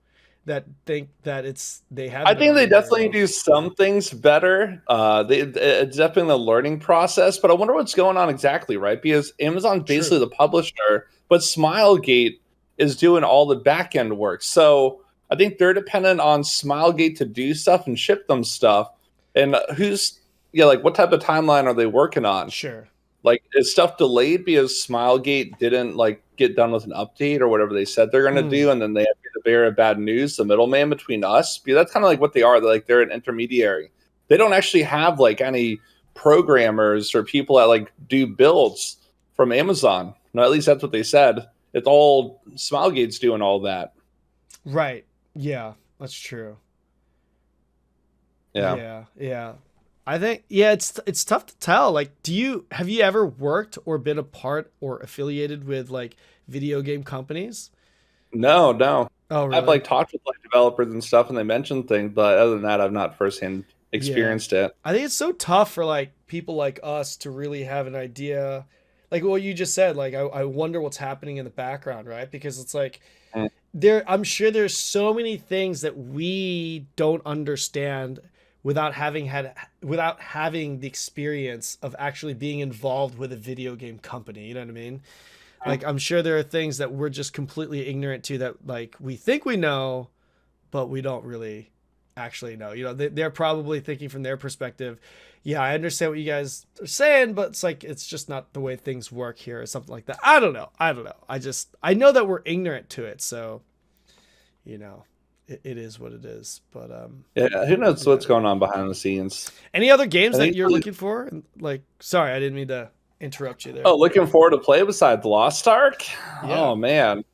B: that think that they have?
A: I think they definitely do some things better. It's definitely a learning process, but I wonder what's going on exactly, right? Because Amazon's basically the publisher, but Smilegate is doing all the back end work. So I think they're dependent on Smilegate to do stuff and ship them stuff. And like what type of timeline are they working on?
B: Sure.
A: Like, is stuff delayed because Smilegate didn't like get done with an update or whatever they said they're going to do, and then they have to bear bad news, the middleman between us? Because that's kind of like what they are. They're an intermediary. They don't actually have like any programmers or people that like do builds from Amazon. No, at least that's what they said. It's all Smilegate's doing all that.
B: Right. Yeah, that's true. Yeah. I think it's tough to tell. Like, have you ever worked or been a part or affiliated with like video game companies?
A: No.
B: Oh, really?
A: I've like talked with like developers and stuff, and they mentioned things, but other than that, I've not firsthand experienced it.
B: I think it's so tough for like people like us to really have an idea. Like what you just said, like I wonder what's happening in the background, right? Because it's like I'm sure there's so many things that we don't understand without having the experience of actually being involved with a video game company. You know what I mean? Like, I'm sure there are things that we're just completely ignorant to, that like we think we know, but we don't really actually know. They're probably thinking from their perspective, yeah, I understand what you guys are saying, but it's like, it's just not the way things work here, or something like that. I don't know. I know that we're ignorant to it. So, it is what it is. But
A: yeah, who knows what's going on behind the scenes?
B: Any other games that you're looking for? Like, sorry, I didn't mean to interrupt you there.
A: Oh, looking forward to play besides Lost Ark? Yeah. Oh man,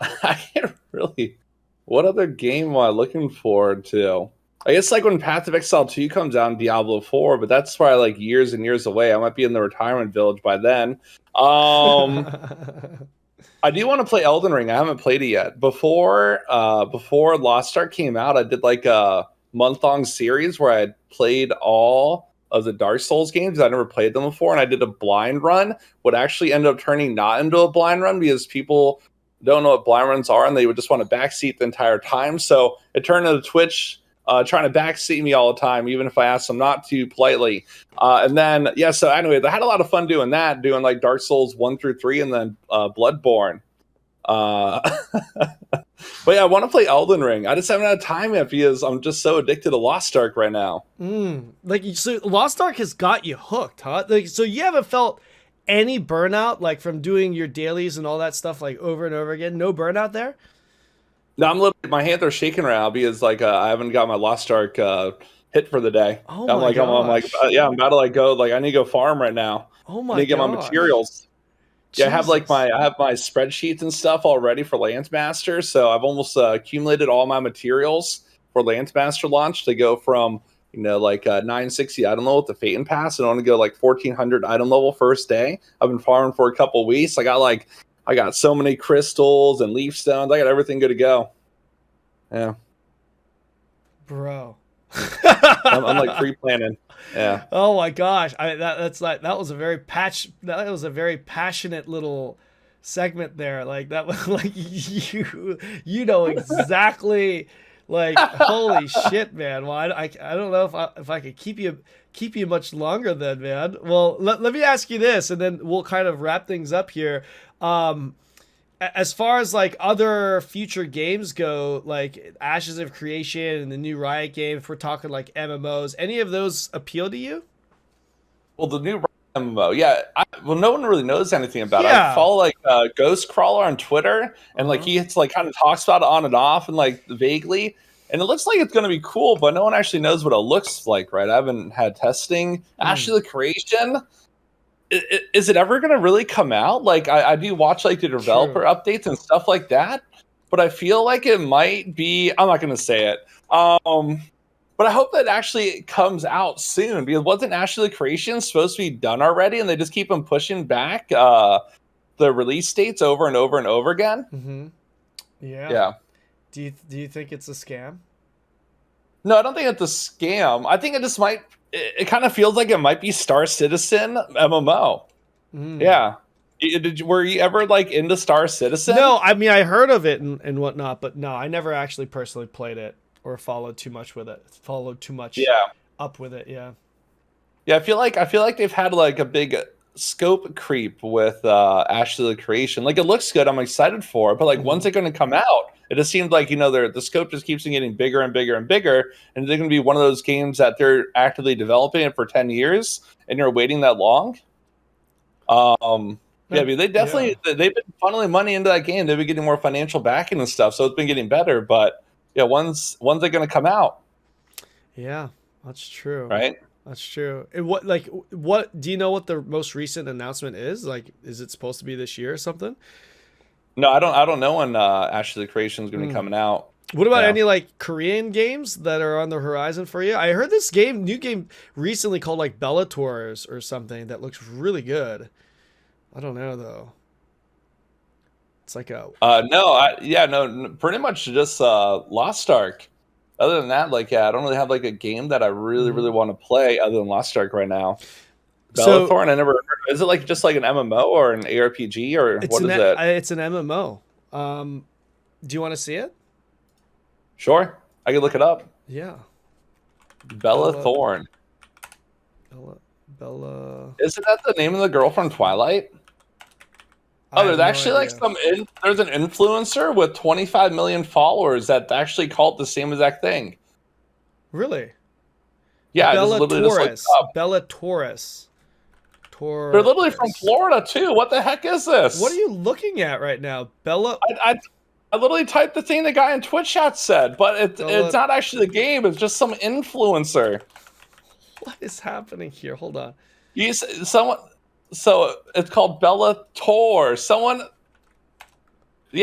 A: I can't really. What other game am I looking forward to? I guess like when Path of Exile 2 comes out in Diablo 4, but that's probably like years and years away. I might be in the retirement village by then. I do want to play Elden Ring. I haven't played it yet. Before Lost Ark came out, I did like a month-long series where I had played all of the Dark Souls games. I never played them before, and I did a blind run. What actually ended up turning not into a blind run, because people don't know what blind runs are, and they would just want to backseat the entire time. So it turned into Twitch trying to backseat me all the time, even if I asked them not to politely. And then, so anyway, I had a lot of fun doing that, doing like Dark Souls 1 through 3 and then Bloodborne. But yeah, I want to play Elden Ring. I just haven't had time yet because I'm just so addicted to Lost Ark right now.
B: Like, so Lost Ark has got you hooked, huh? Like, so you haven't felt any burnout, like from doing your dailies and all that stuff, like over and over again? No burnout there?
A: No, my hands are shaking right now because like I haven't got my Lost Ark hit for the day.
B: Oh my gosh.
A: I'm about to like go, like I need to go farm right now.
B: Oh my
A: I need to get my materials. Yeah, I have my spreadsheets and stuff already for Landsmaster, so I've almost accumulated all my materials for Landsmaster launch to go from you know, like 960 item level with the Phaeton Pass, and I want to go like 1400 item level first day. I've been farming for a couple weeks. I got so many crystals and leaf stones. I got everything good to go. Yeah,
B: bro.
A: I'm like pre-planning. Yeah.
B: Oh my gosh, that was a very passionate little segment there. Like that was like you know exactly. Like holy shit, man. Well, I don't know if I could keep you much longer then, man. Well, let me ask you this, and then we'll kind of wrap things up here. As far as like other future games go, like Ashes of Creation and the new Riot game, if we're talking like MMOs, any of those appeal to you?
A: Well, the new MMO, yeah. No one really knows anything about it.
B: Yeah.
A: I follow like Ghost Crawler on Twitter, and like it's like kind of talks about it on and off and like vaguely, and it looks like it's going to be cool, but no one actually knows what it looks like, right? I haven't had testing. Ashes of Creation. Is it ever going to really come out? Like I do watch like the developer updates and stuff like that, but I feel like it might be. I'm not going to say it. But I hope that actually comes out soon, because wasn't Ashes of Creation supposed to be done already, and they just keep them pushing back the release dates over and over and over again?
B: Mm-hmm. Yeah.
A: Yeah.
B: Do you think it's a scam?
A: No, I don't think it's a scam. I think it just might. It kind of feels like it might be Star Citizen MMO. Yeah. Were you ever like into Star Citizen?
B: No, I mean I heard of it and whatnot, but no, I never actually personally played it or followed too much up with it. Yeah.
A: Yeah, I feel like they've had like a big scope creep with Ashes of Creation. Like it looks good, I'm excited for it, but like when's it going to come out? It just seems like, you know, the scope just keeps getting bigger and bigger and bigger, and they're going to be one of those games that they're actively developing it for 10 years, and you're waiting that long. Yeah, I mean, they've been funneling money into that game. They've been getting more financial backing and stuff, so it's been getting better. But yeah, when's it going to come out?
B: Yeah, that's true.
A: Right?
B: That's true. And what do you know what the most recent announcement is? Like, is it supposed to be this year or something?
A: No, I don't know when Ashes of Creation is going to be coming out.
B: What about any like Korean games that are on the horizon for you? I heard this new game recently called like Bellator or something that looks really good. I don't know though. It's like a pretty much just Lost Ark. Other than that, like I don't really have like a game that I really want to play other than Lost Ark right now. Bellator, I never heard. Is it like just like an MMO or an ARPG or what is it? It's an MMO. Do you want to see it?
A: Sure, I can look it up.
B: Yeah.
A: Bellator.
B: Bella.
A: Isn't that the name of the girl from Twilight? Oh, there's actually like there's an influencer with 25 million followers that actually called the same exact thing.
B: Really?
A: Yeah,
B: Bella Torres.
A: They're literally from Florida too. What the heck is this?
B: What are you looking at right now, Bella?
A: I literally typed the thing the guy in Twitch chat said, but it's not actually the game. It's just some influencer.
B: What is happening here? Hold on.
A: So it's called Bellator.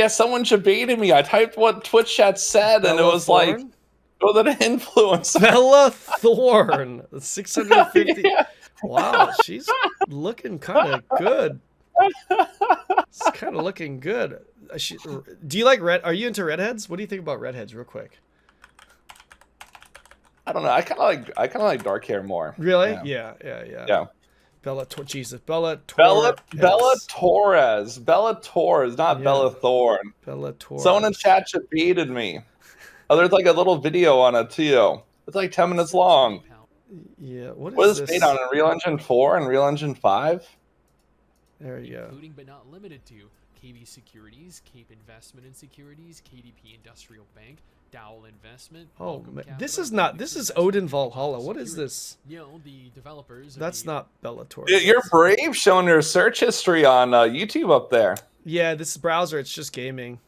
A: Someone debated me. I typed what Twitch chat said, and it was like, oh, that influencer.
B: Bella Thorne, 650. Yeah. Wow, she's looking kind of good. It's kind of looking good. Do you like red? Are you into redheads? What do you think about redheads, real quick?
A: I don't know. I kind of like dark hair more.
B: Really? Yeah. Bella Torres, not Bella
A: Thorne.
B: Bella Torres.
A: Someone in chat debated me. Oh, there's like a little video on it too. It's like 10 minutes long.
B: Yeah. What
A: is this made on? Unreal Engine 4 and Unreal Engine 5?
B: There you go.
C: Including but not limited to KB Securities, Cape Investment and Securities, KDP Industrial Bank, Dowell Investment.
B: Oh, man. This is Odin Valhalla. What is this?
C: You know, the developers.
B: That's not Bellator.
A: You're brave showing your search history on YouTube up there.
B: Yeah, this browser, it's just gaming.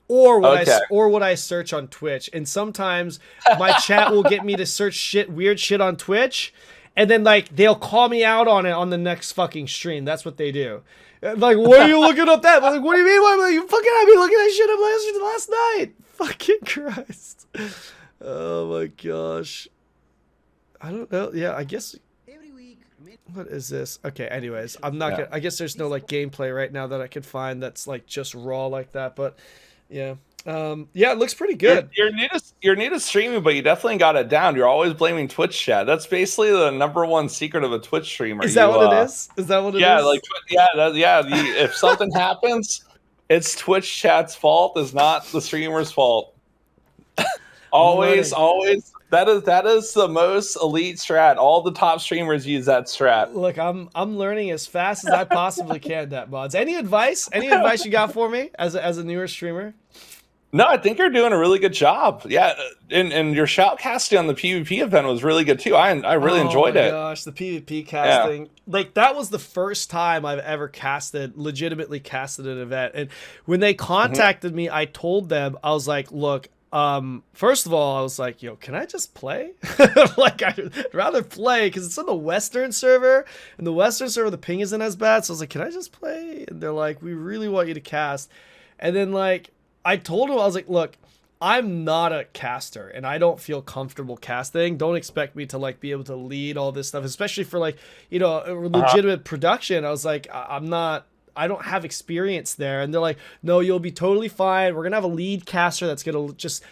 B: Or what I search on Twitch. And sometimes my chat will get me to search weird shit on Twitch. And then like they'll call me out on it on the next fucking stream. That's what they do. Like, what are you looking up that? I'm like, what do you mean? Why you fucking had me looking at shit up last night? Fucking Christ. Oh my gosh. I don't know. Yeah, I guess. What is this? Okay, anyways, I'm not gonna. I guess there's no like gameplay right now that I could find that's like just raw like that. But yeah, yeah, it looks pretty good.
A: You're new to streaming, but you definitely got it down. You're always blaming Twitch chat. That's basically the #1 secret of a Twitch streamer.
B: Is that what it is? Is that what it is?
A: Yeah, like if something happens, it's Twitch chat's fault. It's not the streamer's fault. always. That is the most elite strat. All the top streamers use that strat.
B: Look, I'm learning as fast as I possibly can. DatModz. Any advice? Any advice you got for me as a newer streamer?
A: No, I think you're doing a really good job. Yeah, and your shoutcasting on the PvP event was really good too. I really enjoyed it.
B: Oh my gosh, the PvP casting. Yeah. Like that was the first time I've ever legitimately casted an event. And when they contacted me, I told them, I was like, look, first of all, I was like, yo, can I just play? Like, I'd rather play because it's on the Western server, and the Western server, the ping isn't as bad. So I was like, can I just play? And they're like, we really want you to cast. And then, like, I told them, I was like, look, I'm not a caster, and I don't feel comfortable casting. Don't expect me to, like, be able to lead all this stuff, especially for, like, you know, a legitimate production. I was like, I don't have experience there. And they're like, no, you'll be totally fine. We're going to have a lead caster that's going to just,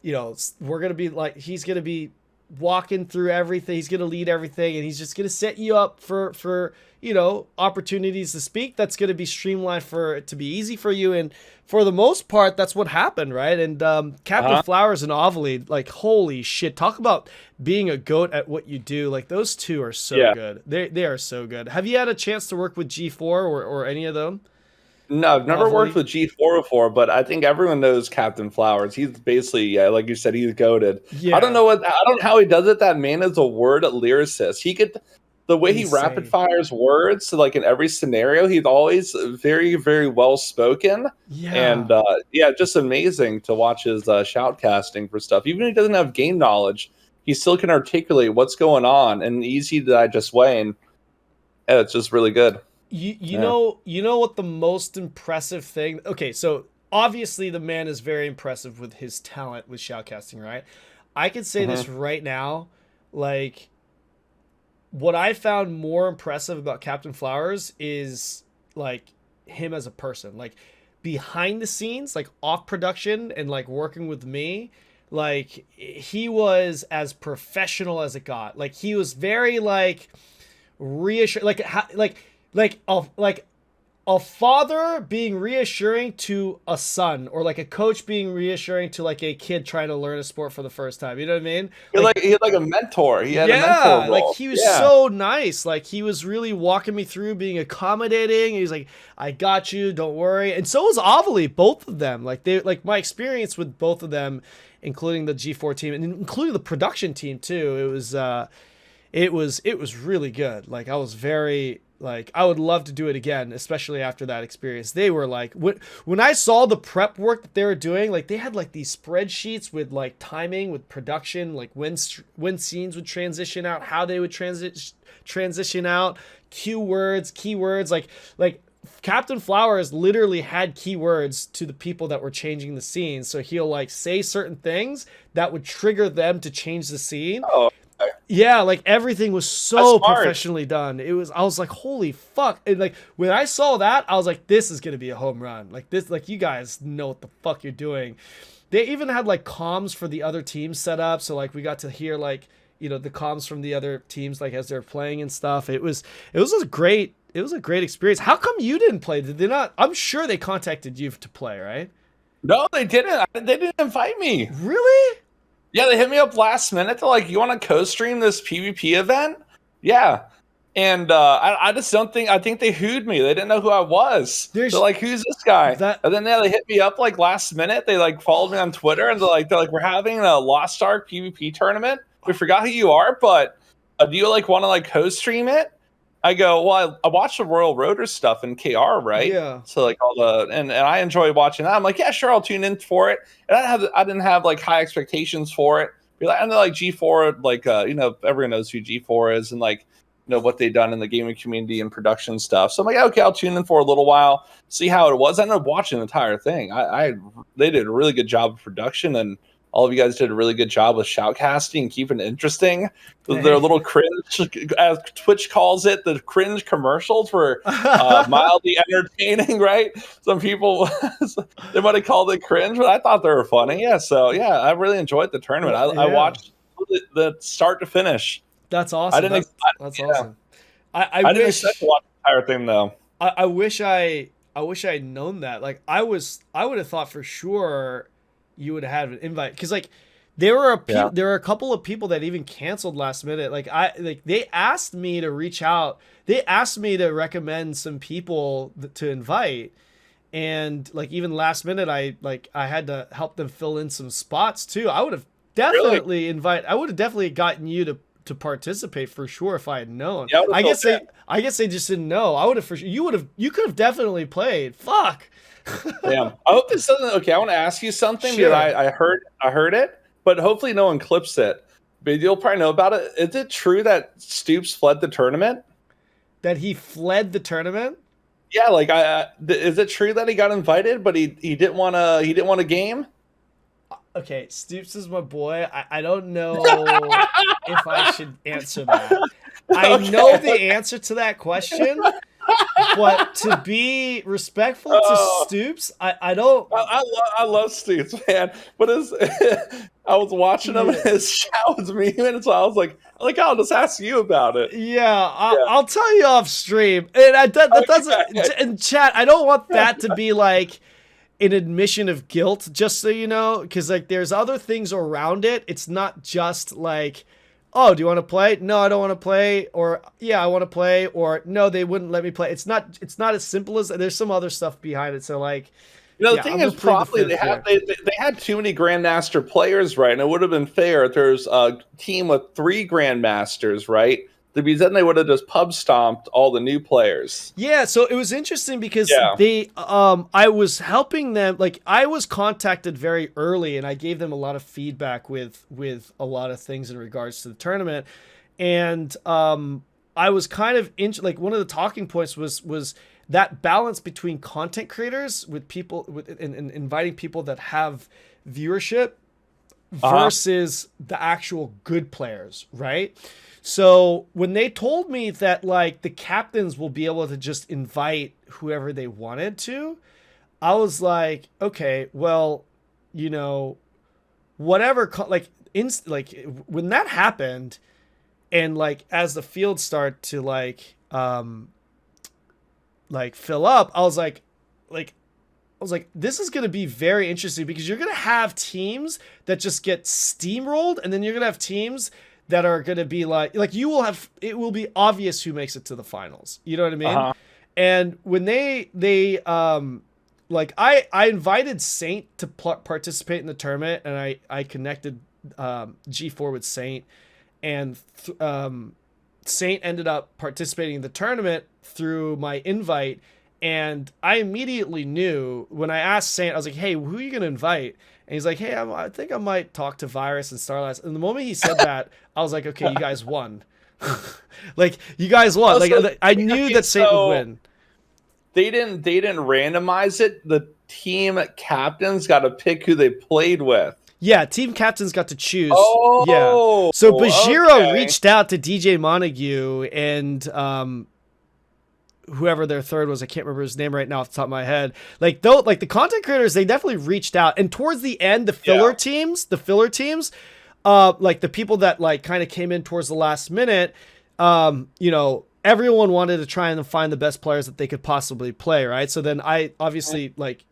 B: you know, we're going to be like, he's going to be walking through everything. He's going to lead everything. And he's just going to set you up for, you know, opportunities to speak. That's going to be streamlined for it to be easy for you. And for the most part, that's what happened, right? And Captain Flowers and Ovely, like, holy shit. Talk about being a goat at what you do. Like, those two are so good. They are so good. Have you had a chance to work with G4 or any of them?
A: No, I've never worked with G4 before, but I think everyone knows Captain Flowers. He's basically, like you said, he's goated. Yeah. I don't know how he does it. That man is a word lyricist. He could, the way he rapid fires words, so like in every scenario, he's always very, very well spoken. Yeah. And just amazing to watch his shoutcasting for stuff. Even if he doesn't have game knowledge, he still can articulate what's going on in an easy to digest way. And it's just really good.
B: You know what the most impressive thing. Okay, so obviously the man is very impressive with his talent with shoutcasting, right? I could say this right now, like, what I found more impressive about Captain Flowers is like him as a person, like behind the scenes, like off production and like working with me. Like, he was as professional as it got. Like, he was very like reassuring, like a father being reassuring to a son, or like a coach being reassuring to like a kid trying to learn a sport for the first time. You know what I mean?
A: He had like a mentor. He had a mentor role.
B: Like, he was so nice. Like, he was really walking me through, being accommodating. He's like, I got you, don't worry. And so was Ovely, both of them. Like, my experience with both of them, including the G4 team and including the production team too. It was really good. Like, I was very, like, I would love to do it again, especially after that experience. They were like, when I saw the prep work that they were doing, like, they had like these spreadsheets with like timing, with production, like when scenes would transition out, how they would transition out, keywords, like Captain Flowers literally had keywords to the people that were changing the scene. So he'll like say certain things that would trigger them to change the scene. Oh. Yeah, like, everything was so professionally done. I was like, holy fuck. And like, when I saw that, I was like, this is gonna be a home run. Like, this, like, you guys know what the fuck you're doing. They even had like comms for the other teams set up, so like we got to hear like, you know, the comms from the other teams like as they're playing and stuff. It was a great experience. How come you didn't play? Did they not? I'm sure they contacted you to play, right?
A: No, they didn't. They didn't invite me.
B: Really?
A: Yeah, they hit me up last minute. They're like, you want to co-stream this PvP event? Yeah. And I just don't think, I think they hooed me. They didn't know who I was. They're like, who's this guy? And then they hit me up like last minute. They like followed me on Twitter, and they're like, we're having a Lost Ark PvP tournament. We forgot who you are, but do you like want to like co-stream it? I go, well, I watched the Royal Roader stuff in KR, right?
B: Yeah.
A: So like all the and I enjoy watching that. I'm like, yeah, sure, I'll tune in for it. And I didn't have like high expectations for it. I know like G4, like you know, everyone knows who G4 is, and like, you know, what they've done in the gaming community and production stuff. So I'm like, okay, I'll tune in for a little while, see how it was. I ended up watching the entire thing. They did a really good job of production, and all of you guys did a really good job with shoutcasting and keeping it interesting. Their little cringe, as Twitch calls it, the cringe commercials were mildly entertaining, right? Some people, they might have called it cringe, but I thought they were funny. Yeah, so yeah, I really enjoyed the tournament. I watched the start to finish.
B: That's awesome.
A: I didn't.
B: That's awesome.
A: I didn't expect to watch the entire thing though.
B: I wish I wish I had known that. Like I would have thought for sure you would have had an invite, because like there were a couple of people that even canceled last minute. Like they asked me to reach out. They asked me to recommend some people to invite, and like even last minute I had to help them fill in some spots too. I would have definitely I would have definitely gotten you to participate for sure if I had known. Yeah, I guess they just didn't know. I would have for sure. You could have definitely played. Fuck.
A: Damn. I hope this doesn't. Okay, I want to ask you something.
B: Sure.
A: Because I heard it, but hopefully no one clips it. But you'll probably know about it. Is it true that Stoops fled the tournament?
B: That he fled the tournament?
A: Yeah, like is it true that he got invited, but he didn't want a game?
B: Okay, Stoops is my boy. I don't know if I should answer that. I know the answer to that question, but to be respectful to Stoops, I don't.
A: I love Stoops, man. But I was watching him and his chat was memeing, so I was like, I'll just ask you about it.
B: Yeah, I'll tell you off stream. And that doesn't. In chat, I don't want that to be like an admission of guilt, just so you know, because like there's other things around it. It's not just like, oh, do you want to play? No, I don't want to play. Or yeah, I want to play. Or no, they wouldn't let me play. It's not as simple as, there's some other stuff behind it. So like,
A: the thing is, probably they had too many Grandmaster players, right? And it would have been fair if there's a team with 3 Grandmasters, right? Because then they would have just pub stomped all the new players.
B: Yeah, so it was interesting because they I was helping them. Like I was contacted very early, and I gave them a lot of feedback with a lot of things in regards to the tournament. And I was kind of like one of the talking points was that balance between content creators with people and inviting people that have viewership versus the actual good players, right? So when they told me that like the captains will be able to just invite whoever they wanted to, I was like, okay, well, you know, whatever, like when that happened, and like as the field started to like fill up, I was like, this is going to be very interesting, because you're going to have teams that just get steamrolled, and then you're going to have teams that are going to be like it will be obvious who makes it to the finals. You know what I mean? And when they like I invited Saint to participate in the tournament, and I connected G4 with Saint, and Saint ended up participating in the tournament through my invite. And I immediately knew when I asked Saint, I was like, hey, who are you going to invite? And he's like, hey, I think I might talk to Virus and Starlast. And the moment he said that, I was like, okay, you guys won. Like, you guys won. Like, I knew that Saint would win.
A: They didn't randomize it. The team captains got to pick who they played with.
B: Yeah, team captains got to choose. Oh, yeah. So Bajiro reached out to DJ Montague and whoever their third was, I can't remember his name right now off the top of my head. Like the content creators, they definitely reached out. And towards the end, the filler teams, like the people that like kind of came in towards the last minute, you know, everyone wanted to try and find the best players that they could possibly play, right? So then I obviously like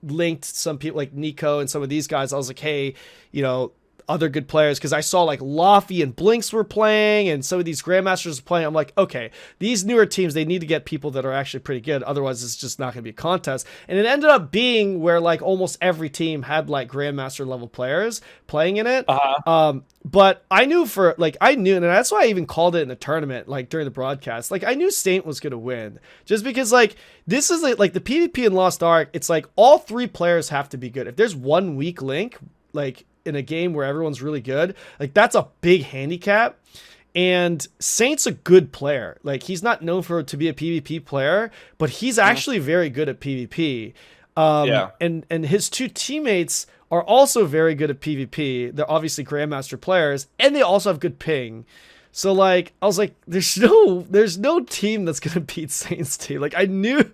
B: linked some people like Nico and some of these guys. I was like, hey, you know, other good players, because I saw like Laffy and Blinks were playing, and some of these Grandmasters were playing. I'm like, okay, these newer teams, they need to get people that are actually pretty good, otherwise it's just not going to be a contest. And it ended up being where like almost every team had like Grandmaster level players playing in it. But I knew and that's why I even called it in the tournament, like during the broadcast, like I knew Saint was going to win, just because like this is like the PvP in Lost Ark, it's like all 3 players have to be good. If there's one weak link, like in a game where everyone's really good, like that's a big handicap. And Saint's a good player. Like he's not known to be a PvP player, but he's actually very good at PvP. And his two teammates are also very good at PvP. They're obviously Grandmaster players, and they also have good ping. So like, I was like, there's no team that's gonna beat Saint's team. Like I knew,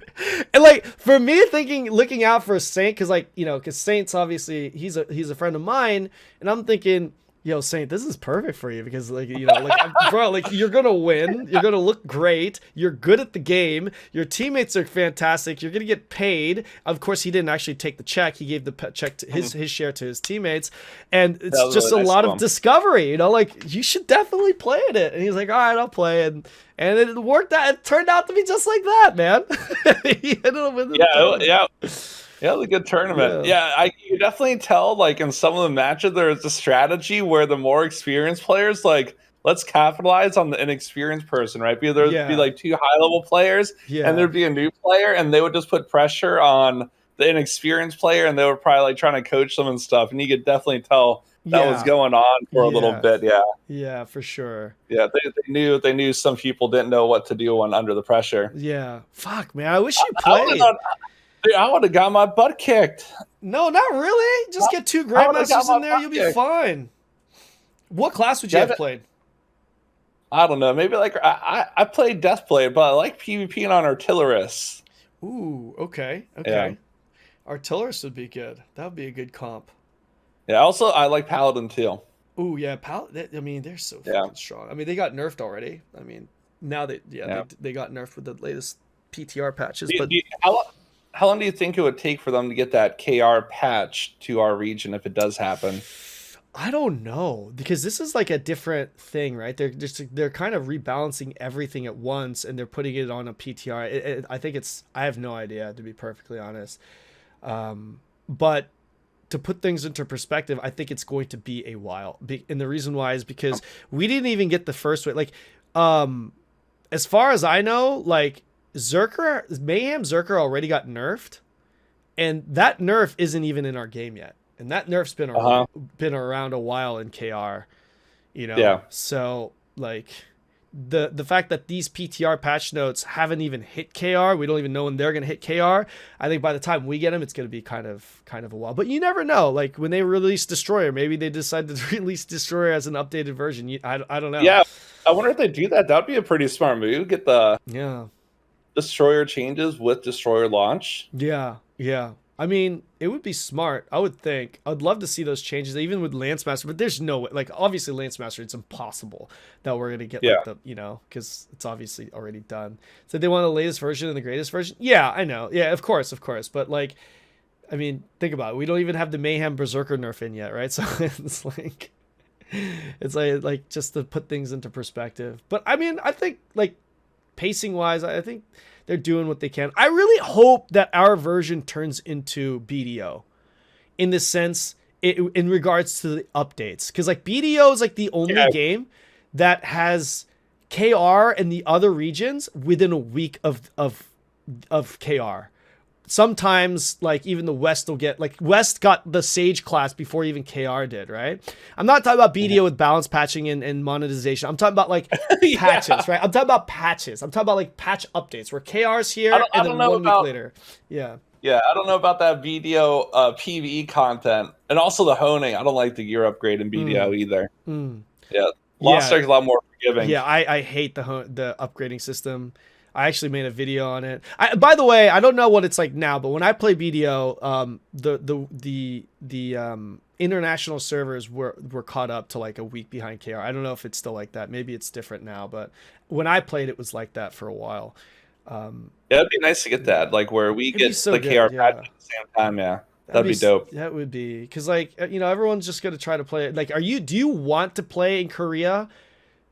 B: and like for me looking out for Saint, because like, you know, because Saint's obviously he's a friend of mine, and I'm thinking, yo, Saint, this is perfect for you because, like, you know, like, bro, like, you're gonna win, you're gonna look great, you're good at the game, your teammates are fantastic, you're gonna get paid. Of course, he didn't actually take the check; he gave the check to his share to his teammates, and it's just really a lot of discovery. You know, like you should definitely play in it. And he's like, all right, I'll play, and it worked out. It turned out to be just like that, man. He ended up with
A: Yeah, it was a good tournament. Yeah, you definitely tell, like, in some of the matches, there's a strategy where the more experienced players, like, let's capitalize on the inexperienced person, right? Because there'd be, like, two high-level players, and there'd be a new player, and they would just put pressure on the inexperienced player, and they were probably, like, trying to coach them and stuff, and you could definitely tell that was going on for a little bit,
B: Yeah, for sure.
A: Yeah, they knew some people didn't know what to do when under the pressure.
B: Yeah. Fuck, man, I wish you played.
A: Dude, I would have got my butt kicked.
B: No, not really. Just get two Grandmasters in there, you'll be fine. What class would you have played?
A: I don't know. Maybe like I played Deathblade, but I like PvPing on Artillerists.
B: Ooh, okay. Yeah. Artillerists would be good. That would be a good comp.
A: Yeah, also I like Paladin too.
B: Ooh, yeah, Paladin. I mean, they're so fucking strong. I mean, they got nerfed already. I mean, now they got nerfed with the latest PTR patches. But
A: how long do you think it would take for them to get that KR patch to our region if it does happen?
B: I don't know, because this is like a different thing, right? They're kind of rebalancing everything at once, and they're putting it on a PTR. I have no idea, to be perfectly honest. But to put things into perspective, I think it's going to be a while. And the reason why is because we didn't even get the first wave. Like, as far as I know, like, Mayhem Zerker already got nerfed, and that nerf isn't even in our game yet, and that nerf's been around a while in KR, you know. So like the fact that these PTR patch notes haven't even hit KR, we don't even know when they're gonna hit KR. I think by the time we get them, it's gonna be kind of a while. But you never know. Like when they release Destroyer, maybe they decide to release Destroyer as an updated version. I don't know.
A: Yeah, I wonder if they do that. That'd be a pretty smart move. Get the Destroyer changes with Destroyer launch.
B: Yeah. I mean, it would be smart, I would think. I'd love to see those changes, even with Lancemaster, but there's no way. Like, obviously, Lancemaster, it's impossible that we're going to get, like, the, you know, because it's obviously already done. So they want the latest version and the greatest version? Yeah, I know. Yeah, of course. But, like, I mean, think about it. We don't even have the Mayhem Berserker nerf in yet, right? So it's like just to put things into perspective. But, I mean, I think, like, pacing-wise, I think they're doing what they can. I really hope that our version turns into BDO in the sense, in regards to the updates. Because, like, BDO is, like, the only game that has KR and the other regions within a week of KR. Sometimes, like, even the West will get, like, West got the Sage class before even KR did, right? I'm not talking about BDO with balance patching and monetization. I'm talking about, like, patches, right? I'm talking about patches. I'm talking about, like, patch updates where KR's here and then 1 week later. Yeah,
A: I don't know about that BDO PvE content. And also the honing. I don't like the gear upgrade in BDO either. Yeah, Lost Ark's a lot more forgiving.
B: Yeah, I hate the upgrading system. I actually made a video on it. By the way, I don't know what it's like now, but when I play BDO, the international servers were caught up to like a week behind KR. I don't know if it's still like that. Maybe it's different now, but when I played, it was like that for a while.
A: Yeah, it'd be nice to get that, like where we get the KR patch at the same time. Yeah, that'd be dope. That
B: would be, because, like, you know, everyone's just gonna try to play it. Like, do you want to play in Korea?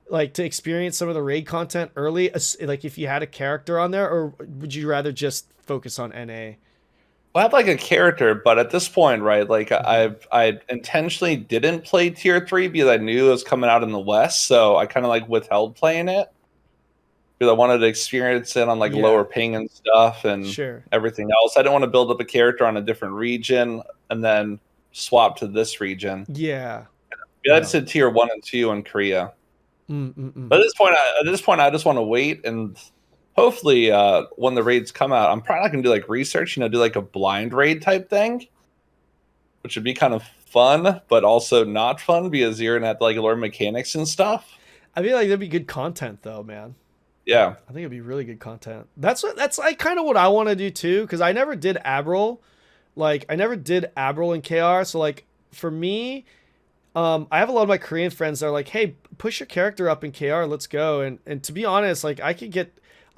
B: Like, to experience some of the raid content early, like if you had a character on there, or would you rather just focus on NA?
A: Well, I have like a character, but at this point, right, like I intentionally didn't play tier 3 because I knew it was coming out in the West, so I kind of like withheld playing it because I wanted to experience it on like lower ping and stuff and everything else. I didn't want to build up a character on a different region and then swap to this region. I'd said tier 1 and 2 in Korea. But at this point, I just want to wait and hopefully when the raids come out, I'm probably not gonna do like research, do like a blind raid type thing, which would be kind of fun, but also not fun because you're gonna have to like learn mechanics and stuff.
B: I feel like that'd be good content though, man.
A: Yeah,
B: I think it'd be really good content. That's like kind of what I want to do too, because I never did Abril. Like I never did Abril in KR, so like for me, I have a lot of my Korean friends that are like, hey, push your character up in KR, let's go. And to be honest, like I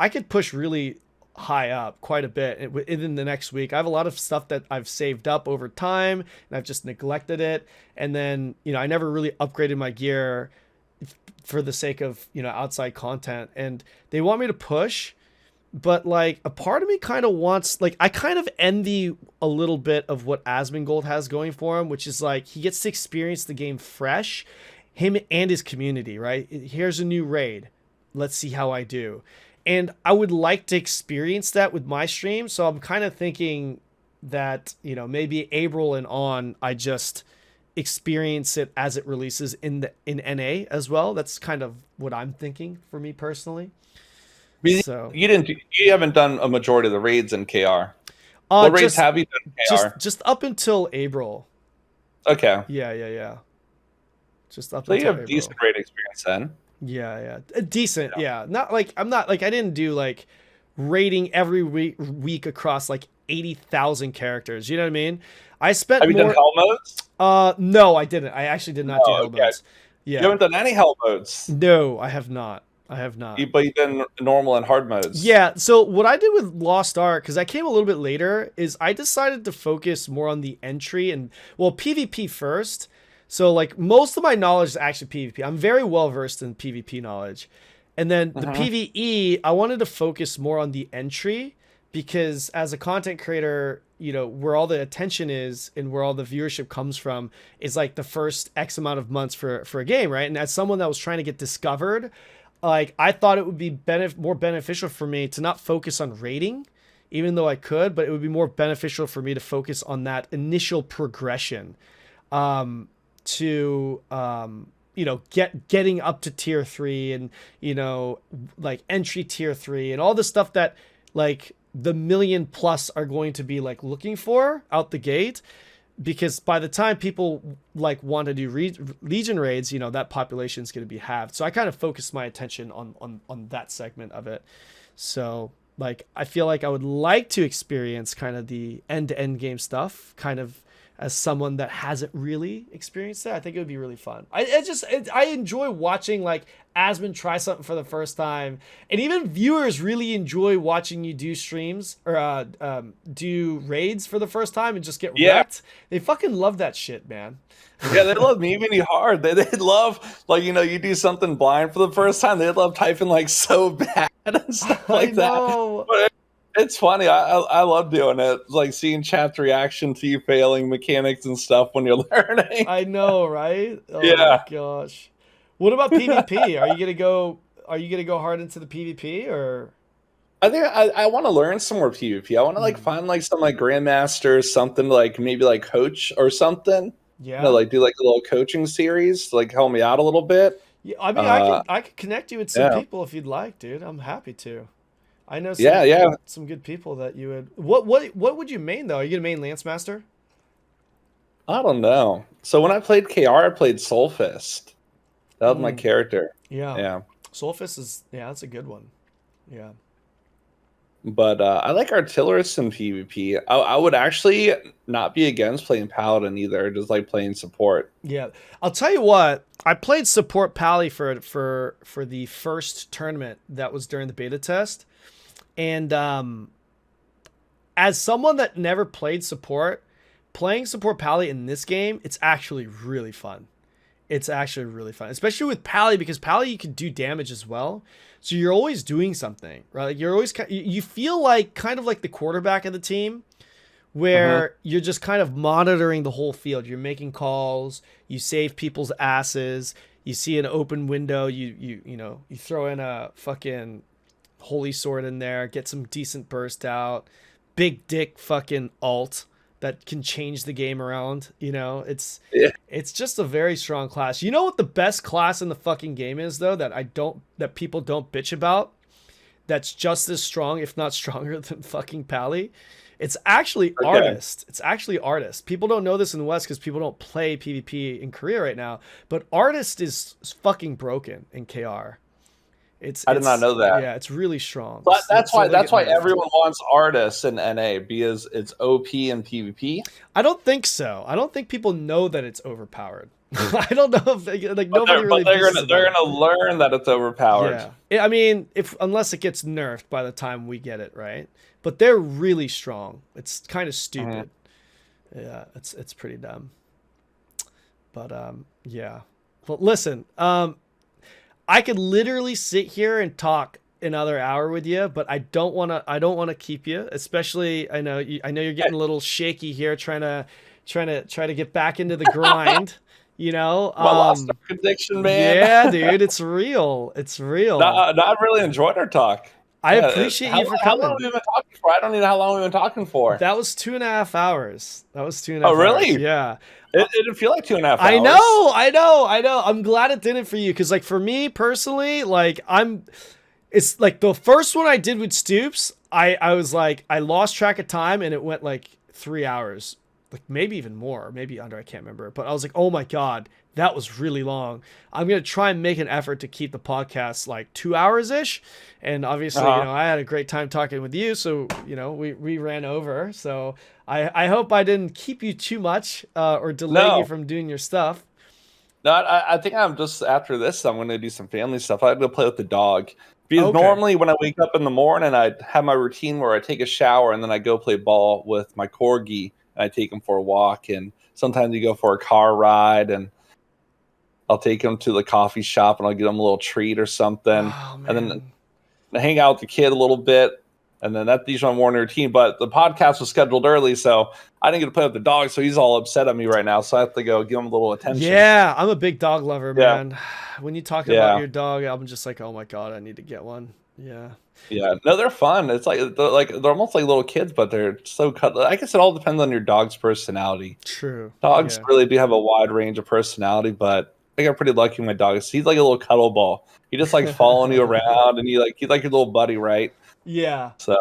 B: could push really high up quite a bit within the next week. I have a lot of stuff that I've saved up over time and I've just neglected it. And then, I never really upgraded my gear for the sake of, outside content. And they want me to push, but like a part of me kind of wants, like, I kind of envy a little bit of what Asmongold has going for him, which is like he gets to experience the game fresh, him and his community, right? Here's a new raid. Let's see how I do. And I would like to experience that with my stream. So I'm kind of thinking that, maybe April and on, I just experience it as it releases in NA as well. That's kind of what I'm thinking for me personally. So
A: you haven't done a majority of the raids in KR. What raids have you done in KR?
B: Just up until April.
A: Okay.
B: Yeah. Just up
A: so
B: until
A: you have
B: April.
A: Decent raid experience then.
B: Yeah. Decent, yeah. Not like I didn't do like rating every week across like 80,000 characters. You know what I mean? I spent
A: Have you done hell modes?
B: No, I didn't. I actually did not do hell modes. Yeah.
A: You haven't done any hell modes?
B: No, I have not.
A: But you've done normal and hard modes.
B: Yeah, so what I did with Lost Ark, because I came a little bit later, is I decided to focus more on the entry and, PvP first. So, like, most of my knowledge is actually PvP. I'm very well versed in PvP knowledge. And then the PvE, I wanted to focus more on the entry because as a content creator, where all the attention is and where all the viewership comes from is like the first X amount of months for a game, right? And as someone that was trying to get discovered, like I thought it would be more beneficial for me to not focus on rating, even though I could, but it would be more beneficial for me to focus on that initial progression. Getting up to tier 3 and, like entry tier 3 and all the stuff that like the million plus are going to be like looking for out the gate. Because by the time people like want to do Legion raids, that population is going to be halved. So I kind of focused my attention on that segment of it. So like, I feel like I would like to experience kind of the end-to-end game stuff, kind of as someone that hasn't really experienced that. I think it would be really fun. I enjoy watching like Asmon try something for the first time, and even viewers really enjoy watching you do streams or do raids for the first time and just get wrecked. They fucking love that shit, man.
A: Yeah, they love memeing hard. They love, like, you do something blind for the first time. They love typing like so bad and stuff like that. But it's funny. I love doing it. Like seeing chat's reaction to you failing mechanics and stuff when you're learning.
B: I know, right? Oh
A: yeah.
B: My gosh. What about PvP? Are you gonna go hard into the PvP or?
A: I think I want to learn some more PvP. I want to like find like some like grandmaster, something like maybe like coach or something.
B: Yeah.
A: Like do like a little coaching series to like help me out a little bit.
B: Yeah, I mean, I could connect you with some people if you'd like, dude. I'm happy to. I know some good people that you would. What would you main though? Are you gonna main Lance Master?
A: I don't know. So when I played KR, I played Soulfist. That was my character.
B: Yeah. Soulfist that's a good one. Yeah.
A: But I like Artillerists in PvP. I would actually not be against playing Paladin either, just like playing support.
B: Yeah. I'll tell you what, I played support Pally for the first tournament that was during the beta test. And as someone that never played support, playing support Pally in this game, it's actually really fun. It's actually really fun, especially with Pally, because Pally you can do damage as well. So you're always doing something, right? Like you're always, you feel like kind of like the quarterback of the team, where you're just kind of monitoring the whole field. You're making calls, you save people's asses, you see an open window, you throw in a fucking holy sword in there, get some decent burst out, big dick fucking ult that can change the game around. It's just a very strong class. You know what the best class in the fucking game is though, that people don't bitch about? that's just as strong, if not stronger than fucking Pally. It's actually Artist. It's actually Artist. People don't know this in the West because people don't play PvP in Korea right now. But Artist is fucking broken in KR.
A: I did not know that.
B: Yeah, it's really strong.
A: But that's why everyone wants Artist in NA, because it's OP in PvP.
B: I don't think so. I don't think people know that it's overpowered. I don't know if nobody really.
A: But they're gonna learn that it's overpowered.
B: Yeah, I mean, unless it gets nerfed by the time we get it, right? But they're really strong. It's kind of stupid. Yeah, it's pretty dumb. But yeah. Well, listen, I could literally sit here and talk another hour with you, but I don't want to keep you, especially I know you're getting a little shaky here trying to get back into the grind. You know,
A: my Lost Ark addiction, man.
B: Yeah, dude, it's real. It's real.
A: No, I really enjoyed our talk.
B: I appreciate you for coming.
A: How long have we been talking for? I don't even know how long we've been talking for.
B: That was 2.5 hours.
A: Oh, really?
B: Hours. Yeah.
A: It didn't feel like 2.5 hours.
B: I know. I'm glad it didn't for you, because like for me personally, like it's like the first one I did with Stoops, I was like, I lost track of time and it went like 3 hours. Like maybe even more, maybe under, I can't remember. But I was like, oh my God, that was really long. I'm going to try and make an effort to keep the podcast like 2 hours-ish. And obviously, you know, I had a great time talking with you. So, you know, we ran over. So I hope I didn't keep you too much or delay you from doing your stuff.
A: No, I think I'm just, after this, I'm going to do some family stuff. I'm going to play with the dog. Because normally when I wake up in the morning, I have my routine where I take a shower and then I go play ball with my corgi. I take him for a walk, and sometimes you go for a car ride, and I'll take him to the coffee shop and I'll get him a little treat or something.
B: Oh,
A: and then I hang out with the kid a little bit, and then that's usually my morning routine. But the podcast was scheduled early, so I didn't get to play with the dog, so he's all upset at me right now. So I have to go give him a little attention.
B: Yeah, I'm a big dog lover, man. When you talk about your dog, I'm just like, oh my God, I need to get one. Yeah.
A: Yeah, no, they're fun. It's like they're almost like little kids, but they're so cut. I guess it all depends on your dog's personality.
B: True.
A: Dogs really do have a wide range of personality, but I got pretty lucky with my dog. He's like a little cuddle ball. He just likes following you around, and he's like your little buddy, right?
B: Yeah.
A: So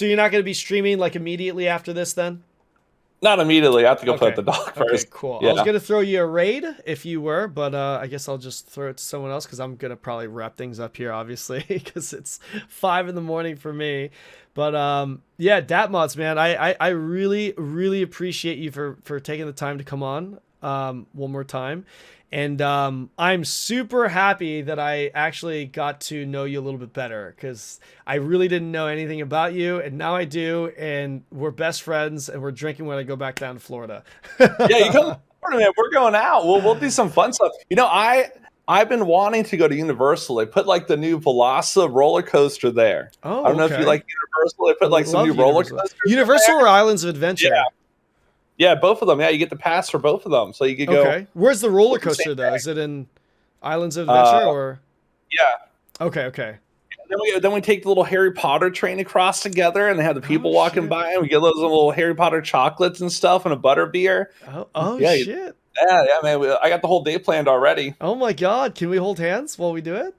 B: you're not going to be streaming like immediately after this, then?
A: Not immediately. I have to go play with the dog first.
B: Okay, cool.
A: Yeah.
B: I was going to throw you a raid if you were, but I guess I'll just throw it to someone else because I'm going to probably wrap things up here, obviously, because it's 5 a.m. for me. But yeah, DatModz, man, I really, really appreciate you for taking the time to come on one more time. And I'm super happy that I actually got to know you a little bit better, because I really didn't know anything about you, and now I do, and we're best friends, and we're drinking when I go back down to Florida.
A: Yeah, you come to Florida, man. We're going out. We'll do some fun stuff. You know, I've been wanting to go to Universal. They put like the new Veloci roller coaster there.
B: Oh,
A: I don't know if you like Universal. They put like some new roller coasters.
B: Universal or Islands of Adventure?
A: Yeah. Yeah, both of them. Yeah, you get the pass for both of them, so you could go.
B: Okay. Where's the roller coaster though? Is it in Islands of Adventure or?
A: Yeah.
B: Okay.
A: Then we take the little Harry Potter train across together, and they have the people walking by, and we get those little Harry Potter chocolates and stuff, and a butter beer.
B: Oh
A: yeah,
B: shit.
A: Yeah, man. I got the whole day planned already.
B: Oh my God! Can we hold hands while we do it?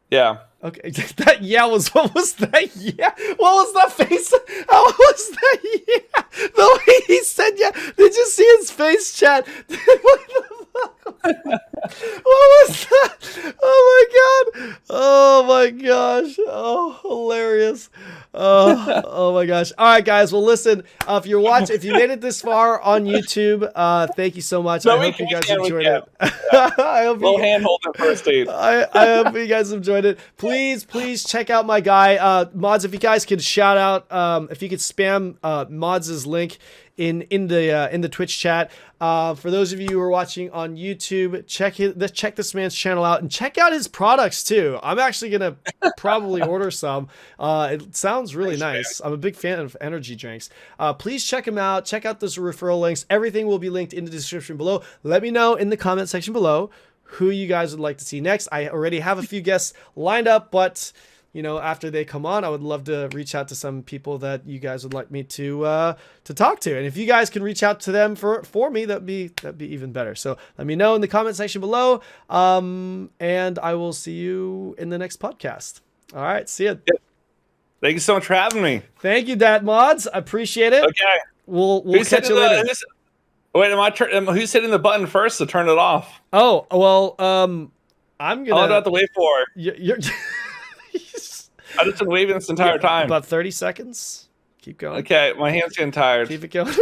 A: Yeah.
B: Okay, what was that? Yeah, what was that face? How was that? Yeah, the way he said yeah. Did you see his face, chat? What the fuck? What was that? Oh my God! Oh my gosh! Oh, hilarious! Oh my gosh! All right, guys. Well, listen. If you made it this far on YouTube, thank you so much. I hope you guys enjoyed it. I hope
A: little handhold at first aid.
B: I hope you guys enjoyed it. Please check out my guy Modz. If you guys could shout out, if you could spam Modz's link in the Twitch chat. For those of you who are watching on YouTube, check this man's channel out and check out his products too. I'm actually gonna probably order some. It sounds really nice. I'm a big fan of energy drinks. Please check him out. Check out those referral links. Everything will be linked in the description below. Let me know in the comment section below who you guys would like to see next. I already have a few guests lined up, but you know, after they come on, I would love to reach out to some people that you guys would like me to talk to. And if you guys can reach out to them for me, that'd be even better. So let me know in the comment section below. And I will see you in the next podcast. All right, see you.
A: Thank you so much for having me.
B: Thank you, DatModz. I appreciate it.
A: Okay.
B: We'll catch you later.
A: Wait, who's hitting the button first to turn it off?
B: Oh, well, I'm gonna.
A: I'll have to wait for.
B: You're
A: I've just been waving this entire time.
B: About 30 seconds. Keep going.
A: Okay, my hand's getting tired.
B: Keep it going.